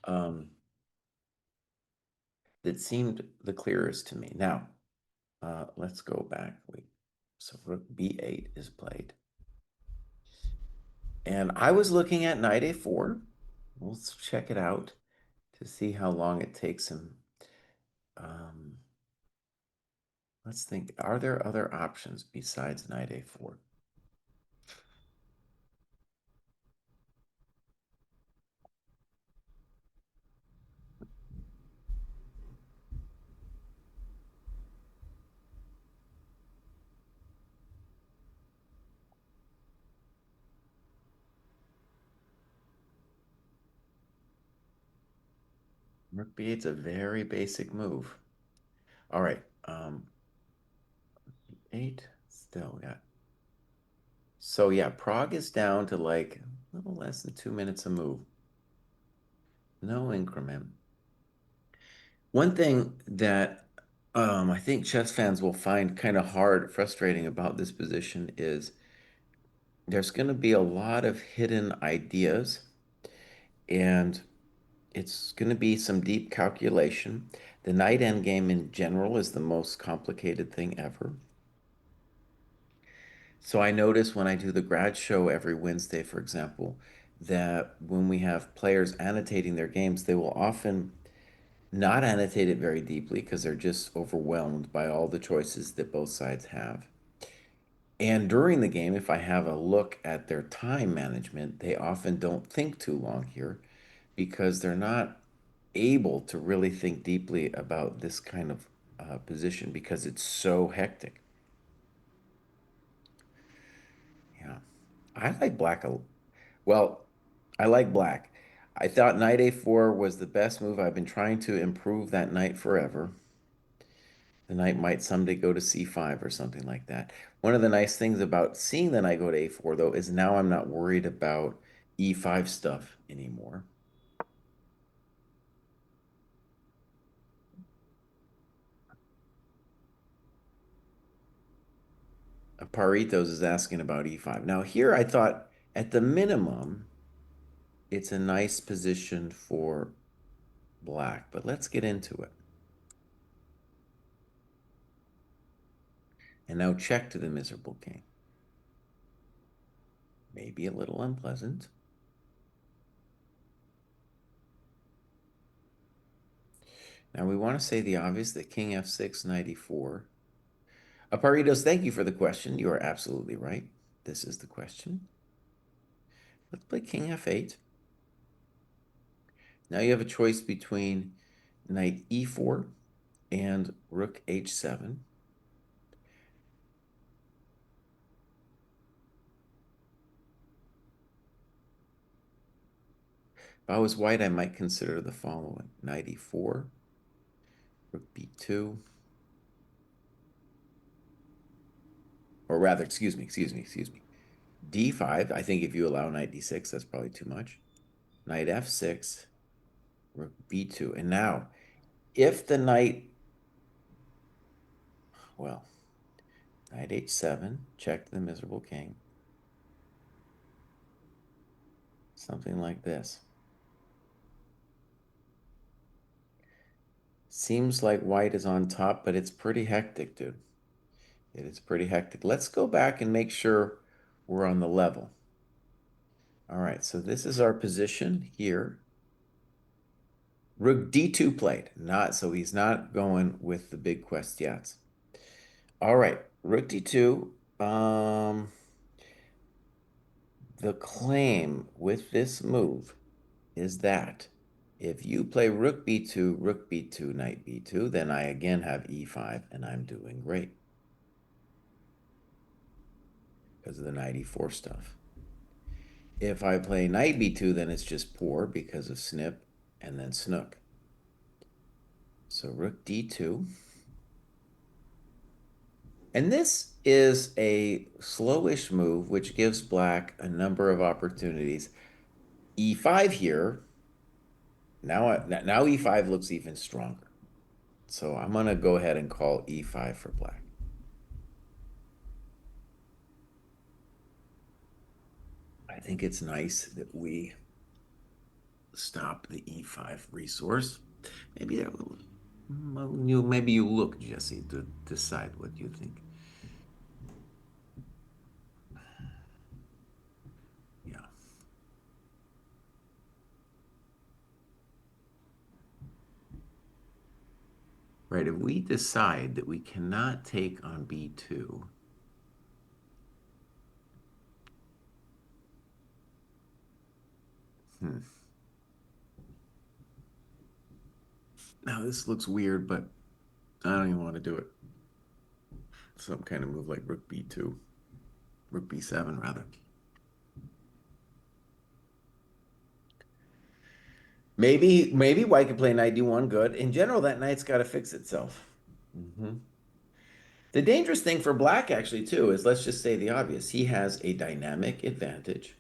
that seemed the clearest to me. Now, let's go back. So rook b8 is played. And I was looking at knight a4. Let's check it out to see how long it takes him. Let's think, are there other options besides knight a4? Rook b8's a very basic move. All right, 8, still got. So yeah, Prague is down to like a little less than 2 minutes a move. No increment. One thing that I think chess fans will find kind of hard, frustrating about this position is there's going to be a lot of hidden ideas, and it's going to be some deep calculation. The knight endgame in general is the most complicated thing ever. So I notice when I do the grad show every Wednesday, for example, that when we have players annotating their games, they will often not annotate it very deeply because they're just overwhelmed by all the choices that both sides have. And during the game, if I have a look at their time management, they often don't think too long here because they're not able to really think deeply about this kind of position because it's so hectic. Yeah. I like black. Well, I like black. I thought knight a4 was the best move. I've been trying to improve that knight forever. The knight might someday go to c5 or something like that. One of the nice things about seeing the knight go to a4, though, is now I'm not worried about e5 stuff anymore. Paritos is asking about e5. Now, here I thought, at the minimum, it's a nice position for black, but let's get into it. And now check to the miserable king. Maybe a little unpleasant. Now we want to say the obvious, that king f6, knight e4. Aparitos, thank you for the question. You are absolutely right. This is the question. Let's play king f8. Now you have a choice between knight e4 and rook h7. If I was white, I might consider the following. Knight e4, rook b2, or rather, excuse me. D5, I think if you allow knight d6, that's probably too much. Knight f6, rook b2. And now, if the knight, well, knight h7, check the miserable king. Something like this. Seems like white is on top, but it's pretty hectic, dude. It is pretty hectic. Let's go back and make sure we're on the level. All right, so this is our position here. Rook d2 played, not so he's not going with the big questions. All right, rook d2. The claim with this move is that if you play rook b2, knight b2, then I again have e5, and I'm doing great because of the knight e4 stuff. If I play knight b2, then it's just poor because of snip and then snook. So rook d2. And this is a slowish move, which gives black a number of opportunities. E5 here, now e5 looks even stronger. So I'm going to go ahead and call e5 for black. I think it's nice that we stop the e5 resource. Maybe you look, Jesse, to decide what you think. Yeah. Right, if we decide that we cannot take on b2, Now this looks weird, but I don't even want to do it. Some kind of move like rook b2, rook b7 rather. Maybe white can play knight d1 good. In general, that knight's got to fix itself. The dangerous thing for black actually too is, let's just say the obvious. He has a dynamic advantage.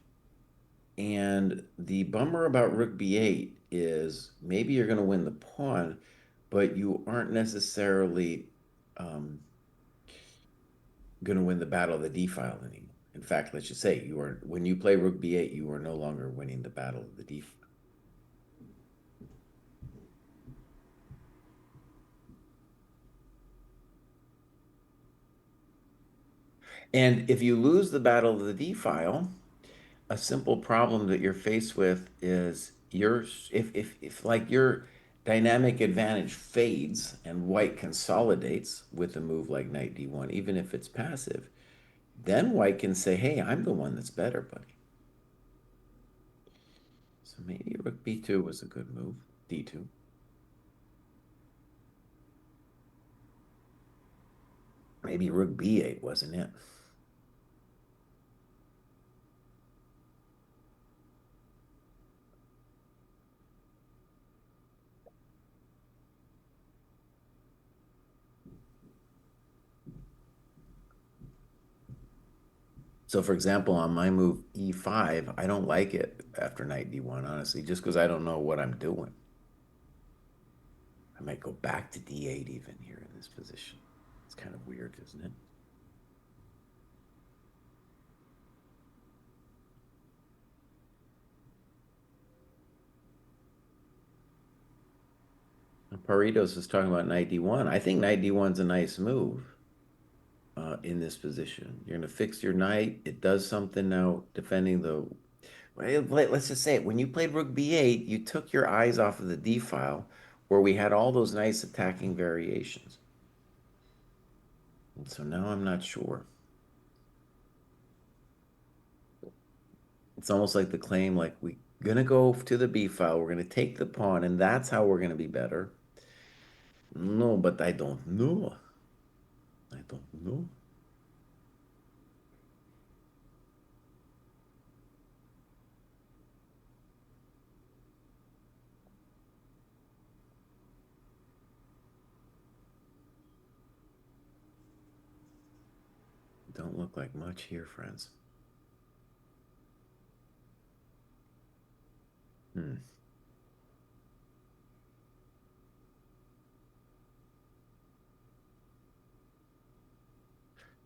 And the bummer about rook b8 is maybe you're going to win the pawn, but you aren't necessarily going to win the battle of the d file anymore. In fact, let's just say when you play rook b8, you are no longer winning the battle of the d file. And if you lose the battle of the d file, a simple problem that you're faced with is if like your dynamic advantage fades and white consolidates with a move like knight d1, even if it's passive, then white can say, hey, I'm the one that's better, buddy. So maybe rook b2 was a good move, d2. Maybe rook b8 wasn't it. So for example, on my move e5, I don't like it after knight d1, honestly, just because I don't know what I'm doing. I might go back to d8 even here in this position. It's kind of weird, isn't it? Paritos is talking about knight d1. I think knight d1's a nice move in this position. You're going to fix your knight. It does something now defending the... Let's just say it. When you played rook b8, you took your eyes off of the d file where we had all those nice attacking variations. And so now I'm not sure. It's almost like the claim, like we're going to go to the b file. We're going to take the pawn, and that's how we're going to be better. No, but I don't know. I don't know. Don't look like much here, friends. Hmm.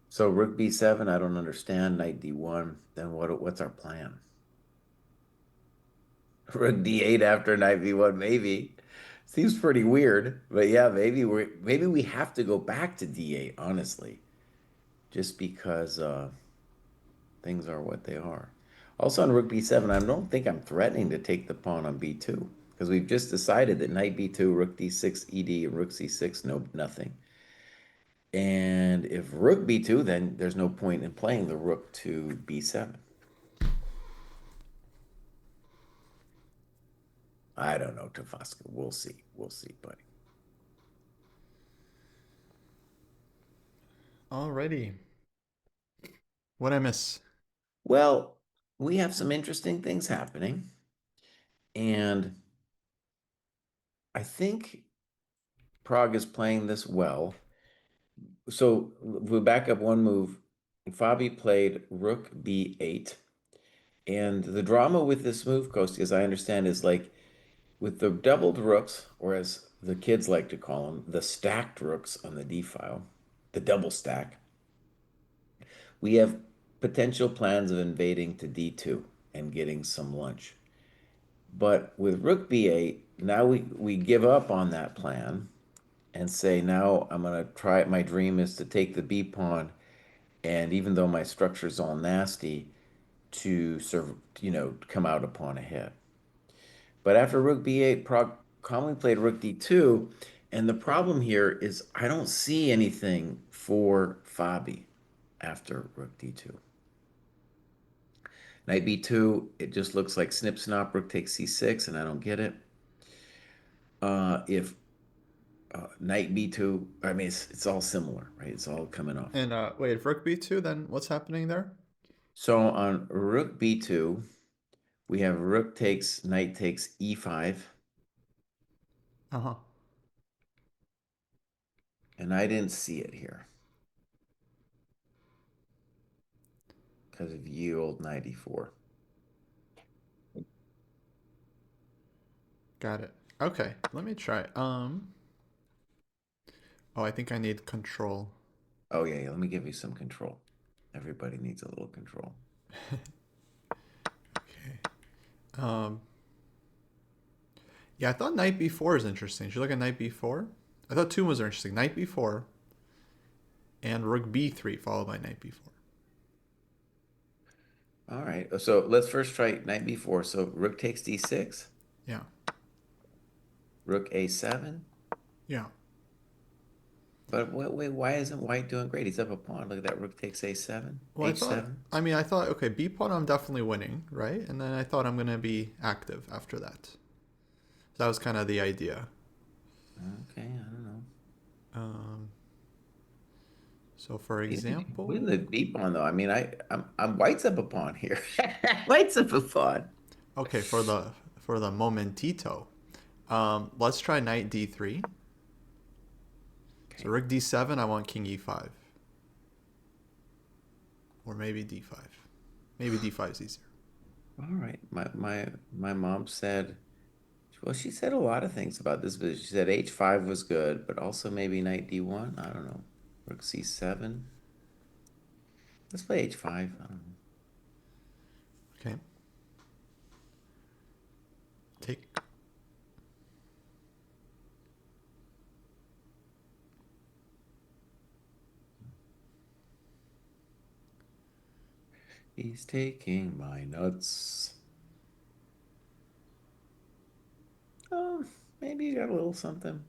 So rook b7, I don't understand. Knight d1. Then what's our plan? Rook d8 after knight b1, maybe. Seems pretty weird, but yeah, maybe we have to go back to d8, honestly, just because things are what they are. Also on rook b7, I don't think I'm threatening to take the pawn on b2 because we've just decided that knight b2, rook d6, ed, and rook c6, no, nothing. And if rook b2, then there's no point in playing the rook to b7. I don't know, Tavaska. We'll see. We'll see, buddy. Alrighty. What I miss? Well, we have some interesting things happening. And I think Prague is playing this well. So if we back up one move, Fabi played rook b8. And the drama with this move, Kostya, as I understand, is like with the doubled rooks, or as the kids like to call them, the stacked rooks on the d file, the double stack, we have potential plans of invading to d2 and getting some lunch. But with rook b8, now we give up on that plan and say, now I'm going to try it. My dream is to take the b pawn. And even though my structure is all nasty, to serve, come out upon a hit. But after rook b8, Prague calmly played rook d2. And the problem here is I don't see anything for Fabi after rook d2. Knight b2, it just looks like snip snap, rook takes c6, and I don't get it. If knight b2, I mean, it's all similar, right? It's all coming off. And wait, if rook b2, then what's happening there? So on rook b2, we have rook takes, knight takes e5. Uh-huh. And I didn't see it here because of you, old 94. Got it. Okay, let me try. Oh, I think I need control. Oh, yeah, let me give you some control. Everybody needs a little control. Okay. Yeah, I thought knight b4 is interesting. Should you look at knight b4? I thought two moves are interesting. Knight b4 and rook b3 followed by knight b4. All right, so let's first try knight b4. So rook takes d6, Yeah. rook a7. Yeah. But wait, why isn't white doing great? He's up a pawn. Look at that. Rook takes a7, Well, h7. I thought, okay, b pawn I'm definitely winning, right? And then I thought I'm going to be active after that. So that was kind of the idea. Okay, I don't know. Um, so for example, Win the b pawn though. I mean, I'm white's up a pawn here. White's up a pawn. okay, for the momentito, let's try knight d3. Okay. So rook d7, I want king e5. Or maybe d5. Maybe d5 is easier. All right. My mom said, well, she said a lot of things about this, but she said h5 was good, but also maybe knight d1. I don't know. Rook c7. Let's play h5. I don't know. Okay. Take. He's taking my nuts. Oh, maybe you got a little something.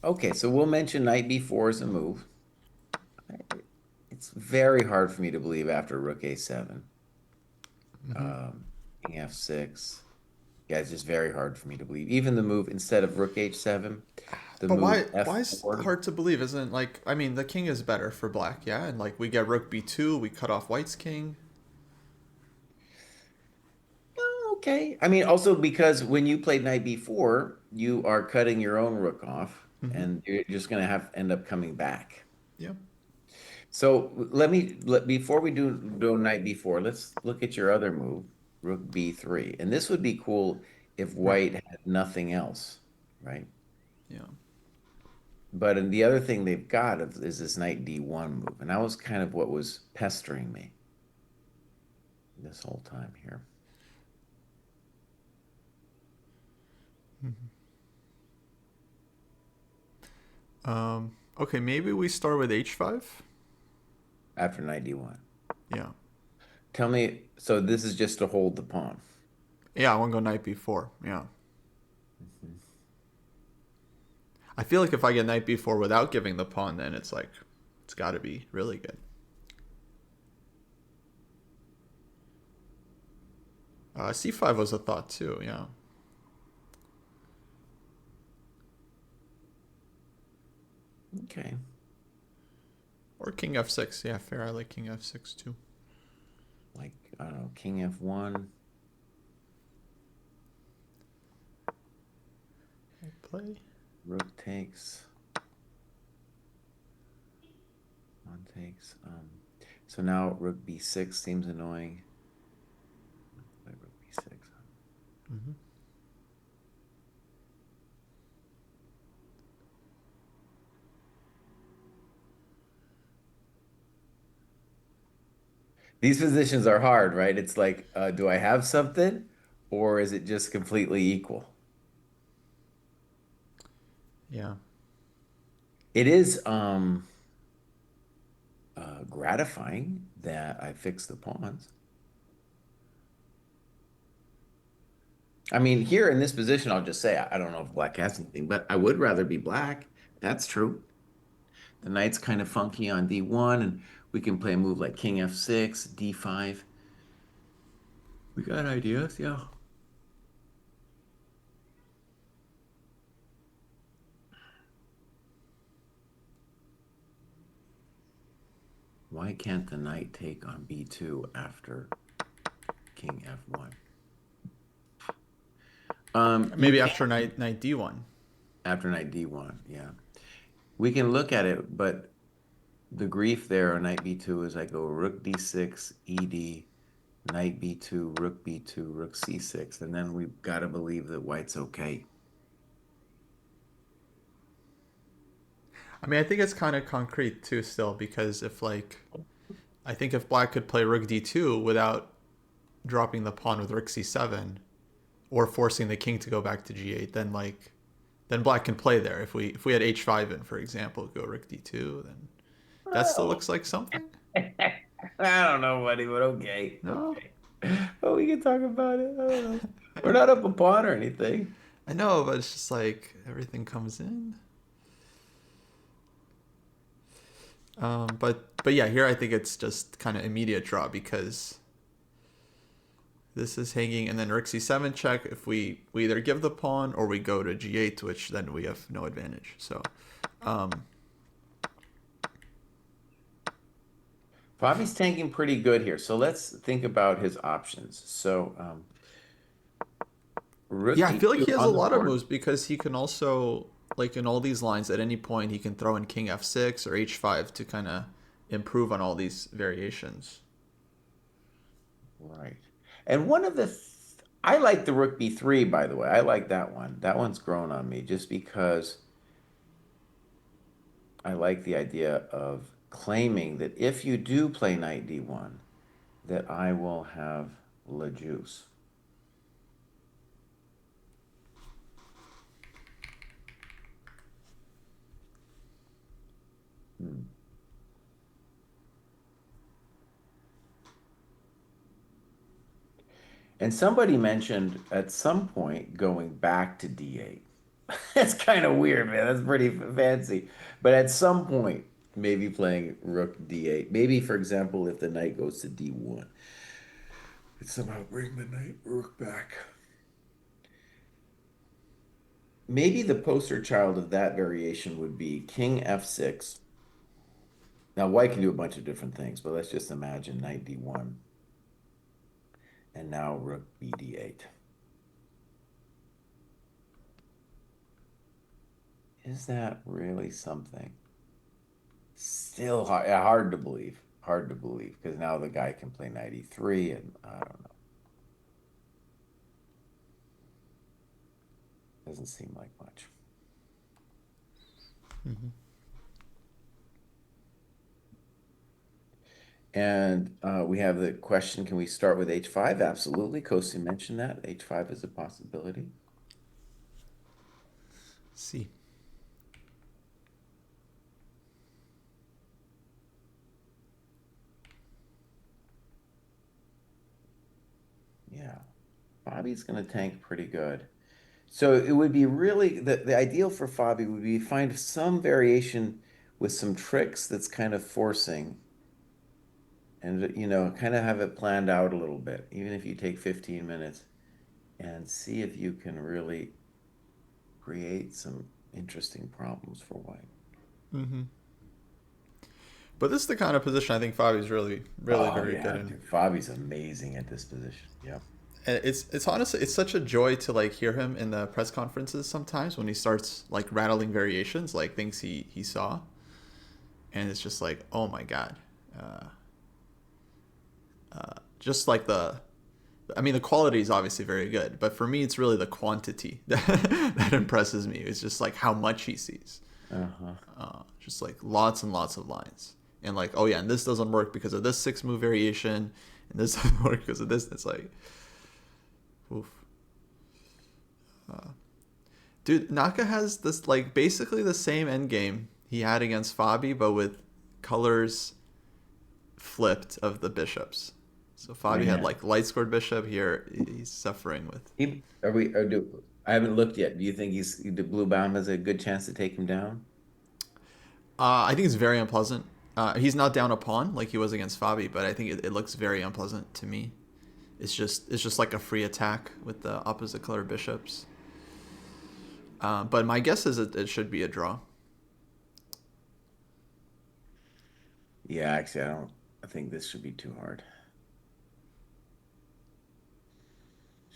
Okay, so we'll mention knight b4 as a move. It's very hard for me to believe after rook a7. Mm-hmm. King f6. Yeah, it's just very hard for me to believe. Even the move instead of rook h7, the But move why is it f4. hard to believe? Isn't like I mean the king is better for black, yeah? And like we get rook b2, we cut off white's king. Oh, okay. I mean, also because when you played knight b4, you are cutting your own rook off. Hmm. and you're just going to have end up coming back. Yeah. So before we do knight b4, let's look at your other move, rook b3. And this would be cool if Right. white had nothing else, right? Yeah. But and the other thing they've got is this knight d1 move, and that was kind of what was pestering me this whole time here. Okay, maybe we start with h5. After knight d1. Yeah. Tell me, so this is just to hold the pawn. Yeah, I want to go knight b4. Yeah. I feel like if I get knight b4 without giving the pawn, then it's like, it's got to be really good. c5 was a thought too, yeah. Okay. Or king f6. Yeah, fair. I like king f6 too. Like, I don't know, king f1. Okay, play. Rook takes. Pawn takes. So now rook b6 seems annoying. Play rook b6. Mm-hmm. These positions are hard, right? It's like, do I have something, or is it just completely equal? Yeah. It is gratifying that I fixed the pawns. I mean, here in this position, I'll just say I don't know if black has anything, but I would rather be black. That's true. The knight's kind of funky on d1, and we can play a move like king f6, d5. We got ideas, yeah. Why can't the knight take on b2 after king f1? You Maybe can after knight d1. after knight d1, yeah. We can look at it, but the grief there on knight b2 is I go rook d6, ed, knight b2, rook c6, and then we've got to believe that white's okay. I mean, I think it's kind of concrete too still because if like I think if black could play rook d2 without dropping the pawn with rook c7 or forcing the king to go back to g8, then like then black can play there. If we had h5 in, for example, go rook d2, then that still Oh. looks like something. I don't know, buddy, but okay. No, Okay. Well, we can talk about it. I don't know. We're not up a pawn or anything. I know, but it's just like everything comes in. But yeah, here I think it's just kind of immediate draw because this is hanging, and then rook c7 check. If we either give the pawn or we go to g8, which then we have no advantage. So, um, Bobby's tanking pretty good here. So let's think about his options. So rook yeah, I feel like d2 he has a on the lot of board. moves because he can also like in all these lines at any point he can throw in king f6 or h5 to kind of improve on all these variations. Right. And one of the I like the rook b3, by the way. I like that one. That one's grown on me just because I like the idea of claiming that if you do play knight d1, that I will have le juice. Hmm. And somebody mentioned at some point going back to d8. That's kind of weird, man. That's pretty fancy. But at some point, maybe playing rook d8. Maybe, for example, if the knight goes to d1, it somehow bring the knight rook back. Maybe the poster child of that variation would be king f6. Now, white can do a bunch of different things, but let's just imagine knight d1 and now rook bd8. Is that really something? Still hard, yeah, hard to believe. Hard to believe because now the guy can play 93 and I don't know. Doesn't seem like much. Mm-hmm. And we have the question, can we start with H5? Absolutely. Kostya mentioned that. H5 is a possibility. See. Yeah. Bobby's going to tank pretty good. So it would be really, the ideal for Fabi would be find some variation with some tricks that's kind of forcing and, you know, kind of have it planned out a little bit, even if you take 15 minutes and see if you can really create some interesting problems for white. Mm-hmm. But this is the kind of position I think Fabi's really, really very good in. Dude, Fabi's amazing at this position. Yep. And it's honestly it's such a joy to like hear him in the press conferences sometimes when he starts like rattling variations, like things he saw, and it's just like, oh my god, just like I mean, the quality is obviously very good, but for me, it's really the quantity that impresses me. It's just like how much he sees. Just like lots and lots of lines. And like, oh yeah, and this doesn't work because of this 6-move variation, and this doesn't work because of this. It's like, oof. Dude, Naka has this like basically the same end game he had against Fabi, but with colors flipped of the bishops. So Fabi had like light scored bishop. Here he's suffering with. I haven't looked yet. Do you think the blue baum has a good chance to take him down? I think it's very unpleasant. He's not down a pawn like he was against Fabi, but I think it looks very unpleasant to me. It's just like a free attack with the opposite color bishops. But my guess is it should be a draw. Yeah, actually, I think this should be too hard.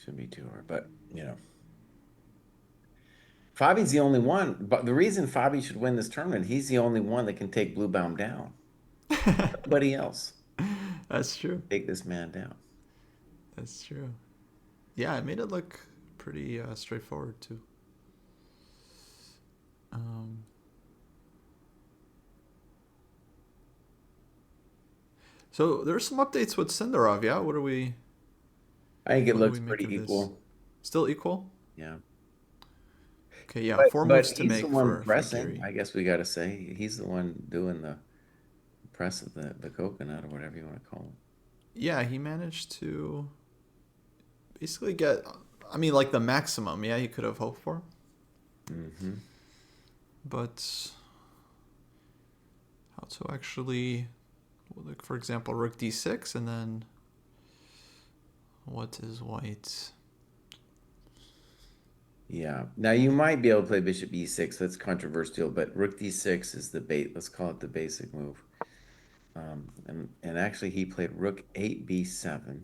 Should be too hard, but you know. Fabi's the only one, but the reason Fabi should win this tournament, he's the only one that can take Blue Baum down. Nobody else. That's true. Take this man down. That's true. Yeah, it made it look pretty straightforward too. So there's some updates with Sindarov, yeah? What are we? I think it looks pretty equal. Still equal? Yeah. Okay, yeah, 4 moves to make for pressing. Gary. I guess we got to say he's the one doing the press of the coconut or whatever you want to call it. Yeah, he managed to basically get, I mean, like the maximum, yeah, he could have hoped for. Mm-hmm. But how to actually, like for example, rook d6, and then what is white? Yeah. Now you might be able to play bishop e6. That's controversial, but rook d6 is the bait. Let's call it the basic move. And actually, he played rook 8 b7.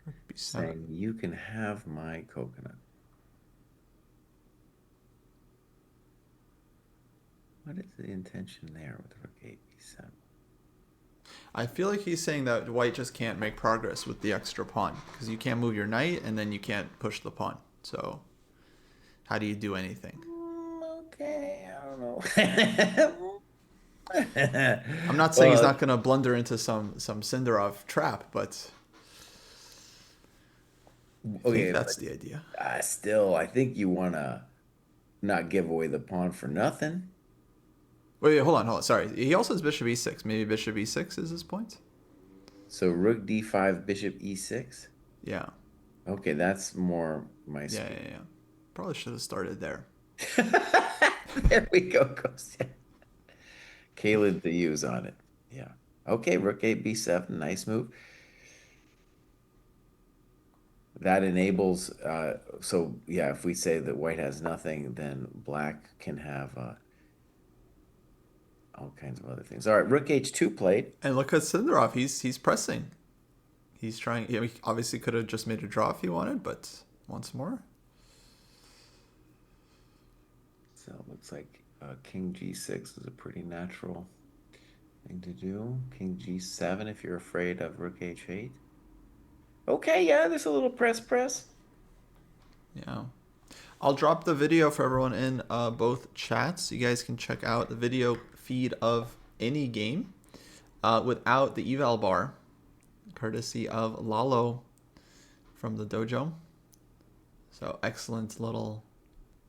Rook b7. Saying you can have my coconut. What is the intention there with rook 8 b7? I feel like he's saying that white just can't make progress with the extra pawn because you can't move your knight and then you can't push the pawn. So how do you do anything? Okay, I don't know. I'm not saying he's not going to blunder into some Sindarov trap, but I think that's the idea. Still, I think you want to not give away the pawn for nothing. Wait, hold on. Sorry. He also has bishop e6. Maybe bishop e6 is his point? So rook d5, bishop e6? Yeah. Okay, that's more my speed. Yeah. Probably should have started there. There we go, Kostya. Caleb the use on it. Yeah. Okay, rook 8, b7. Nice move. That enables, so yeah, if we say that white has nothing, then black can have all kinds of other things. All right, rook h2 played. And look at Sindarov. He's pressing. He's trying. He obviously could have just made a draw if he wanted, but once more. So it looks like king g6 is a pretty natural thing to do. King g7 if you're afraid of rook h8. Okay, yeah, there's a little press. Yeah. I'll drop the video for everyone in both chats. You guys can check out the video feed of any game without the eval bar, courtesy of Lalo from the dojo. So excellent little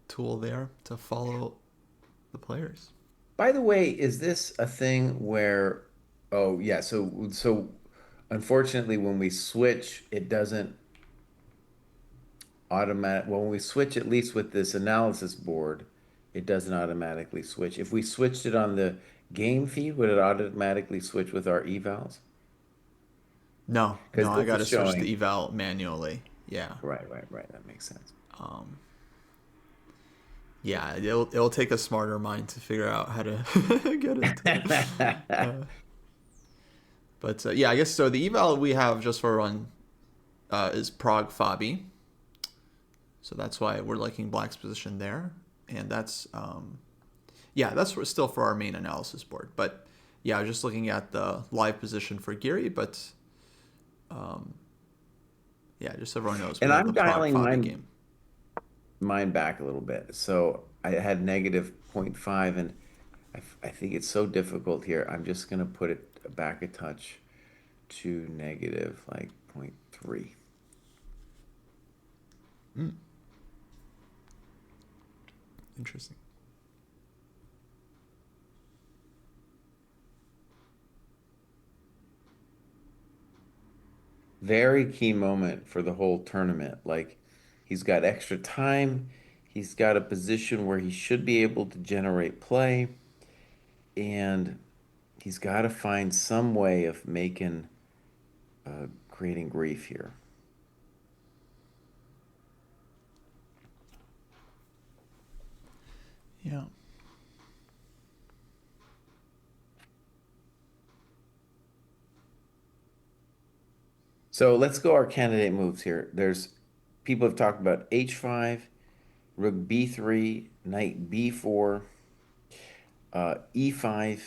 tool there to follow the players. By the way, is this a thing where, oh yeah, so unfortunately when we switch, it doesn't automatic, well, when we switch at least with this analysis board, it doesn't automatically switch. If we switched it on the game feed, would it automatically switch with our evals? No, Because I this got is to switch the showing, eval manually. Yeah. right. That makes sense. Um, yeah, it'll take a smarter mind to figure out how to get it. But yeah, I guess so. The eval we have just for run is Prague Fabi. So that's why we're liking Black's position there. And that's, yeah, that's still for our main analysis board. But yeah, just looking at the live position for Geary. But yeah, just so everyone knows, we And have the I'm Prague dialing Fabi game. mine back a little bit. So I had negative zero point 0.5, and I think it's so difficult here. I'm just going to put it back a touch to negative like zero point 0.3. Interesting. Very key moment for the whole tournament. Like he's got extra time. He's got a position where he should be able to generate play, and he's got to find some way of making creating grief here. Yeah. So let's go our candidate moves here. There's people have talked about h5, rook b3, knight b4, e5.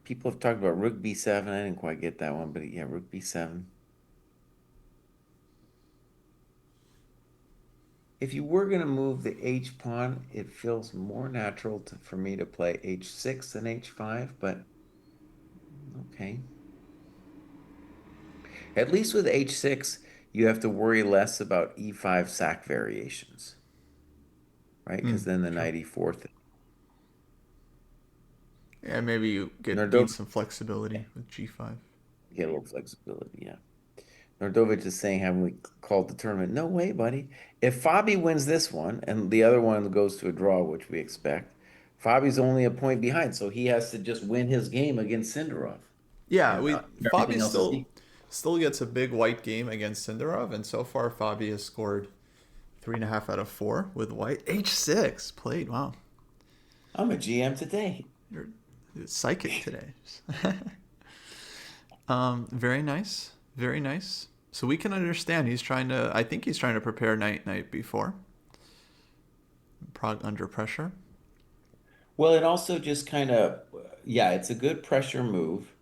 People have talked about rook b7. I didn't quite get that one, but yeah, rook b7. If you were going to move the h pawn, it feels more natural for me to play h6 than h5, but okay. At least with h6, you have to worry less about e5 sack variations, right? Because then the True. knight e4 thing. Yeah, maybe you need Nordovich, some flexibility with G5. get a little flexibility, yeah. Nordovich is saying, haven't we called the tournament? No way, buddy. If Fabi wins this one and the other one goes to a draw, which we expect, Fabi's only a point behind, so he has to just win his game against Sindarov. Yeah, And we everything Fabi else is equal. still gets a big white game against Sindarov, and so far Fabi has scored 3.5 out of 4 with white. H6 played. Wow, I'm a GM today. you're psychic today. Very nice, very nice. So we can understand he's trying to. I think he's trying to prepare knight b4. Prague under pressure. Well, it also just kind of, yeah, it's a good pressure move.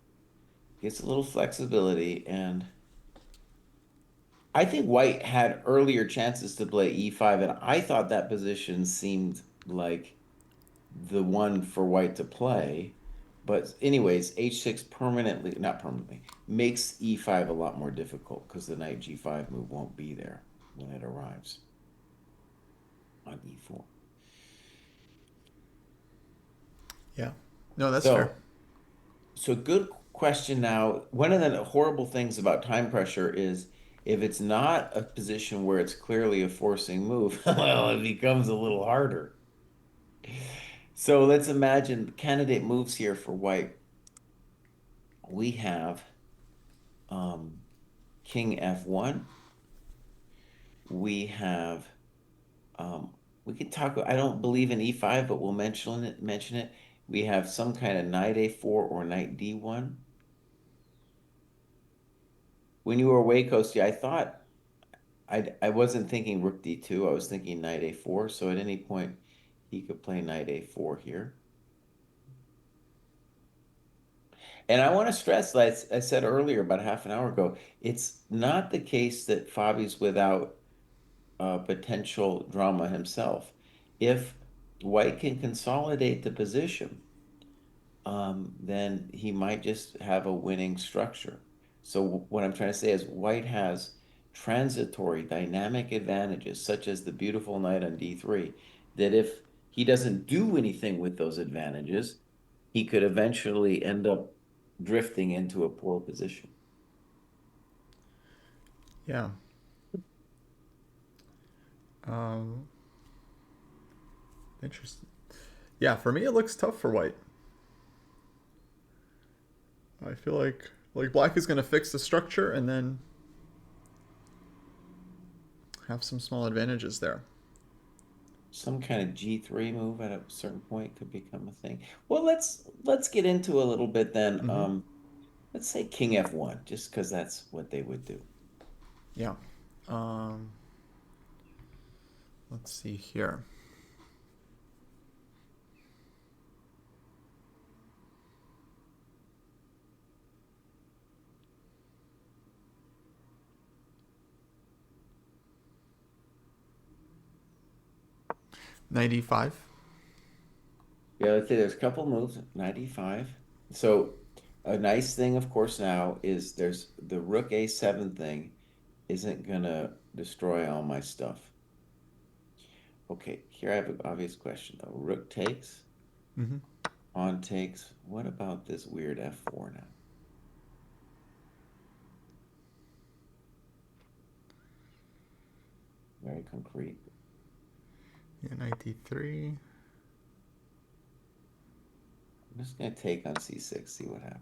Gets a little flexibility, and I think White had earlier chances to play e5, and I thought that position seemed like the one for White to play. But anyways, h6 permanently, not permanently, makes e5 a lot more difficult because the knight g5 move won't be there when it arrives on e4. Yeah. No, that's So, fair. so good question now. One of the horrible things about time pressure is if it's not a position where it's clearly a forcing move, well, it becomes a little harder. So let's imagine candidate moves here for White. We have um, King F1. We have we can talk. I don't believe in E5, but we'll mention it. We have some kind of knight A4 or knight D1. When you were away, Kostya, I thought I wasn't thinking rook d2. I was thinking knight a4. So at any point, he could play knight a4 here. And I want to stress, like I said earlier, about half an hour ago, it's not the case that Fabi's without potential drama himself. If White can consolidate the position, then he might just have a winning structure. So what I'm trying to say is White has transitory dynamic advantages, such as the beautiful knight on d3, that if he doesn't do anything with those advantages, he could eventually end up drifting into a poor position. Yeah. Um, Interesting. Yeah, for me it looks tough for white. I feel like black is going to fix the structure and then have some small advantages there. Some kind of G3 move at a certain point could become a thing. Well, let's get into a little bit then. Mm-hmm. Let's say King F1, just because that's what they would do. Yeah. Um, let's see here. Knight e5. Yeah, let's say there's a couple moves, 95. So a nice thing, of course, now is there's the rook a7 thing isn't gonna destroy all my stuff. Okay, here I have an obvious question though. Rook takes, Mm-hmm. pawn takes. What about this weird f4 now? Very concrete. Yeah, knight d3. I'm just gonna take on c6, see what happens.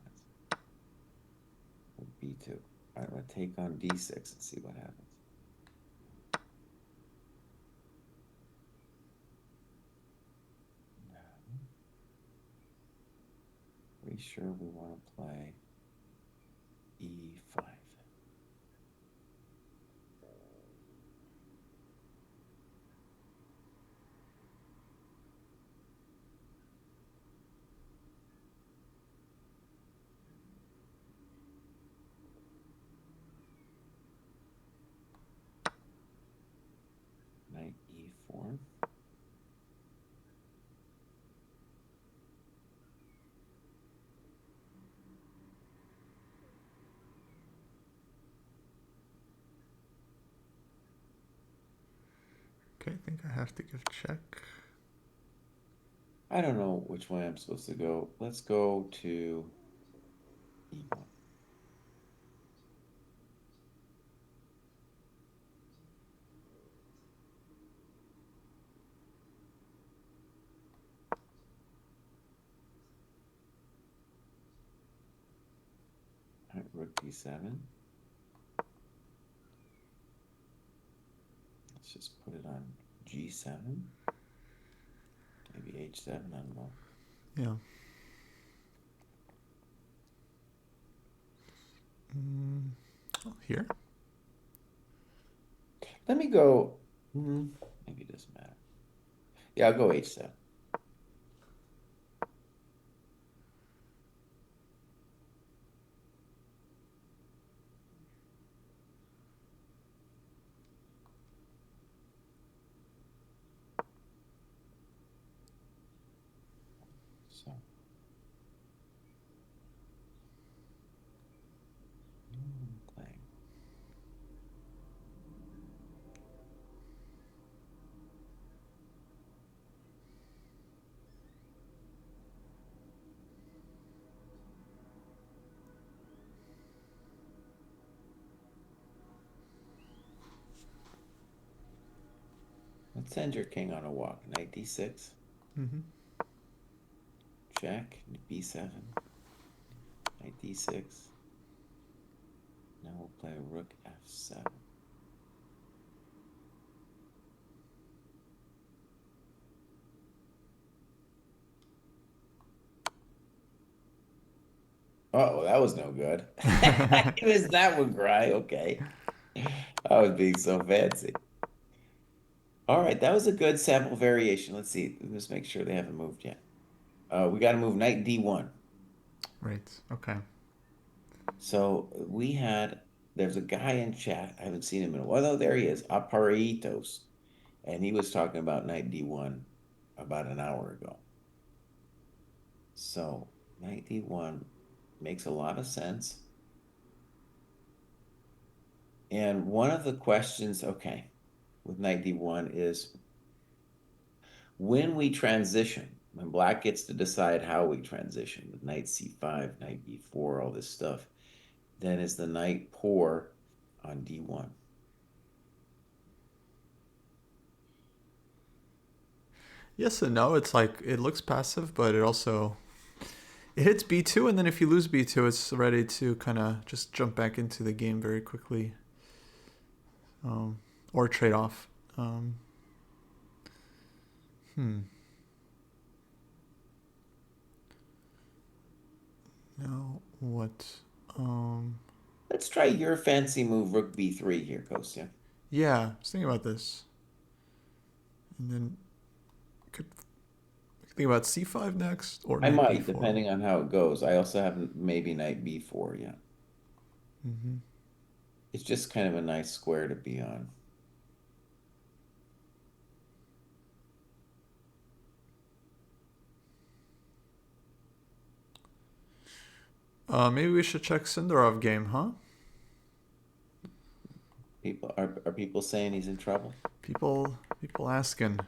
b2. All right, I'm gonna take on d6 and see what happens. Pretty sure we want to play e5. Knight e4. Okay, I think I have to give check. I don't know which way I'm supposed to go. Let's go to e1. All right, rook d7. Let's just put it on g7. Maybe h7, I don't know. Yeah. Oh, here? Let me go. Maybe it doesn't matter. Yeah, I'll go h7. So, playing. Let's send your king on a walk. Knight d6. Mm-hmm. Check. b7. Knight d6. Now we'll play rook f7. Oh, that was no good. It was that one, Kraai. Okay. I was being so fancy. All right, that was a good sample variation. Let's see. Let's make sure they haven't moved yet. We got to move knight D1. Right. Okay. So there's a guy in chat. I haven't seen him in a while. Oh, there he is, Aparitos. And he was talking about knight D1 about an hour ago. So knight D1 makes a lot of sense. And one of the questions, okay, with knight D1 is when we transition, when black gets to decide how we transition with knight C5, knight B4, all this stuff, then is the knight poor on D1? Yes and no. It's like it looks passive, but it hits B2, and then if you lose B2, it's ready to kind of just jump back into the game very quickly, or trade off. Um, hmm. Now what? Um, Let's try your fancy move, rook B3 here, Kostya. yeah, I was thinking about this, and then could think about C5 next or I knight might, B4. depending on how it goes. I also have maybe knight B4, yeah. Mm-hmm. It's just kind of a nice square to be on. Maybe we should check Sindarov game, huh? Are people saying he's in trouble? People asking.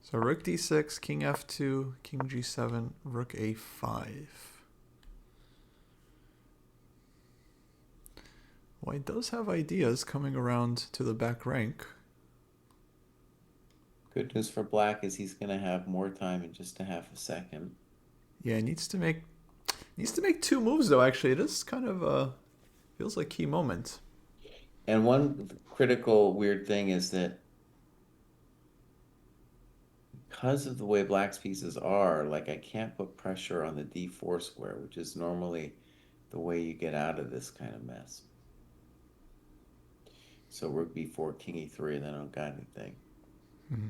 So rook d6, king f2, king g7, rook a5. White does have ideas coming around to the back rank. Good news for black is he's going to have more time in just a half a second. Yeah, he needs to make two moves though. Actually, it is kind of feels like key moment. And one critical weird thing is that because of the way black's pieces are, like I can't put pressure on the d4 square, which is normally the way you get out of this kind of mess. So rook b4, king e3, and then I don't got anything. Mm-hmm.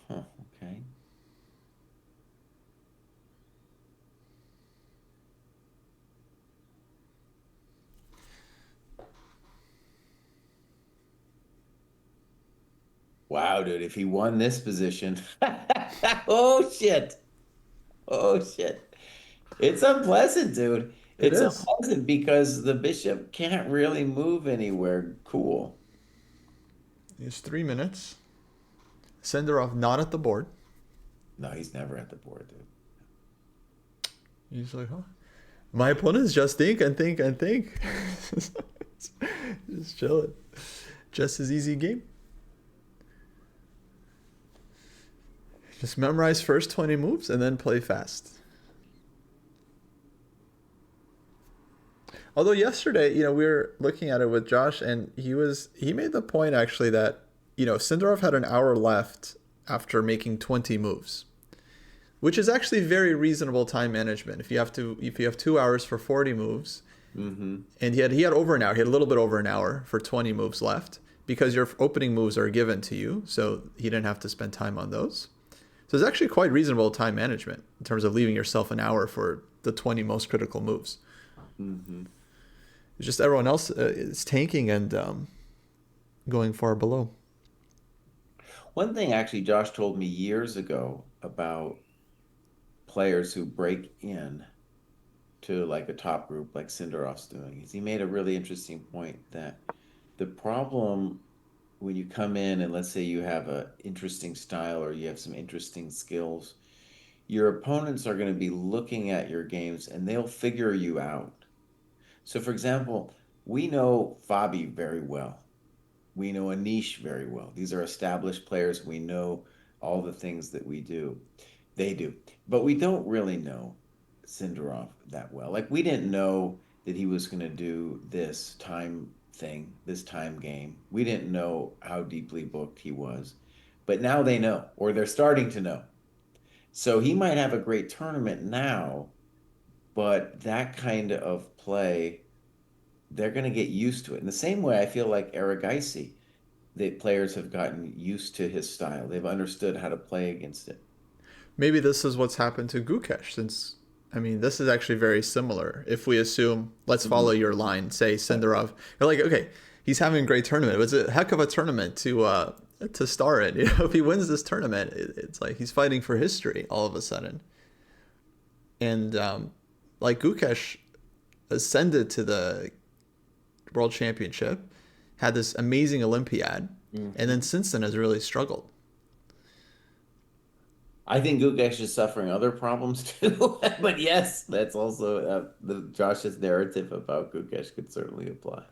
Huh, okay. Wow, dude, if he won this position. Oh shit. Oh shit. It's unpleasant, dude. It It's is. unpleasant because the bishop can't really move anywhere cool. It's 3 minutes. Sindarov not at the board. No, he's never at the board, dude. He's like, huh? My opponents just think and think and think. Just chilling. Just as easy game. Just memorize first 20 moves and then play fast. Although yesterday, we were looking at it with Josh, and he made the point actually that Sindarov had an hour left after making 20 moves, which is actually very reasonable time management. If you have 2 hours for 40 moves, Mm-hmm. and he had over an hour, he had a little bit over an hour for 20 moves left because your opening moves are given to you, so he didn't have to spend time on those. So it's actually quite reasonable time management in terms of leaving yourself an hour for the 20 most critical moves. Mm-hmm. It's just everyone else is tanking and going far below. One thing actually Josh told me years ago about players who break in to like a top group like Sindarov's doing is he made a really interesting point that the problem when you come in and let's say you have a interesting style or you have some interesting skills, your opponents are going to be looking at your games and they'll figure you out. So for example, we know Fabi very well. We know Anish very well. These are established players. We know all the things that we do. They do. But we don't really know Sindarov that well. Like we didn't know that he was going to do this time thing, this time game. We didn't know how deeply booked he was. But now they know, or they're starting to know. So he might have a great tournament now, but that kind of play, they're going to get used to it. In the same way, I feel like Aragaisi, the players have gotten used to his style. They've understood how to play against it. Maybe this is what's happened to Gukesh since. I mean, this is actually very similar. If we assume, let's follow your line, say Sindarov, you're like, okay, he's having a great tournament. It was a heck of a tournament to star in. You know, if he wins this tournament, it's like he's fighting for history all of a sudden. And like Gukesh ascended to the world championship, had this amazing Olympiad, and then since then has really struggled. I think Gukesh is suffering other problems too. But yes, that's also the Josh's narrative about Gukesh could certainly apply.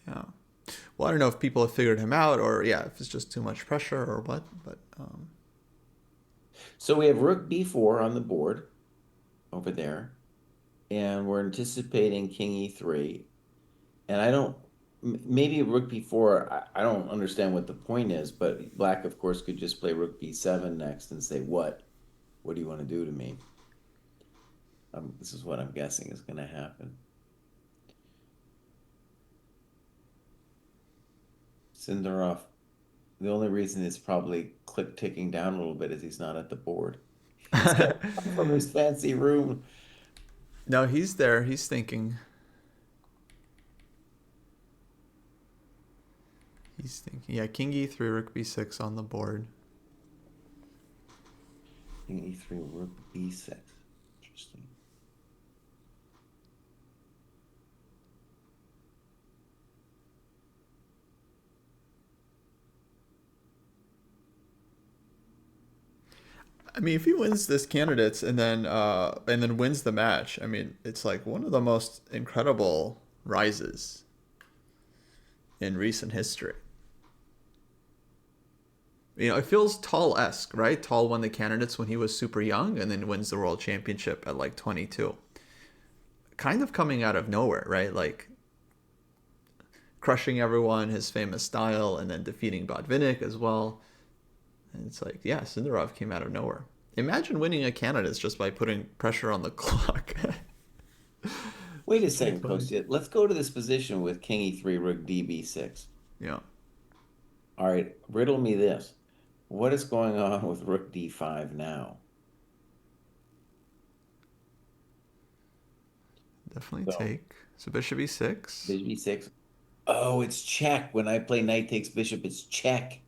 Yeah. Well, I don't know if people have figured him out, or yeah, if it's just too much pressure or what. But So we have Rook B4 on the board over there, and we're anticipating King E3. And I don't, maybe Rook B4, I don't understand what the point is, but Black, of course, could just play Rook B7 next and say, what? What do you want to do to me? This is what I'm guessing is going to happen. Sindarov, the only reason it's probably click ticking down a little bit is he's not at the board. He's got to come from his fancy room. no, he's there. He's thinking. He's thinking. Yeah, King E3, Rook B6 on the board. King E3, Rook B6. Interesting. I mean, if he wins this candidates and then wins the match, I mean, it's like one of the most incredible rises in recent history. You know, it feels Tall-esque, right? Tall won the candidates when he was super young and then wins the world championship at like 22. Kind of coming out of nowhere, right? Like crushing everyone, his famous style, and then defeating Botvinnik as well. And it's like, yeah, Sindarov came out of nowhere. Imagine winning a candidates just by putting pressure on the clock. Wait a second, Kostya. Let's go to this position with King E3, Rook DB6. Yeah. All right, riddle me this. What is going on with Rook D5 now? Definitely take. So Bishop E6. Bishop E6. Oh, it's check. When I play Knight takes Bishop, it's check.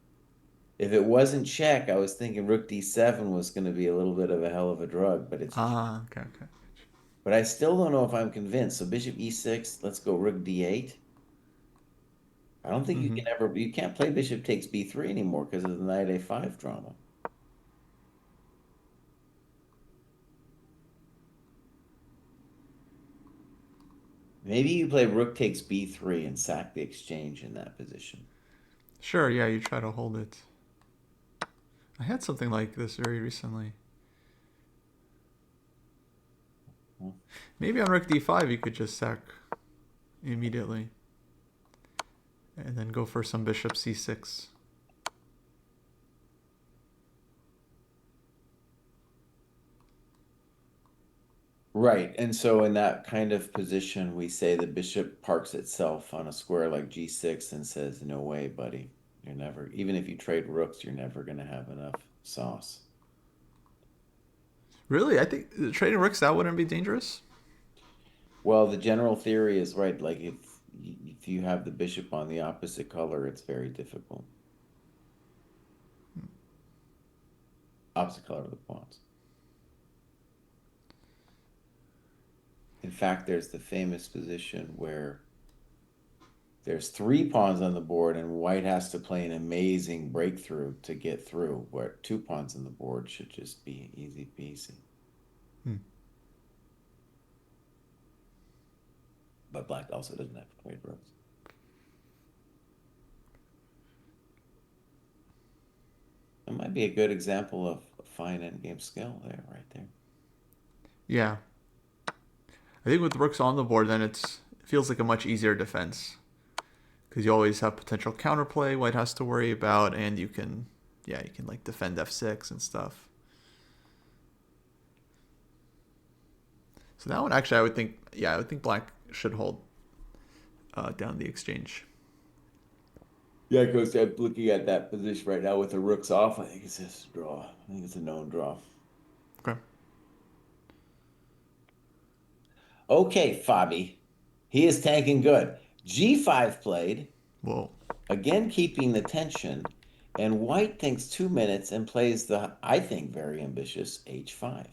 If it wasn't check, I was thinking Rook D7 was going to be a little bit of a hell of a drug, but it's Okay. But I still don't know if I'm convinced. So Bishop E6, let's go Rook D8. I don't think you can't play Bishop takes B3 anymore because of the Knight A5 drama. Maybe you play Rook takes B3 and sack the exchange in that position. Sure, yeah, you try to hold it. I had something like this very recently. Maybe on Rook D5 you could just sack immediately. And then go for some Bishop C6. Right. And so in that kind of position, we say the bishop parks itself on a square like G6 and says, no way, buddy. You're never, even if you trade rooks, you're never going to have enough sauce. Really? I think trading rooks, that wouldn't be dangerous? Well, the general theory is right. Like if you have the bishop on the opposite color, it's very difficult. Opposite color of the pawns. In fact, there's the famous position where there's 3 pawns on the board and white has to play an amazing breakthrough to get through, where 2 pawns on the board should just be easy peasy. But black also doesn't have to trade rooks. It might be a good example of fine endgame skill there, right there. Yeah. I think with rooks on the board, then it feels like a much easier defense. Because you always have potential counterplay white has to worry about, and you can like defend f6 and stuff. So that one actually, I would think, yeah, I would think black should hold down the exchange. Yeah, because I'm looking at that position right now with the rooks off. I think it's just a draw. I think it's a known draw. Okay. Okay, Fabi. He is tanking good. G5 played, Whoa. again keeping the tension, and white thinks 2 minutes and plays the, I think, very ambitious H5.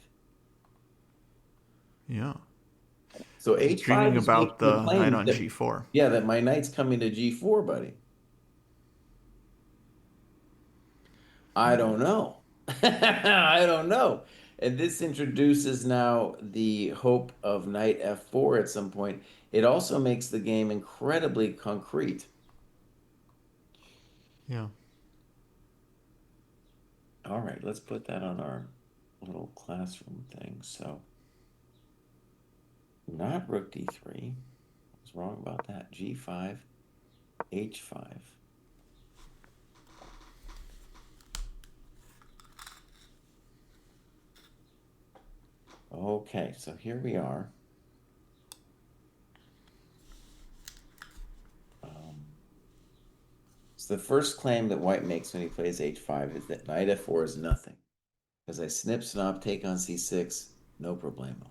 Yeah. So He's H5 dreaming is making about the the knight claim on that, G4. yeah, that my knight's coming to G4, buddy. I don't know. I don't know. And this introduces now the hope of knight F4 at some point. It also makes the game incredibly concrete. Yeah. All right, let's put that on our little classroom thing. So, not rook d3. What's wrong about that? G5, H5. Okay, so here we are. So the first claim that white makes when he plays H5 is that knight F4 is nothing. Because I snip, snop, take on C6, no problemo.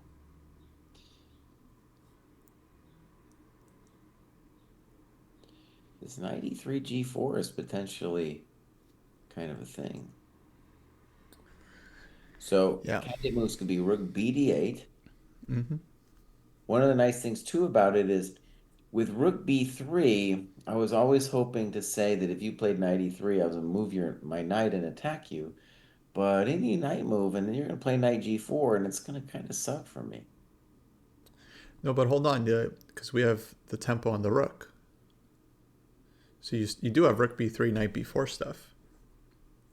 This knight E3 G4 is potentially kind of a thing. So Yeah. candidate moves could be rook BD8. Mm-hmm. One of the nice things too about it is with rook B3, I was always hoping to say that if you played knight E3, I was going to move my knight and attack you. But any knight move, and then you're going to play knight G4, and it's going to kind of suck for me. No, but hold on, because we have the tempo on the rook. So you do have rook b3, knight b4 stuff,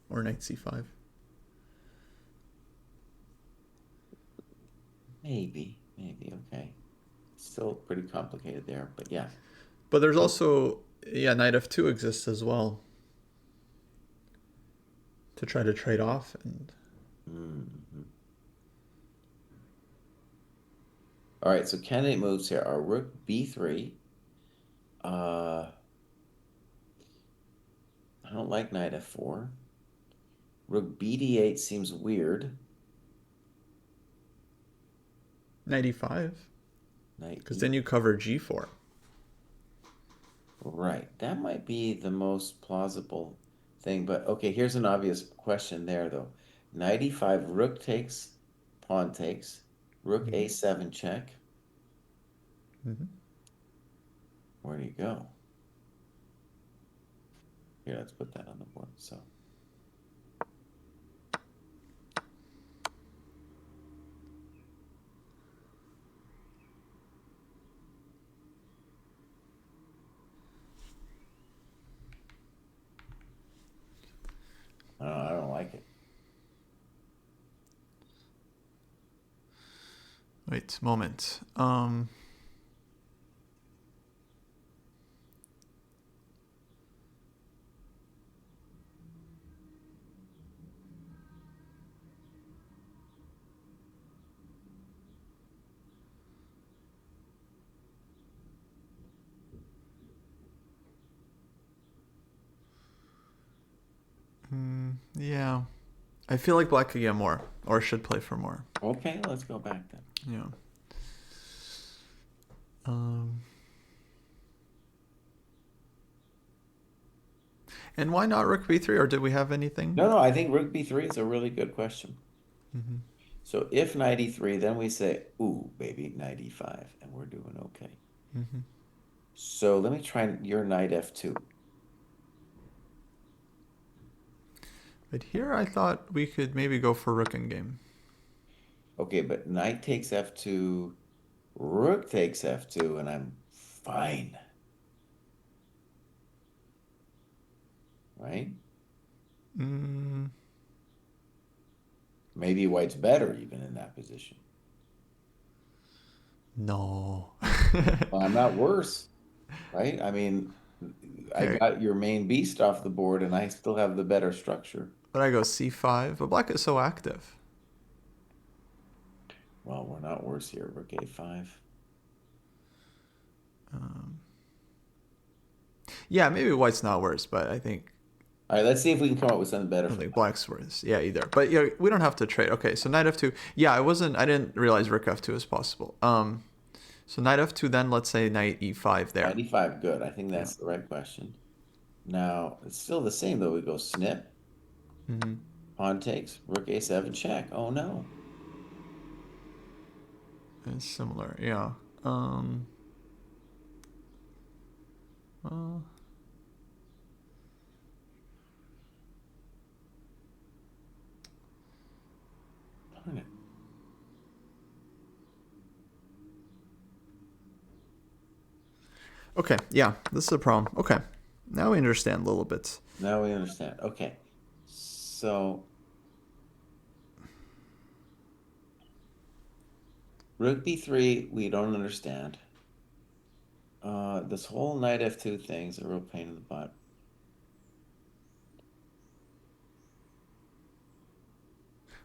or knight c5. Maybe, okay. Still pretty complicated there, but yeah. But there's also, yeah, knight f2 exists as well to try to trade off. And Mm-hmm. All right, so candidate moves here are rook b3. I don't like knight f4. Rook bd8 seems weird. knight e5, Knight because then you cover g4. Right. That might be the most plausible thing. But okay, here's an obvious question there, though. Knight e5, rook takes, pawn takes, rook a7 check. Mm-hmm. Where do you go? Here, let's put that on the board. So. I don't like it. Wait, moment. Yeah. I feel like black could get more, or should play for more. Okay, let's go back then. Yeah. And why not rook b3, or did we have anything? No, I think rook b3 is a really good question. Mm-hmm. So if knight e3, then we say, ooh, baby, knight e5, and we're doing okay. Mm-hmm. So let me try your knight f2. But here I thought we could maybe go for rook in game. Okay, but knight takes f2, rook takes f2, and I'm fine. Right? Maybe white's better even in that position. No. Well, I'm not worse, right? I mean, I Okay. got your main beast off the board, and I still have the better structure. But I go c5, but black is so active. Well, we're not worse here. Rook A5. Yeah, maybe white's not worse, but I think All right, let's see if we can come up with something better I don't for think black. black's worse. Yeah, either. But yeah, we don't have to trade. Okay, so knight f2. Yeah, I didn't realize rook f2 is possible. So knight f2, then let's say knight e5 there. 95, good. I think Yeah. that's the right question. Now, it's still the same, though. We go snip, Mm-hmm. pawn takes, rook A7, check. Oh, no. It's similar. Yeah. Um. Well, Darn it. okay. Yeah, this is a problem. Okay. Now we understand a little bit. Now we understand. Okay. So, rook B3, we don't understand. This whole knight F2 thing is a real pain in the butt.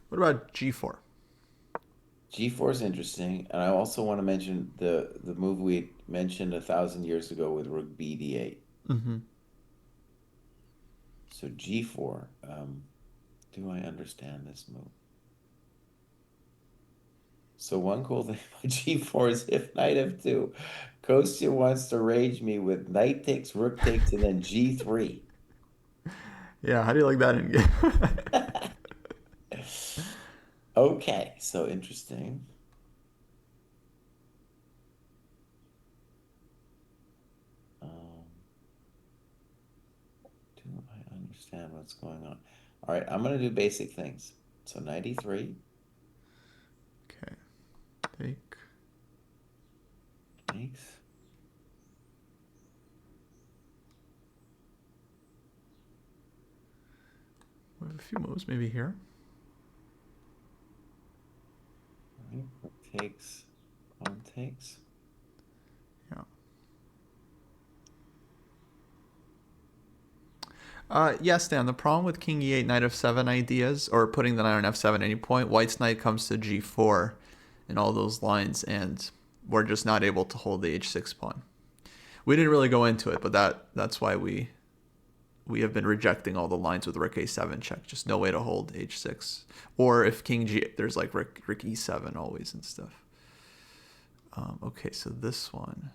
What about g4? G4 is interesting, and I also want to mention the move we mentioned 1,000 years ago with rook B D8. Mm-hmm. So G4, do I understand this move? So one cool thing about G4 is if knight F2, Kostya wants to rage me with knight takes, rook takes, and then G3. Yeah. How do you like that in game? Okay, so interesting. Um, do I understand what's going on? All right, I'm going to do basic things. So 93, Okay. Take. takes. We have a few moves maybe here. All right, rook takes, pawn takes. Yeah. Yes, Dan. The problem with king e8, knight f7 ideas, or putting the knight on f7 at any point, white's knight comes to g4 in all those lines, and we're just not able to hold the h6 pawn. We didn't really go into it, but that's why we have been rejecting all the lines with rook a7 check. Just no way to hold h6. Or if king g8, there's like rook e7 always and stuff. Okay, so this one.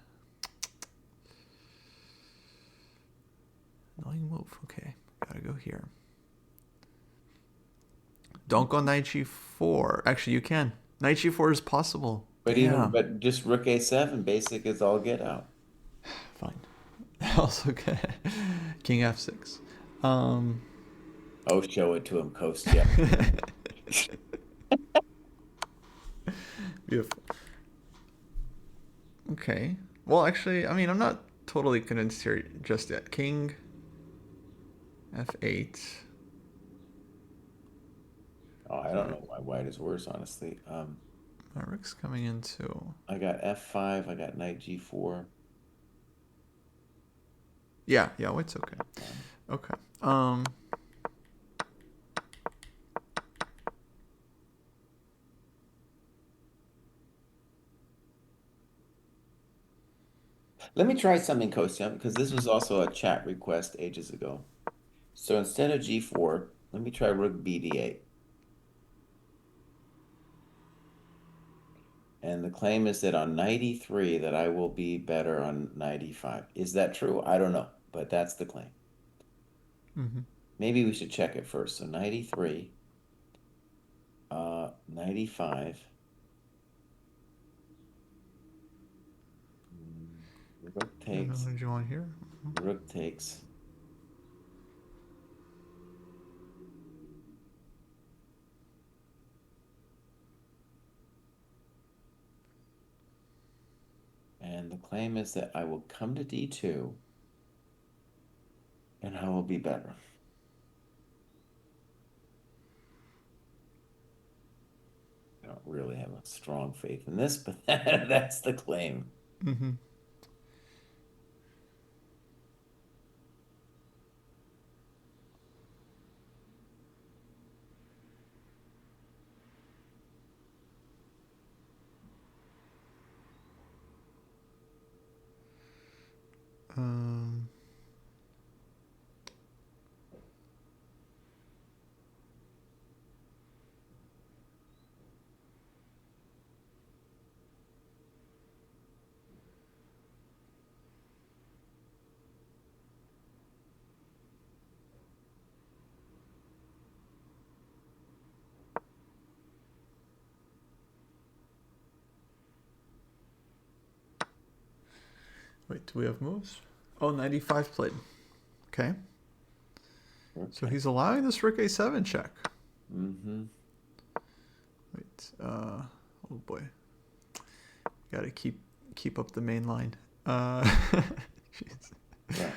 Annoying move. Okay, gotta go here. Don't go knight g4. Actually, you can. Knight g4 is possible. Damn. But just rook A7, basic is all get out. Fine. Also, okay. King f6. Um. Oh, show it to him, Kostya. Beautiful. Okay. Well, actually, I mean, I'm not totally convinced here just yet. King f8. Oh, I don't know why white is worse, honestly. My rook's coming into. I got F5, I got knight G4. Yeah, white's okay. Okay. Let me try something, Kostya, because this was also a chat request ages ago. So instead of G4, let me try rook BD8. And the claim is that on 93 that I will be better on 95. Is that true? I don't know, but that's the claim. Mm-hmm. Maybe we should check it first. So 93, 95. Rook takes. What did you want here? Rook takes. And the claim is that I will come to D2 and I will be better. I don't really have a strong faith in this, but that's the claim. Mm-hmm. Wait, do we have moves? Oh, 95 played. Okay. So he's allowing this rook a7 check. Mm-hmm. Wait, oh boy. Gotta keep up the main line. Jeez. Yeah.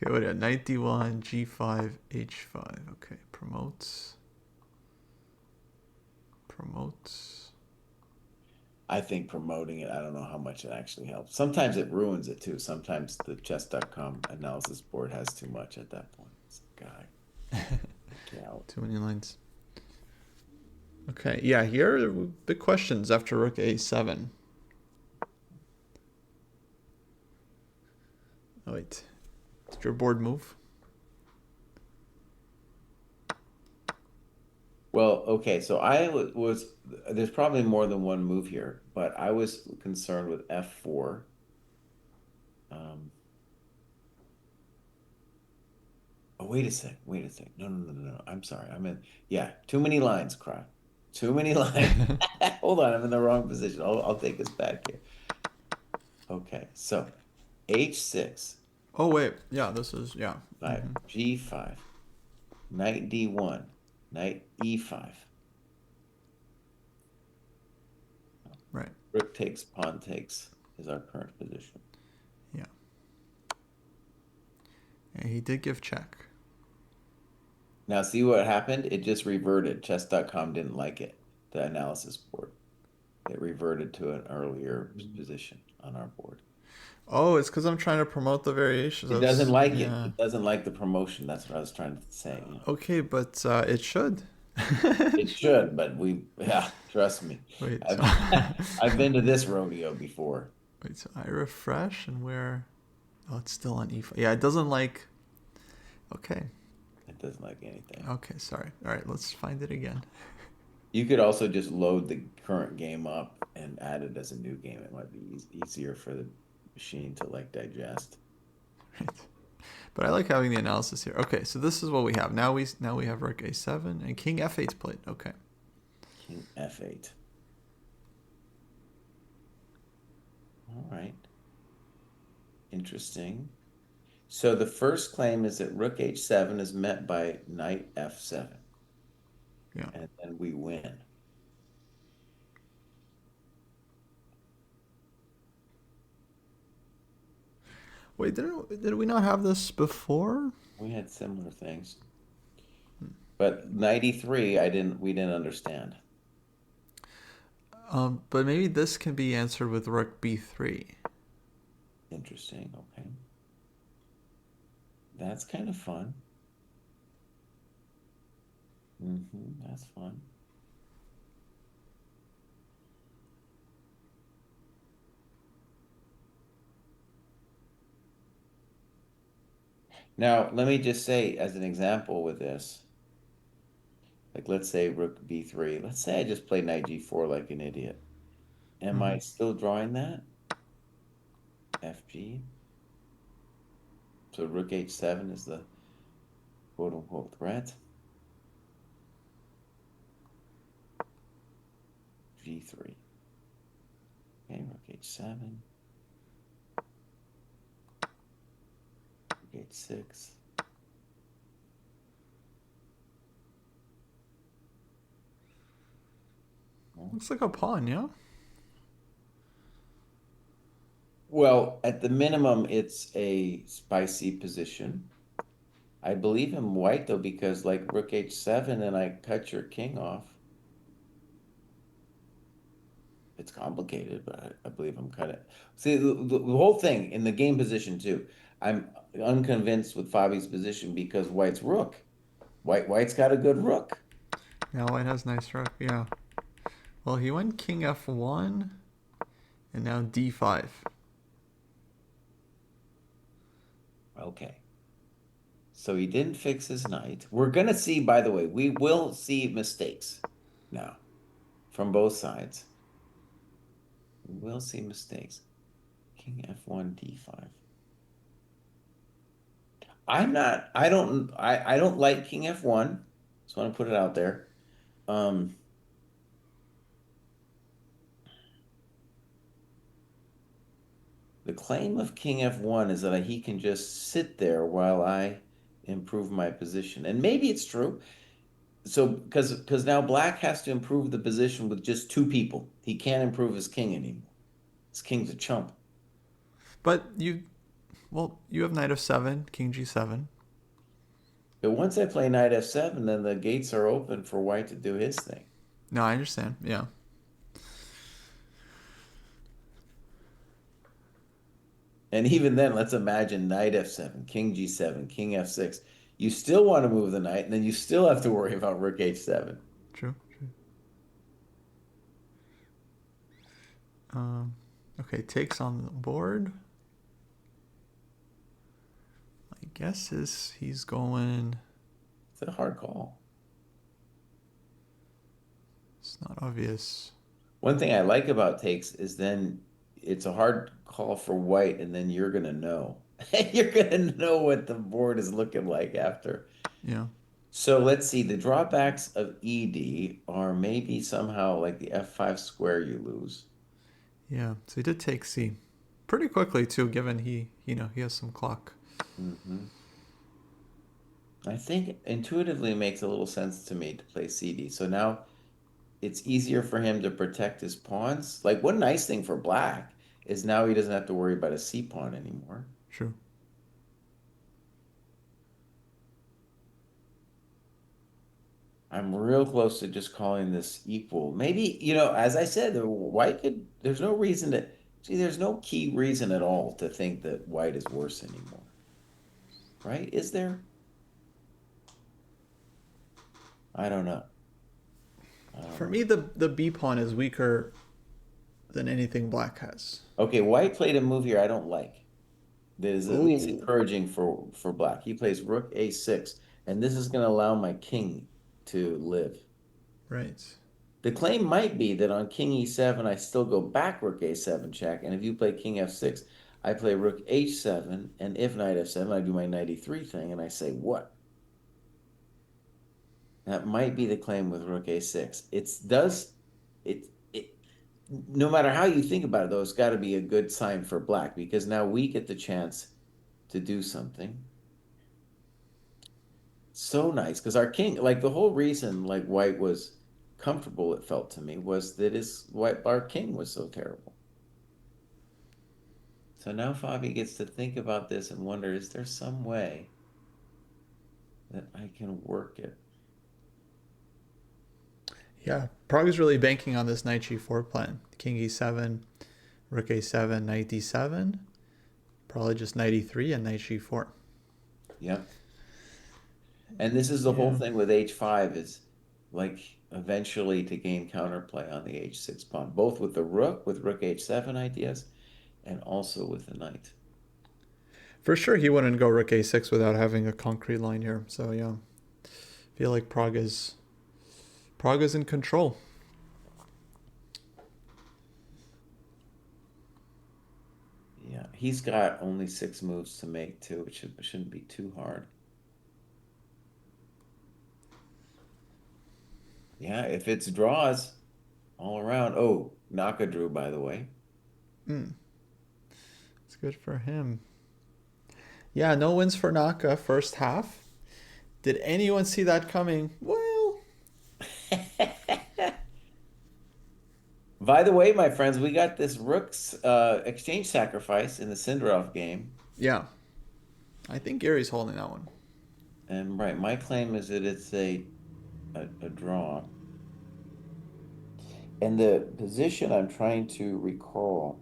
Okay, what do you got? Knight d1, g5, h5. Okay, promotes. I think promoting it, I don't know how much it actually helps. Sometimes it ruins it too. Sometimes the chess.com analysis board has too much at that point. It's like, God, get out. Too many lines. Okay, yeah, here are big questions after rook a7. Oh, wait. Did your board move? Well, okay, so I was, there's probably more than one move here, but I was concerned with f4. Oh, wait a sec. No. I'm sorry. Yeah, too many lines, Kraai. Too many lines. Hold on, I'm in the wrong position. I'll take us back here. Okay, so h6, Oh, wait. Yeah, this is, yeah. knight g5, knight d1, knight e5. Right. Rook takes, pawn takes is our current position. Yeah. And he did give check. Now, see what happened? It just reverted. Chess.com didn't like it, the analysis board. It reverted to an earlier position on our board. Oh, it's because I'm trying to promote the variations. It doesn't like it. Yeah. It doesn't like the promotion. That's what I was trying to say. Okay, but it should. It should, but yeah, trust me. Wait. I've been to this rodeo before. Wait, so I refresh and where? Oh, it's still on e5. Yeah, it doesn't like. Okay. It doesn't like anything. Okay, sorry. All right, let's find it again. You could also just load the current game up and add it as a new game. It might be easier for the machine to like digest. Right. But I like having the analysis here. Okay, so this is what we have. Now we have rook a7 and king f8 played. Okay. King f8. All right. Interesting. So the first claim is that rook h7 is met by knight f7. Yeah. And then we win. Wait, did we not have this before? We had similar things. But knight e3, we didn't understand. But maybe this can be answered with rook b3. Interesting. Okay. That's kind of fun. That's fun. Now, let me just say, as an example with this, like let's say rook b3. Let's say I just played knight g4 like an idiot. Am I still drawing that? FG. So rook h7 is the quote-unquote threat. g3. Okay, rook h7. Rook h6. Looks like a pawn, yeah? Well, at the minimum, it's a spicy position. I believe I'm white, though, because like rook h7 and I cut your king off. It's complicated, but I believe I'm kind of... See, the whole thing in the game position, too. I'm unconvinced with Fabi's position because white's rook. White's got a good rook. Yeah, white has nice rook, yeah. Well, he went king f1 and now d5. Okay. So he didn't fix his knight. We're going to see, by the way, we will see mistakes now from both sides. We will see mistakes. King f1, d5. I don't like king f1. Just want to put it out there. The claim of king f1 is that he can just sit there while I improve my position. And maybe it's true. So because now black has to improve the position with just two people. He can't improve his king anymore. His king's a chump. But you have knight f7, king g7. But once I play knight f7, then the gates are open for white to do his thing. No, I understand. Yeah. And even then, let's imagine knight f7, king g7, king f6. You still want to move the knight, and then you still have to worry about rook h7. True. Okay, takes on the board. My guess is he's going. It's a hard call. It's not obvious. One thing I like about takes is then it's a hard call for white, and then you're gonna know. You're gonna know what the board is looking like after. Yeah. So let's see. The drawbacks of ED are maybe somehow like the f5 square you lose. Yeah. So he did take C pretty quickly too, given he has some clock. Mm-hmm. I think intuitively it makes a little sense to me to play CD. So now it's easier for him to protect his pawns. Like one nice thing for black is now he doesn't have to worry about a C pawn anymore. True. I'm real close to just calling this equal. Maybe, as I said, there's no reason there's no key reason at all to think that white is worse anymore. Right? Is there? I don't know. For me, the B pawn is weaker than anything black has. Okay, white played a move here I don't like. That is at least Ooh. encouraging for black. He plays rook a6, and this is going to allow my king to live. Right. The claim might be that on king e7, I still go back rook a7 check, and if you play king f6, I play rook h7, and if knight f7, I do my knight e3 thing, and I say, what? That might be the claim with rook a6. No matter how you think about it, though, it's got to be a good sign for black, because now we get the chance to do something. So nice, because our king, like the whole reason like white was comfortable, it felt to me, was that our king was so terrible. So now Fabi gets to think about this and wonder, is there some way that I can work it? Yeah, Prague is really banking on this knight g4 plan. King e7, rook a7, knight d7. Probably just knight e3 and knight g4. Yep. And this is the whole thing with h5 is like eventually to gain counterplay on the h6 pawn, both with the rook, with rook h7 ideas, and also with the knight. For sure, he wouldn't go rook a6 without having a concrete line here. So yeah, I feel like Prague is in control. Yeah, he's got only 6 moves to make too. It shouldn't be too hard. Yeah, if it's draws all around. Oh, Naka drew, by the way. It's good for him. Yeah, no wins for Naka first half. Did anyone see that coming? Well, By the way, my friends, we got this Rook's exchange sacrifice in the Syndorov game. yeah. I think Gary's holding that one. And right, my claim is that it's a draw. And the position I'm trying to recall.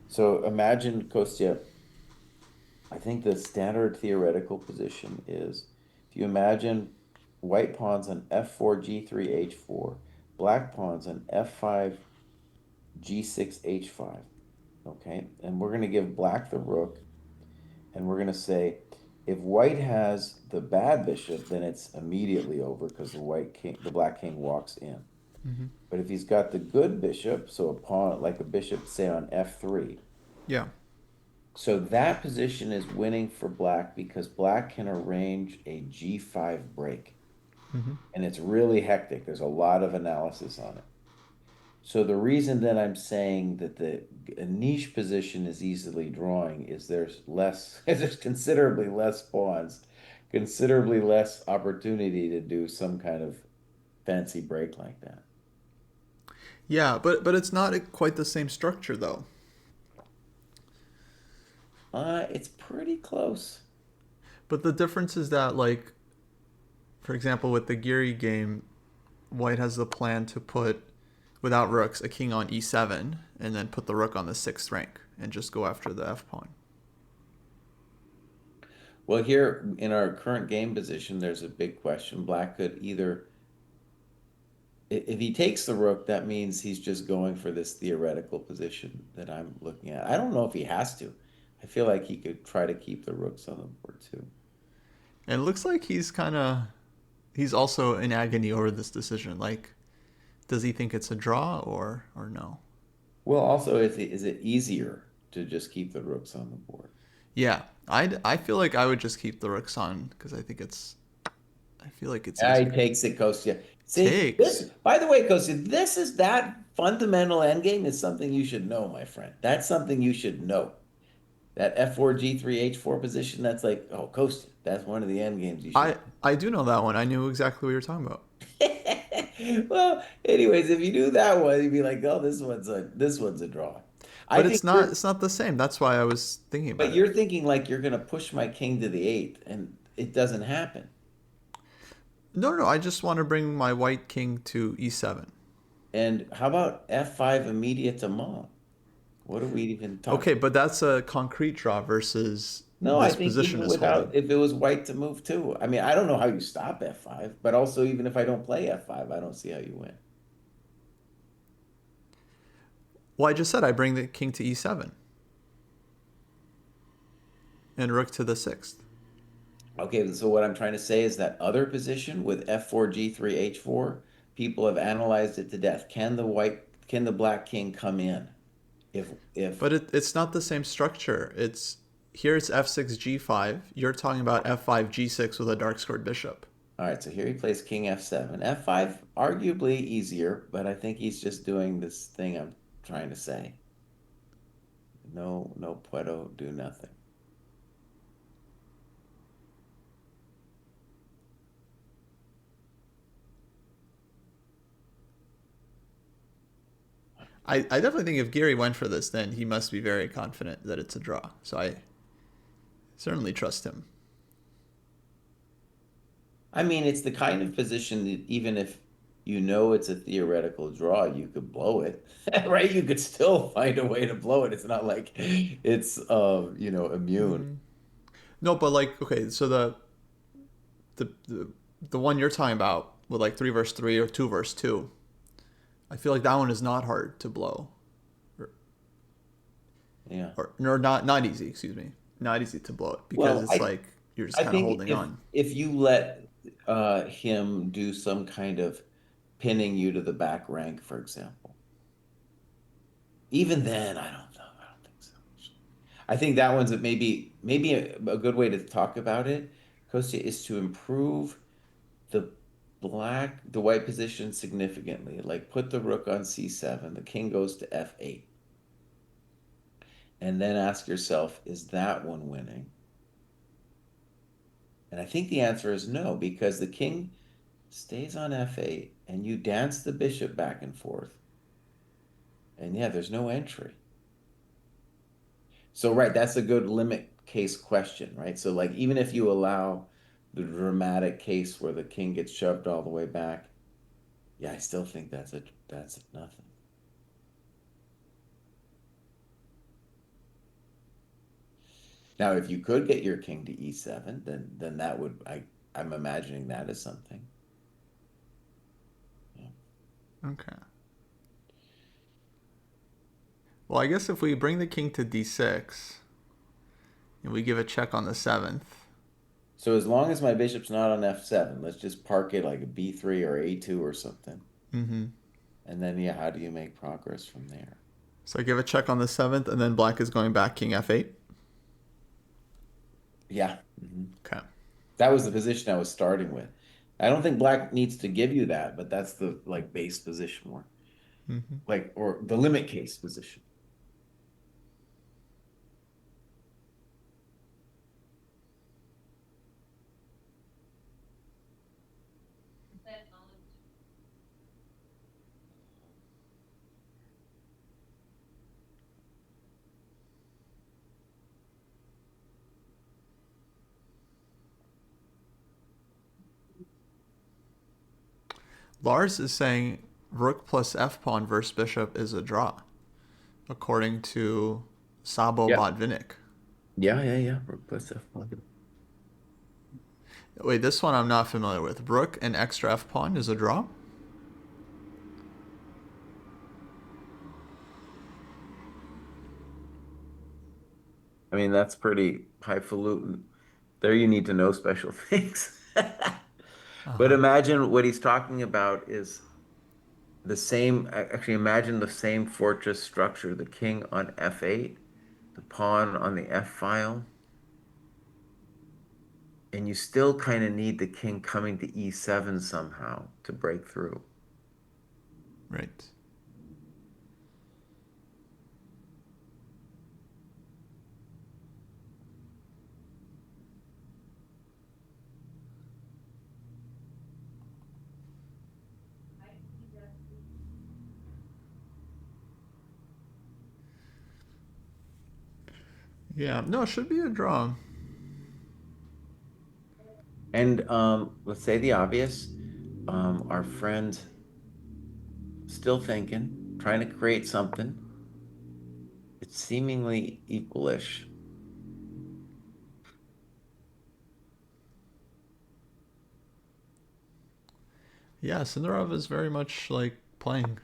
So imagine, Kostya, I think the standard theoretical position is if you imagine white pawns on f4, g3, h4, black pawns on f5, g6, h5. Okay, and we're going to give black the rook, and we're going to say if white has the bad bishop, then it's immediately over because the black king walks in. Mm-hmm. But if he's got the good bishop, so a pawn like a bishop, say on f3, Yeah. so that position is winning for black because black can arrange a g5 break. Mm-hmm. And it's really hectic. There's a lot of analysis on it. So the reason that I'm saying that the a niche position is easily drawing is there's less, there's considerably less pawns, considerably less opportunity to do some kind of fancy break like that. Yeah, but it's not quite the same structure though. It's pretty close. But the difference is that, like, for example, with the Giri game, White has the plan to put, without rooks, a king on e7, and then put the rook on the sixth rank and just go after the f pawn. Well, here in our current game position, there's a big question. Black could either, if he takes the rook, that means he's just going for this theoretical position that I'm looking at. I don't know if he has to. I feel like he could try to keep the rooks on the board too. And it looks like he's also in agony over this decision. Like, does he think it's a draw or no? Well, also, is it easier to just keep the rooks on the board? Yeah, I feel like I would just keep the rooks on because I feel like it's He easier. takes it, Kostya. See, this, Takes. by the way, Kostya, this is that fundamental endgame is something you should know, my friend. That's something you should know. That F4 G3 H4 position, that's like, oh, Kostya, that's one of the end games you should. I do know that one. I knew exactly what you were talking about. Well, anyways, if you do that one, you'd be like, oh, this one's a draw. I But think you're, it's not the same. That's why I was thinking but about it. you're thinking like you're gonna push my king to the eighth, and it doesn't happen. No, no, I just want to bring my white king to e7. And how about F5 immediate to mom? What are we even talking? Okay, but that's a concrete draw versus No, I this think position even is without, holding. if it was white to move too. I mean, I don't know how you stop F5, but also even if I don't play F5, I don't see how you win. Well, I just said I bring the king to e7 and rook to the sixth. Okay, so what I'm trying to say is that other position with F4, G3, H4, people have analyzed it to death. Can the black king come in? If But it's not the same structure. It's here it's f6 g5. You're talking about f5 g6 with a dark squared bishop. All right, so here he plays King F7. F5, arguably easier, but I think he's just doing this thing I'm trying to say. No, no puedo do nothing. I definitely think if Gary went for this, then he must be very confident that it's a draw. So I certainly trust him. I mean, it's the kind of position that even if you know it's a theoretical draw, you could blow it, right? You could still find a way to blow it. It's not like it's immune. No, but like okay, so the the, the one you're talking about with like 3 versus 3 or 2 versus 2, I feel like that one is not hard to blow, or, Yeah. or not easy. Excuse me, not easy to blow it because Well, it's like you're just I kind of think holding on. if you let him do some kind of pinning you to the back rank, for example, even then, I don't know. I don't think so. I think that one's maybe a good way to talk about it, Kostya, is to improve the the white position significantly. Like put the rook on c7, the king goes to f8, and then ask yourself, is that one winning? And I think the answer is no, because the king stays on f8 and you dance the bishop back and forth. And yeah, there's no entry. So, right, that's a good limit case question, right? So, like, even if you allow the dramatic case where the king gets shoved all the way back, yeah, I still think that's nothing. Now, if you could get your king to e7, then that would I'm imagining that as something. Yeah. Okay. Well, I guess if we bring the king to d6 and we give a check on the seventh. So as long as my bishop's not on f7, let's just park it like a b3 or a2 or something. Mm-hmm. And then, yeah, how do you make progress from there? So I give a check on the seventh, and then black is going back king f8. Yeah. Mhm. Okay. That was the position I was starting with. I don't think black needs to give you that, but that's the like base position more. like, or the limit case position. Lars is saying rook plus f pawn versus bishop is a draw, according to Sabo Yeah. Botvinnik. Yeah. Rook plus f pawn. Wait, this one I'm not familiar with. Rook and extra f pawn is a draw? I mean, that's pretty highfalutin. There you need to know special things. But imagine what he's talking about is the same, actually imagine the same fortress structure, the king on f8, the pawn on the f file, and you still kind of need the king coming to e7 somehow to break through. Right. Yeah, no, it should be a draw. And let's say the obvious, our friend still thinking, trying to create something. It's seemingly equalish. Yeah, Sindarov is very much like playing.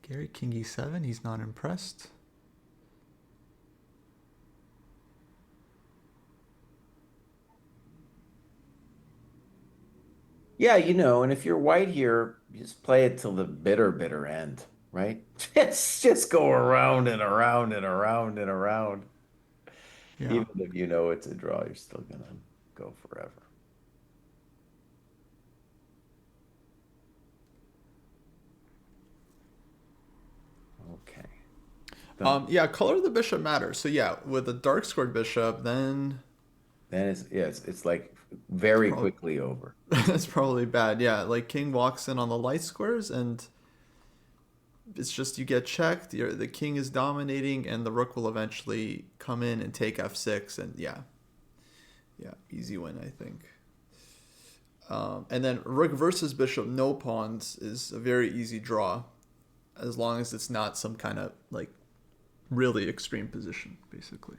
Gary King e7, he's not impressed. Yeah, and if you're white here, you just play it till the bitter end, right? Just go around and around and around and around. Yeah. Even if you know it's a draw, you're still gonna go forever. Okay. Yeah, color of the bishop matters. So yeah, with a dark squared bishop, then it's like very quickly over. that's probably bad. Yeah, like king walks in on the light squares, and it's just you get checked. The king is dominating, and the rook will eventually come in and take f6, and yeah, easy win, I think. And then rook versus bishop, no pawns is a very easy draw, as long as it's not some kind of like really extreme position, basically.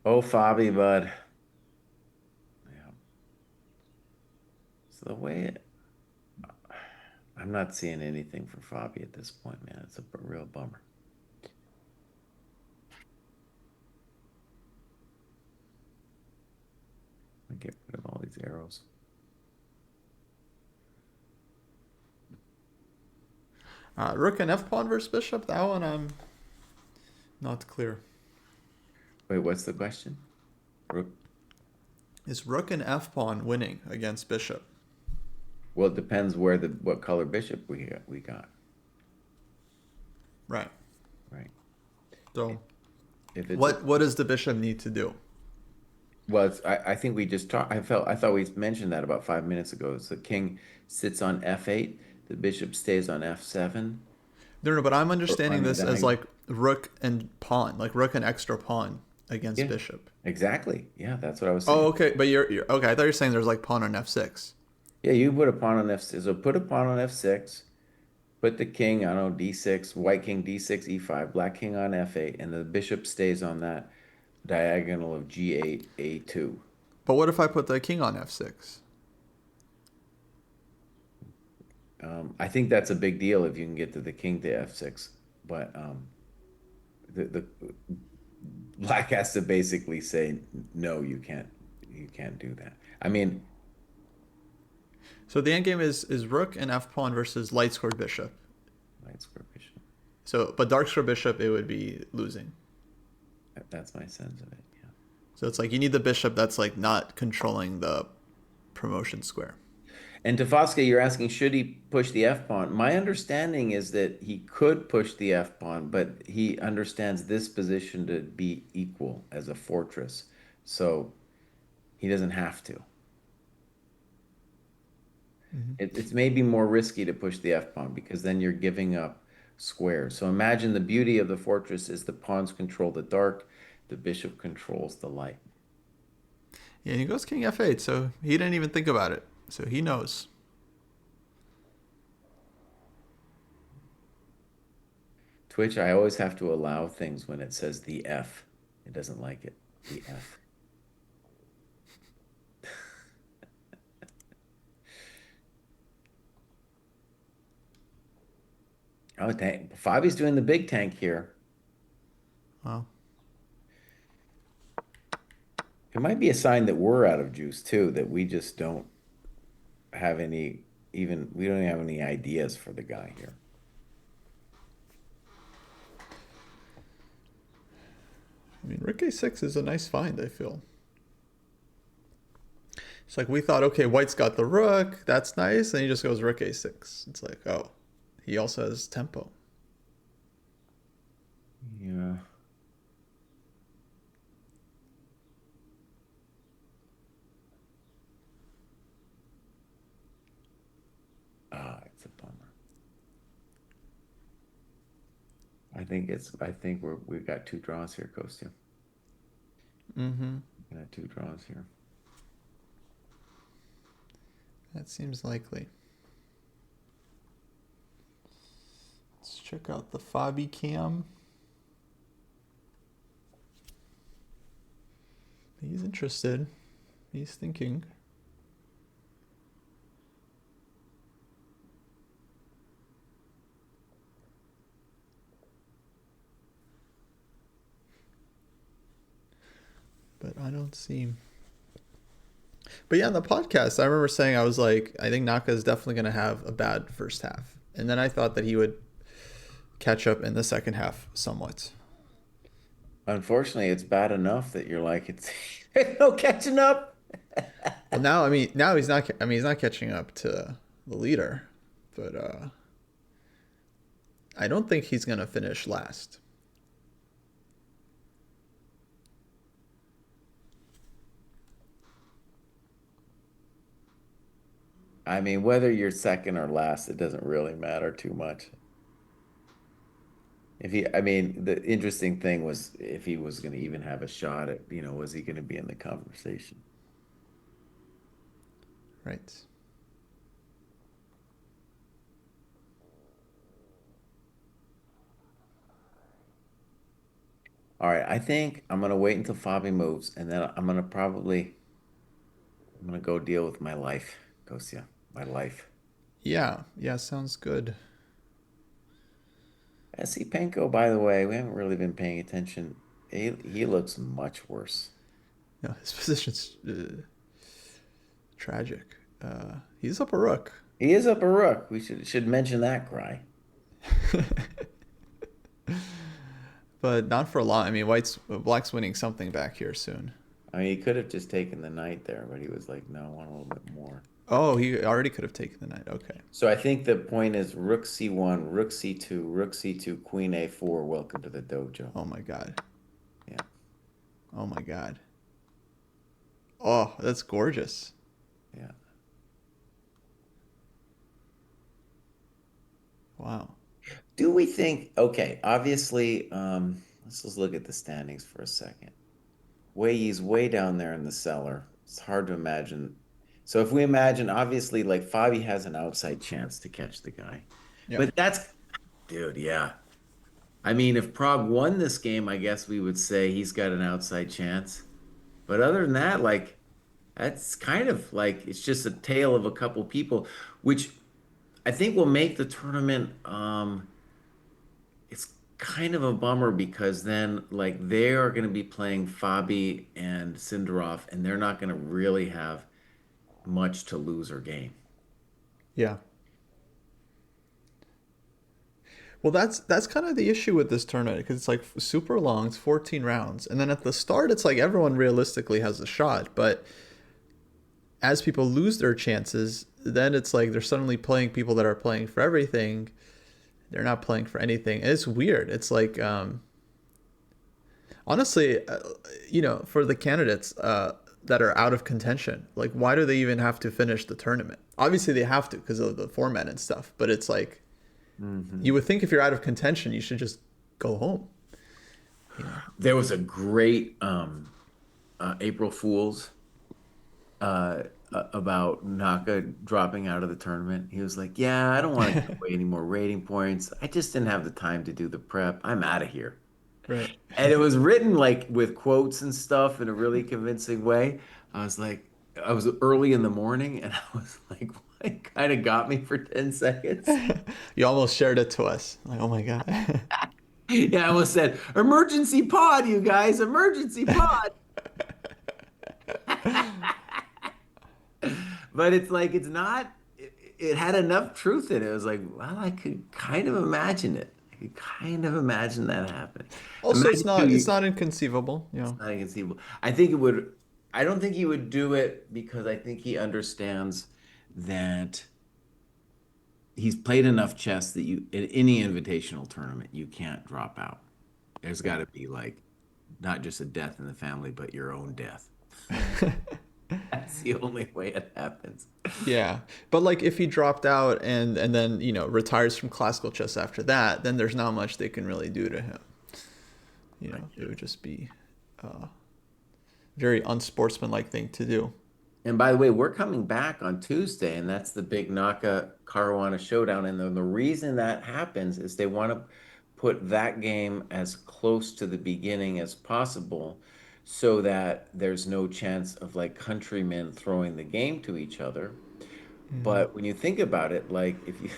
Oh, Fabi, bud. Yeah. So the way I'm not seeing anything for Fabi at this point, man. It's a real bummer. I get rid of all these arrows. Rook and f pawn versus bishop. That one I'm not clear. Wait, what's the question? Rook. Is rook and f pawn winning against bishop? Well, it depends what color bishop we got. Right. Right. So, If it's what does the bishop need to do? Well, I think we just talked. I thought we mentioned that about 5 minutes ago. So the king sits on f8, the bishop stays on f7. No, but I'm Or understanding on the this as diagonal. like rook and pawn, like rook and extra pawn against Yeah, bishop. exactly. Yeah, that's what I was saying. Oh, okay, but you're okay. I thought you were saying there's like pawn on f6. Yeah, you put a pawn on f6. So put a pawn on f6. Put the king, I don't know, d6, white king d6, e5, black king on f8, and the bishop stays on that diagonal of g8, a2. But what if I put the king on f6? I think that's a big deal if you can get to the king to f6. But the black has to basically say no, you can't do that. I mean, So the end game is rook and f pawn versus light squared bishop. light square bishop. So, but dark squared bishop, it would be losing. That's my sense of it. Yeah. So it's like you need the bishop that's like not controlling the promotion square. And Tafosca, you're asking, should he push the F pawn? My understanding is that he could push the F pawn, but he understands this position to be equal as a fortress. So he doesn't have to. Mm-hmm. It's maybe more risky to push the F pawn because then you're giving up squares. So imagine the beauty of the fortress is the pawns control the dark, the bishop controls the light. Yeah, and he goes king f8, so he didn't even think about it. So he knows. Twitch, I always have to allow things when it says the F. It doesn't like it. The F. Oh, dang. Fabi's doing the big tank here. Wow. It might be a sign that we're out of juice too, that we just don't have any, even, we don't have any ideas for the guy here. I mean, rook a6 is a nice find, I feel. It's like we thought, okay, white's got the rook, that's nice, and he just goes rook a6. It's like, oh, he also has tempo. Yeah. Ah, it's a bummer. I think we've got two draws here, Kostya. Mm-hmm. We got two draws here. That seems likely. Let's check out the Fabi cam. He's interested. He's thinking. But I don't see. But yeah, in the podcast, I remember saying, I was like, I think Naka is definitely going to have a bad first half. And then I thought that he would catch up in the second half somewhat. Unfortunately, it's bad enough that you're like, it's there's no catching up. Well, now, I mean, now he's not, I mean, he's not catching up to the leader, but I don't think he's going to finish last. I mean, whether you're second or last, it doesn't really matter too much. If he, I mean, the interesting thing was if he was going to even have a shot at, was he going to be in the conversation? Right. All right, I think I'm going to wait until Fabi moves, and then I'm going to go deal with my life, Kostya, my life. Yeah, sounds good. SC Penko, by the way, we haven't really been paying attention. He looks much worse. No, his position's tragic. He's up a rook. He is up a rook. We should mention that, Kraai. But not for long. I mean, black's winning something back here soon. I mean, he could have just taken the knight there, but he was like, no, I want a little bit more. Oh, he already could have taken the knight. Okay. So I think the point is rook c1, rook c2, rook c2, queen a4. Welcome to the dojo. Oh my god. Yeah. Oh my god. Oh, that's gorgeous. Yeah. Wow. Do we think, okay, obviously, let's just look at the standings for a second. Wei Yi's way down there in the cellar. It's hard to imagine. So if we imagine, obviously, like Fabi has an outside chance to catch the guy. Yeah. But dude, yeah. I mean, if Prague won this game, I guess we would say he's got an outside chance. But other than that, like, that's kind of like, it's just a tale of a couple people, which I think will make the tournament, it's kind of a bummer because then like they are going to be playing Fabi and Sindarov and they're not going to really have much to lose or gain. Yeah. Well, that's kind of the issue with this tournament because it's like super long. It's 14 rounds, and then at the start, it's like everyone realistically has a shot. But as people lose their chances, then it's like they're suddenly playing people that are playing for everything. They're not playing for anything. And it's weird. It's like honestly, for the candidates that are out of contention, like why do they even have to finish the tournament? Obviously, they have to because of the format and stuff. But it's like Hmm. you would think if you're out of contention, you should just go home. You know. There was a great April Fool's about Naka dropping out of the tournament. He was like, "Yeah, I don't want to give away any more rating points. I just didn't have the time to do the prep. I'm out of here." Right. And it was written like with quotes and stuff in a really convincing way. I was like, I was early in the morning and I was like, it kind of got me for 10 seconds. You almost shared it to us. Like, oh my god. Yeah, I almost said, emergency pod, you guys, emergency pod. But it's like, it's not, it had enough truth in it. It was like, well, I could kind of imagine it. I could kind of imagine that happening. Also, Imagine too, it's not inconceivable. You it's know. not inconceivable. I think it would, I don't think he would do it because I think he understands that he's played enough chess that you, in any invitational tournament, you can't drop out. There's got to be like, not just a death in the family, but your own death. That's the only way it happens. Yeah, but like if he dropped out and then retires from classical chess after that, then there's not much they can really do to him. It would just be a very unsportsmanlike thing to do. And by the way, we're coming back on Tuesday, and that's the big Naka Caruana showdown. And the reason that happens is they want to put that game as close to the beginning as possible so that there's no chance of like countrymen throwing the game to each other. Hmm. But when you think about it, like if you,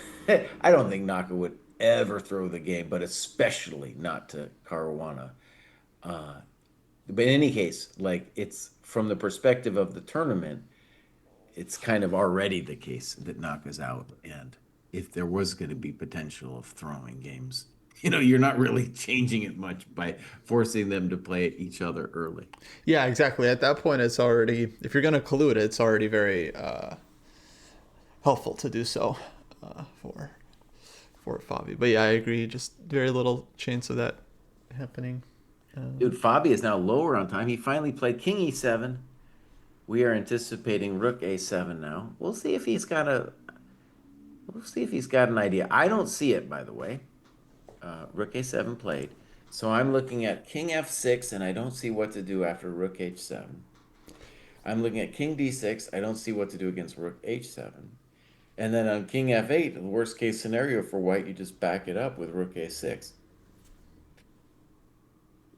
I don't think Naka would ever throw the game, but especially not to Caruana. Uh, but in any case, like it's from the perspective of the tournament, it's kind of already the case that Naka's out. And if there was going to be potential of throwing games, you're not really changing it much by forcing them to play each other early. Yeah, exactly. At that point, it's already if you're gonna collude, it's already very helpful to do so for Fabi. But yeah, I agree. Just very little chance of that happening. Dude, Fabi is now lower on time. He finally played King E7. We are anticipating Rook A7 now. We'll see if he's got an idea. I don't see it, by the way. Rook A7 played. So I'm looking at King F6, and I don't see what to do after Rook H7. I'm looking at King D6. I don't see what to do against Rook H7. And then on King F8, the worst case scenario for white, you just back it up with Rook A6.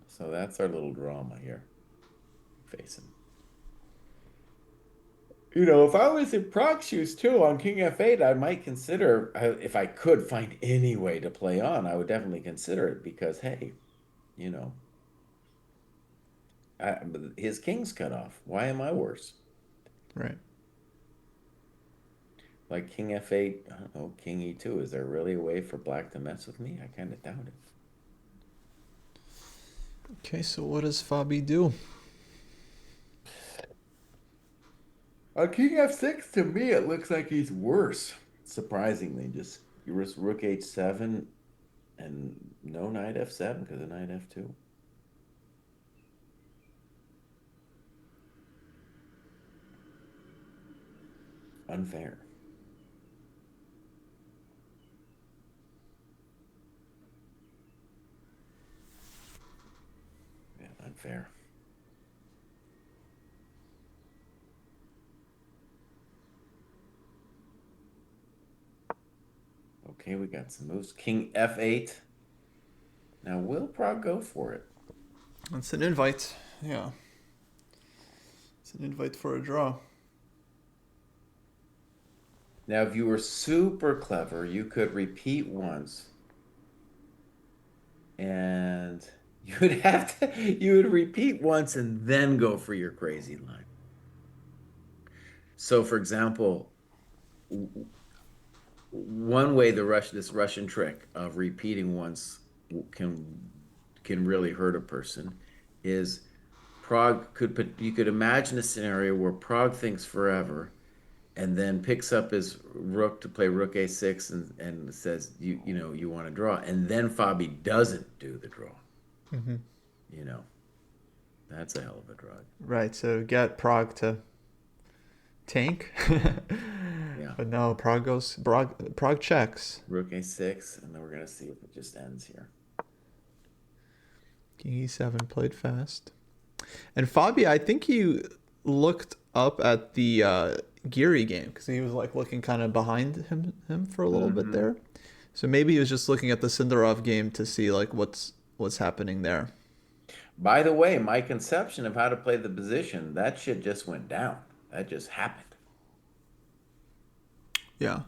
So that's our little drama here. Facing. If I was in Proc shoes too on King F8, I might consider, if I could find any way to play on, I would definitely consider it because, hey, you know, his king's cut off. Why am I worse? Right. Like King F8, I don't know, King E2. Is there really a way for black to mess with me? I kind of doubt it. Okay, so what does Fabi do? On King F6, to me, it looks like he's worse. Surprisingly, just you risk Rook H7 and no Knight F7 because of Knight F2. Unfair. Yeah, unfair. Okay, we got some moves. King F8. Now, will Prague go for it? It's an invite. Yeah. It's an invite for a draw. Now, if you were super clever, you could repeat once and you would repeat once and then go for your crazy line. So, for example, one way this Russian trick of repeating once can really hurt a person is you could imagine a scenario where Prague thinks forever and then picks up his rook to play rook a6 and says you want to draw, and then Fabi doesn't do the draw. Mm-hmm. You know, that's a hell of a drug. Right. So get Prague to tank. Yeah. But no, Prague checks. Rook a6, and then we're gonna see if it just ends here. King e7 played fast. And Fabi, I think he looked up at the Geary game because he was like looking kind of behind him for a little bit there. So maybe he was just looking at the Sindarov game to see like what's happening there. By the way, my conception of how to play the position, that shit just went down. That just happened. Yeah.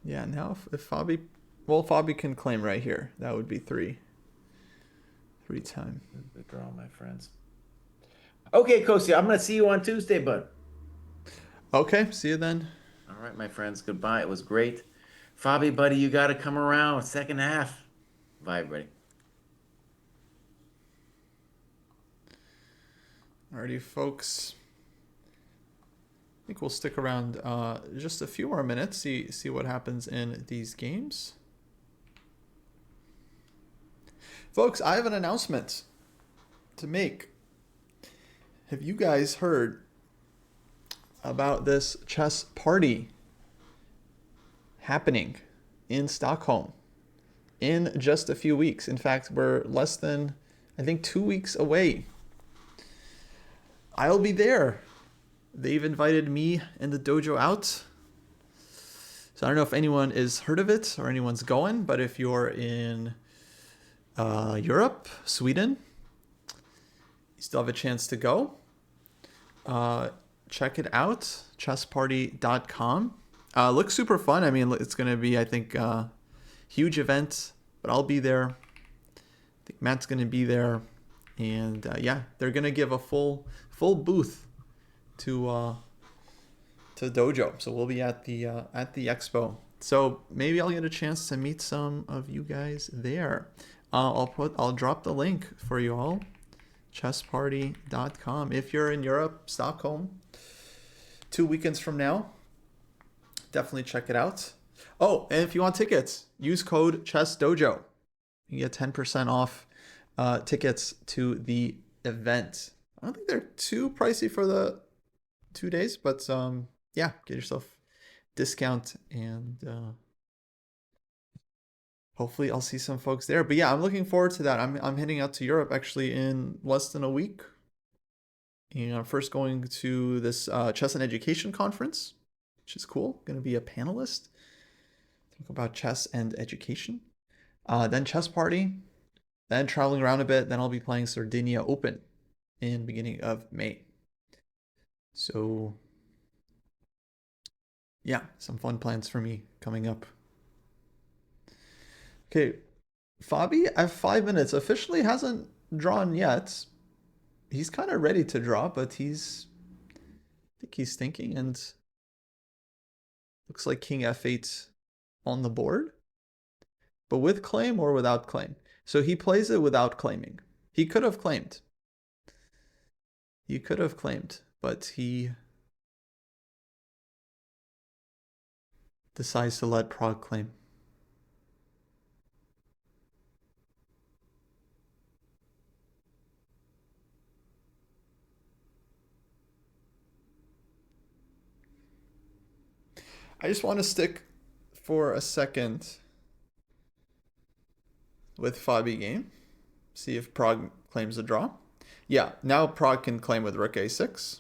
Yeah, now if Fabi, well, Fabi can claim right here. That would be three time. The draw, my friends. Okay, Kostya, I'm going to see you on Tuesday, bud. Okay, see you then. All right, my friends, goodbye. It was great. Fabi, buddy, you got to come around. Second half. Bye, everybody. Alrighty, folks. I think we'll stick around just a few more minutes, see what happens in these games. Folks, I have an announcement to make. Have you guys heard about this chess party happening in Stockholm in just a few weeks? In fact, we're less than, I think, 2 weeks away. I'll be there. They've invited me and the dojo out. So I don't know if anyone has heard of it or anyone's going, but if you're in Europe, Sweden, you still have a chance to go. Check it out, chessparty.com. Looks super fun. I mean, it's going to be, I think, a huge event, but I'll be there. I think Matt's going to be there. And yeah, they're going to give a full booth to Dojo. So we'll be at the expo. So maybe I'll get a chance to meet some of you guys there. I'll drop the link for you all. chessparty.com. If you're in Europe, Stockholm, 2 weekends from now, definitely check it out. Oh, and if you want tickets, use code ChessDojo. You get 10% off tickets to the event. I don't think they're too pricey for the 2 days, but yeah, get yourself discount, and hopefully I'll see some folks there. But yeah, I'm looking forward to that. I'm heading out to Europe actually in less than a week. And I'm first going to this chess and education conference, which is cool. Going to be a panelist. Talk about chess and education. Then chess party. Then traveling around a bit. Then I'll be playing Sardinia Open in beginning of May. So yeah, some fun plans for me coming up. Okay, Fabi at 5 minutes officially hasn't drawn yet. He's kind of ready to draw, but I think he's thinking, and looks like King F8 on the board, but with claim or without claim. So he plays it without claiming. He could have claimed. But he decides to let Prague claim. I just want to stick for a second with Fabi game. See if Prague claims a draw. Yeah, now Prague can claim with rook a6.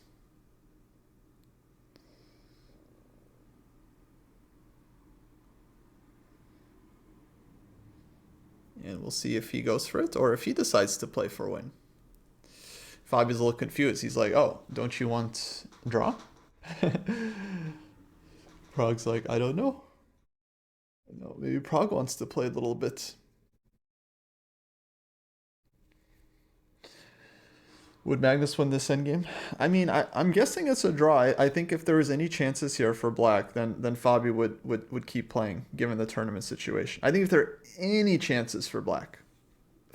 And we'll see if he goes for it or if he decides to play for a win. Fabi's a little confused. He's like, oh, don't you want draw? Prague's like, I don't know. No, maybe Prague wants to play a little bit Would Magnus win this endgame? I mean, I'm guessing it's a draw. I think if there was any chances here for black, then Fabi would keep playing, given the tournament situation. I think if there are any chances for black,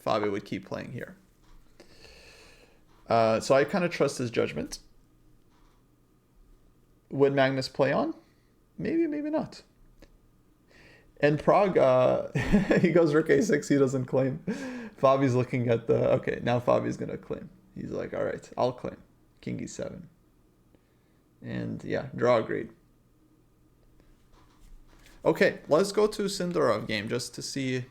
Fabi would keep playing here. So I kind of trust his judgment. Would Magnus play on? Maybe, maybe not. And Prague, he goes rook a6, he doesn't claim. Fabi's looking at the... Okay, now Fabi's going to claim. He's like, all right, I'll claim. King e7. And yeah, draw agreed. Okay, let's go to Sindorov game just to see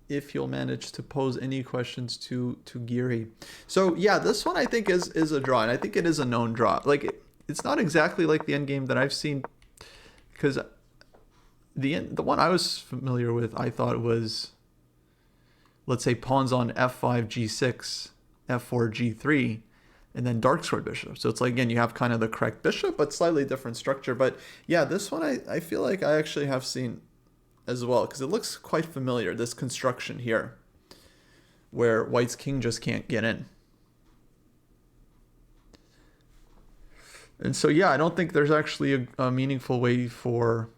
if you'll manage to pose any questions to Geary. So yeah, this one I think is a draw, and I think it is a known draw. Like, it's not exactly like the endgame that I've seen, because the one I was familiar with, I thought was, let's say, pawns on f5, g6, f4, g3, and then dark square bishop. So it's like, again, you have kind of the correct bishop, but slightly different structure. But yeah, this one I feel like I actually have seen as well, because it looks quite familiar, this construction here, where white's king just can't get in. And so yeah, I don't think there's actually a meaningful way for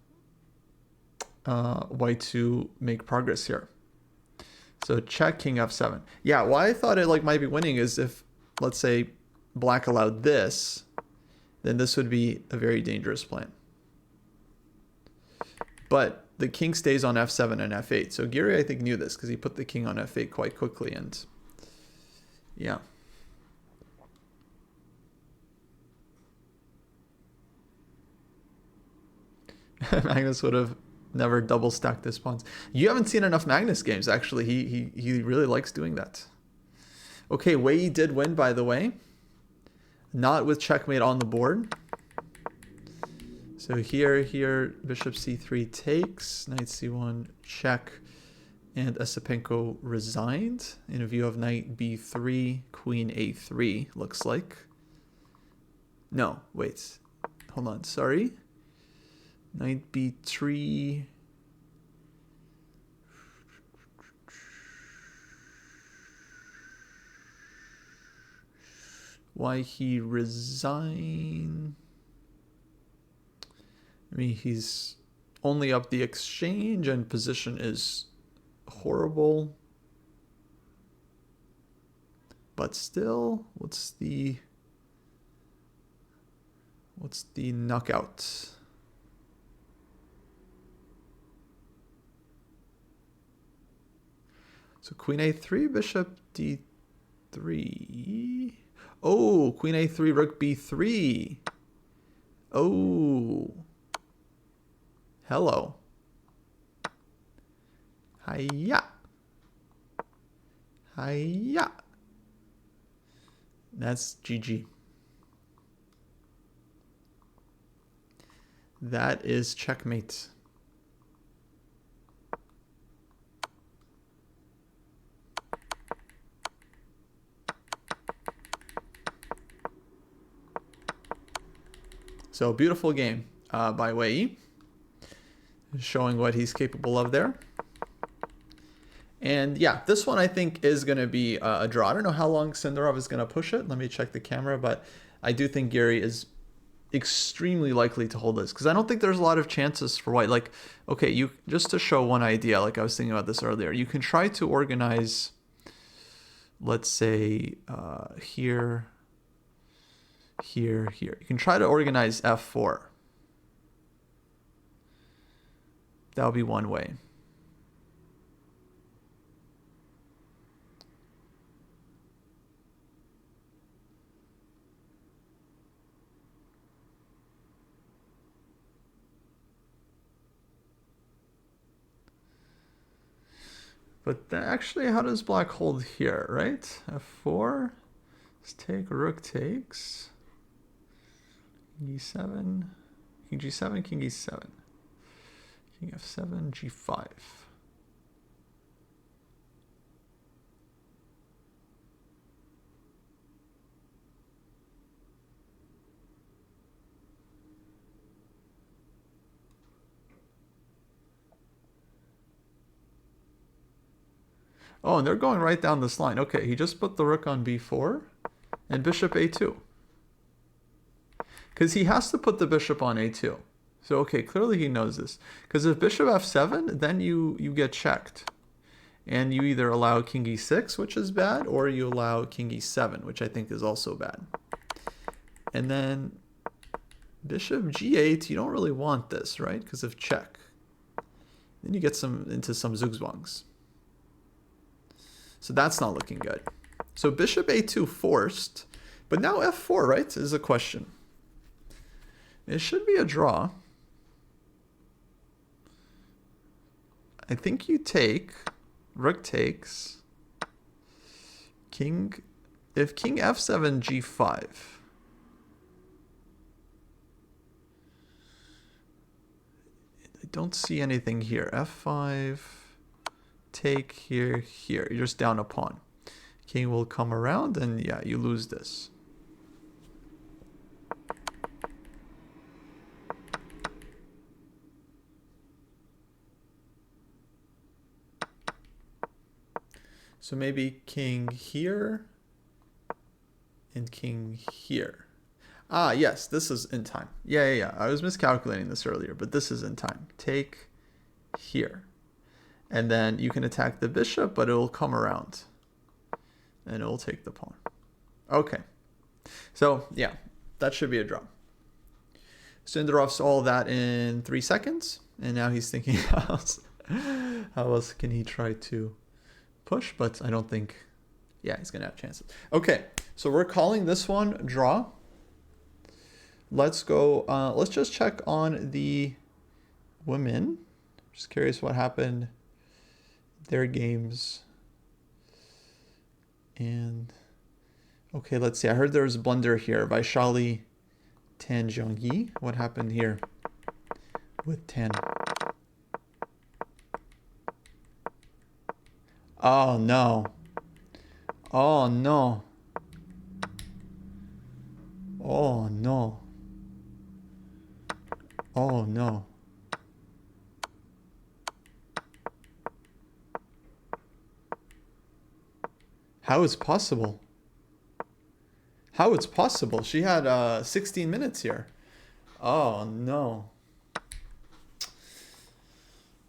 white to make progress here. So check king f7. Yeah, why I thought it like might be winning is if, let's say, black allowed this, then this would be a very dangerous plan. But the king stays on f7 and f8. So Geary, I think, knew this because he put the king on f8 quite quickly. And yeah. Magnus would have never double stacked his pawns. You haven't seen enough Magnus games, actually. He really likes doing that. Okay, Wei did win, by the way. Not with checkmate on the board. So here, bishop c3 takes, knight c1, check, and Esipenko resigned in a view of knight b3, queen a3, looks like. No, wait. Hold on, sorry. Knight b3. Why he resigned? I mean, he's only up the exchange and position is horrible. But still, what's the knockout? So queen a3, bishop d3. Oh, queen a3, rook b3. Oh. Hello. Hiya. Hiya. That's GG. That is checkmate. So beautiful game by Wei, showing what he's capable of there. And yeah, this one I think is going to be a draw. I don't know how long Sindorov is going to push it. Let me check the camera, but I do think Geary is extremely likely to hold this because I don't think there's a lot of chances for white. Like, okay, you just to show one idea, like I was thinking about this earlier, you can try to organize, let's say here. You can try to organize f4. That would be one way. But then actually, how does black hold here, right? f4, let's take, rook takes. e7, king g7, king e7, king f7, g5. Oh, and they're going right down this line. Okay, he just put the rook on b4 and bishop a2. Because he has to put the bishop on a2. So, okay, clearly he knows this. Because if bishop f7, then you get checked. And you either allow king e6, which is bad, or you allow king e7, which I think is also bad. And then bishop g8, you don't really want this, right? Because of check. Then you get into some zugzwangs. So that's not looking good. So bishop a2 forced, but now f4, right, is a question. It should be a draw. I think you take, rook takes, king, if king f7, g5. I don't see anything here. f5, take here, here. You're just down a pawn. King will come around and yeah, you lose this. So maybe king here and king here. Ah, yes, this is in time. Yeah. I was miscalculating this earlier, but this is in time. Take here. And then you can attack the bishop, but it will come around. And it will take the pawn. Okay. So, yeah, that should be a draw. Syndarov's all that in 3 seconds. And now he's thinking, how else can he try to push? But I don't think, yeah, he's going to have chances. Okay, so we're calling this one draw. Let's go, let's just check on the women. Just curious what happened. Their games. And, okay, let's see. I heard there was a blunder here. Vaishali Tan Zhongyi. What happened here with Tan? Oh, no. Oh, no. Oh, no. Oh, no. How is possible? How it's possible? She had 16 minutes here. Oh, no.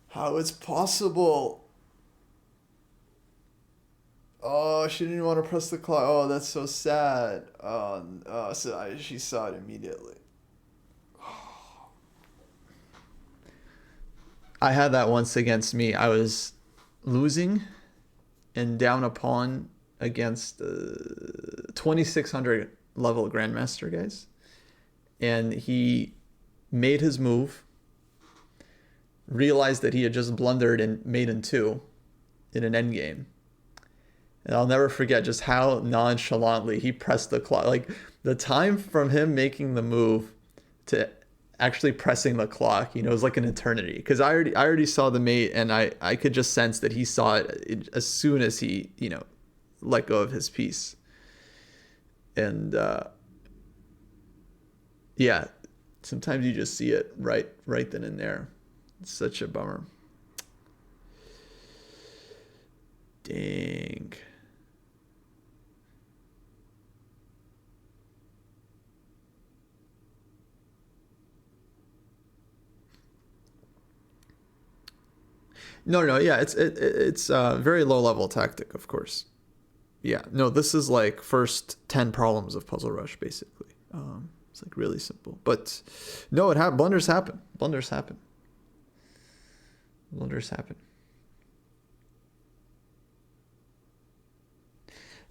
How it's possible? Oh, she didn't want to press the clock. Oh, that's so sad. She saw it immediately. I had that once against me. I was losing and down a pawn against 2600 level grandmaster, guys. And he made his move, realized that he had just blundered and made in 2 in an endgame. And I'll never forget just how nonchalantly he pressed the clock. Like, the time from him making the move to actually pressing the clock, it was like an eternity. Because I already saw the mate, and I could just sense that he saw it as soon as he, let go of his piece. And yeah, sometimes you just see it right then and there. It's such a bummer. Dang. No, yeah, it's a very low level tactic, of course. Yeah, no, this is like first 10 problems of Puzzle Rush, basically. It's like really simple, but no, blunders happen. Blunders happen.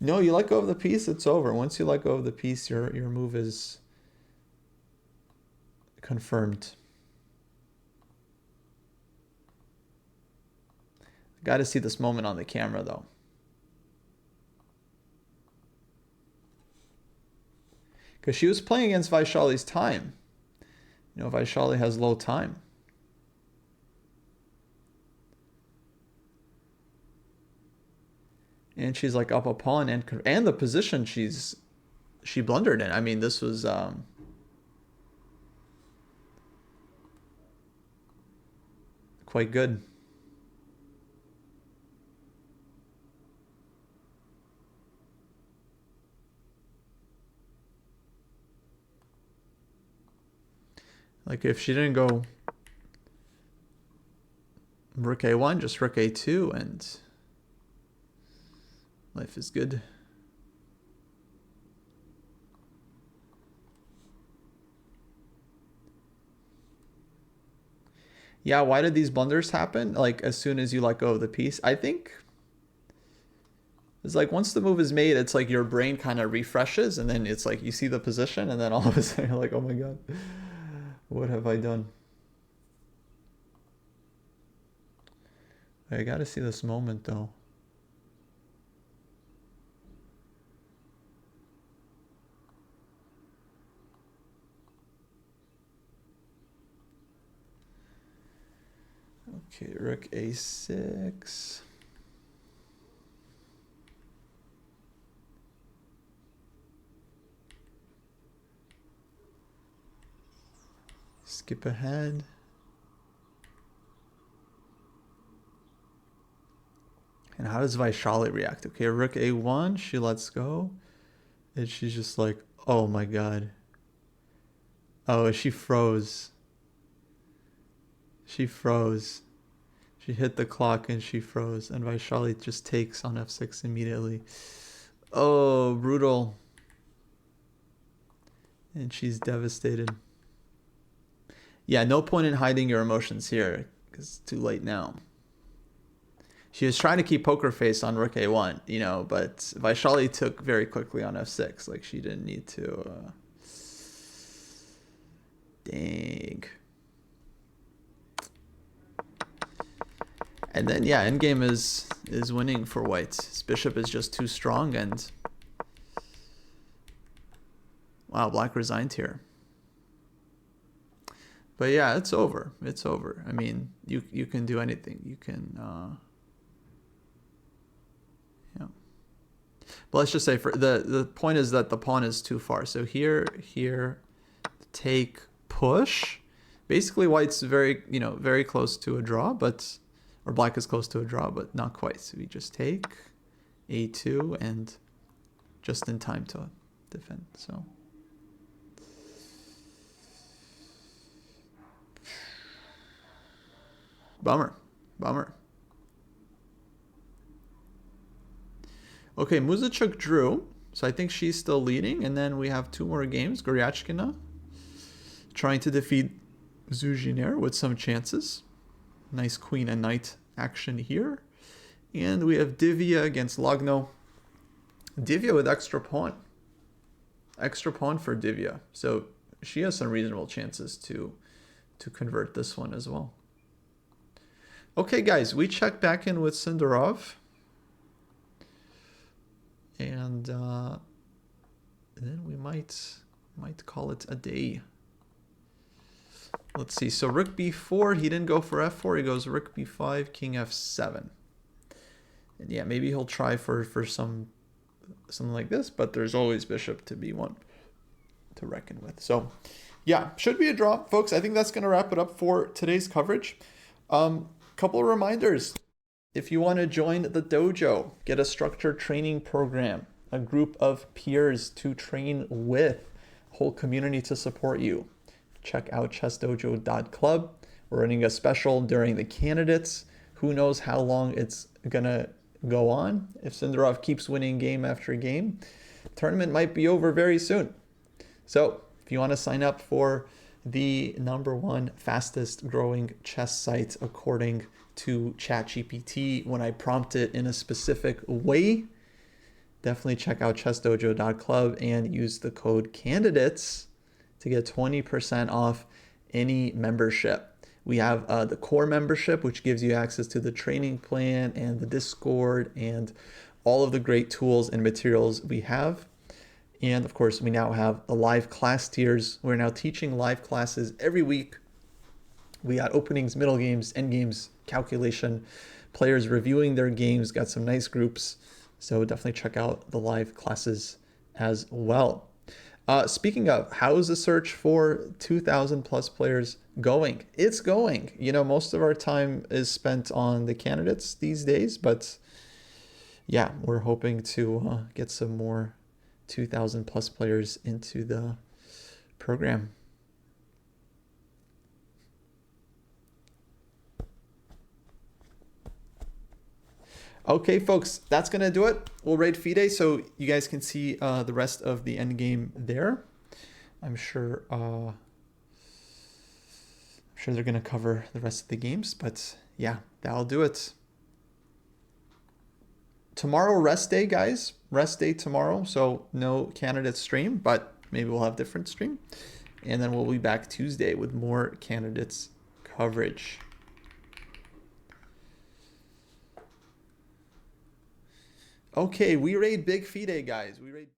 No, you let go of the piece, it's over. Once you let go of the piece, your move is confirmed. Got to see this moment on the camera, though. Because she was playing against Vaishali's time. Vaishali has low time. And she's like up a pawn, and the position she blundered in. I mean, this was quite good. Like if she didn't go rook a1, just rook a2, and life is good. Yeah, why did these blunders happen? Like as soon as you let go of the piece, I think it's like once the move is made, it's like your brain kind of refreshes, and then it's like you see the position, and then all of a sudden you're like, oh my god, what have I done? I gotta see this moment though. Okay, rook a6. Skip ahead. And how does Vaishali react? Okay, rook a1, she lets go. And she's just like, oh my god. Oh, she froze. She froze. She hit the clock and she froze. And Vaishali just takes on f6 immediately. Oh, brutal. And she's devastated. Yeah, no point in hiding your emotions here, because it's too late now. She was trying to keep poker face on rook a1, you know, but Vaishali took very quickly on f6. Like, she didn't need to. Dang. And then, yeah, endgame is winning for white. His bishop is just too strong, and... Wow, black resigned here. But yeah, it's over. It's over. I mean, you can do anything. You can... yeah. But let's just say for the point is that the pawn is too far. So here, take, push. Basically, white's very, very close to a draw, but... Or black is close to a draw, but not quite. So we just take a2 and just in time to defend. So bummer. Okay, Muzachuk drew. So I think she's still leading. And then we have two more games. Goryachkina trying to defeat Zuzhiner with some chances. Nice queen and knight action here. And we have Divya against Lagno. Divya with extra pawn. Extra pawn for Divya. So she has some reasonable chances to convert this one as well. Okay, guys, we check back in with Sindarov. And then we might call it a day. Let's see. So rook b4, he didn't go for f4. He goes rook b5, king f7. And yeah, maybe he'll try for something like this, but there's always bishop to b1 to reckon with. So yeah, should be a draw, folks. I think that's going to wrap it up for today's coverage. Couple of reminders. If you want to join the dojo, get a structured training program, a group of peers to train with, a whole community to support you, check out ChessDojo.club. We're running a special during the candidates. Who knows how long it's going to go on. If Sindarov keeps winning game after game, tournament might be over very soon. So if you want to sign up for the #1 fastest growing chess site according to ChatGPT, when I prompt it in a specific way, definitely check out ChessDojo.club and use the code CANDIDATES to get 20% off any membership. We have the core membership, which gives you access to the training plan and the Discord and all of the great tools and materials we have. And of course, we now have the live class tiers. We're now teaching live classes every week. We got openings, middle games, end games, calculation, players reviewing their games, got some nice groups. So definitely check out the live classes as well. Speaking of, how is the search for 2,000 plus players going? It's going. Most of our time is spent on the candidates these days, but yeah, we're hoping to get some more 2,000 plus players into the program. Okay, folks, that's gonna do it. We'll raid FIDE so you guys can see the rest of the end game there. I'm sure they're gonna cover the rest of the games, but yeah, that'll do it. Tomorrow, rest day, guys. Rest day tomorrow, so no candidate stream, but maybe we'll have different stream. And then we'll be back Tuesday with more candidates coverage. Okay, we raid big FIDE, guys. We raid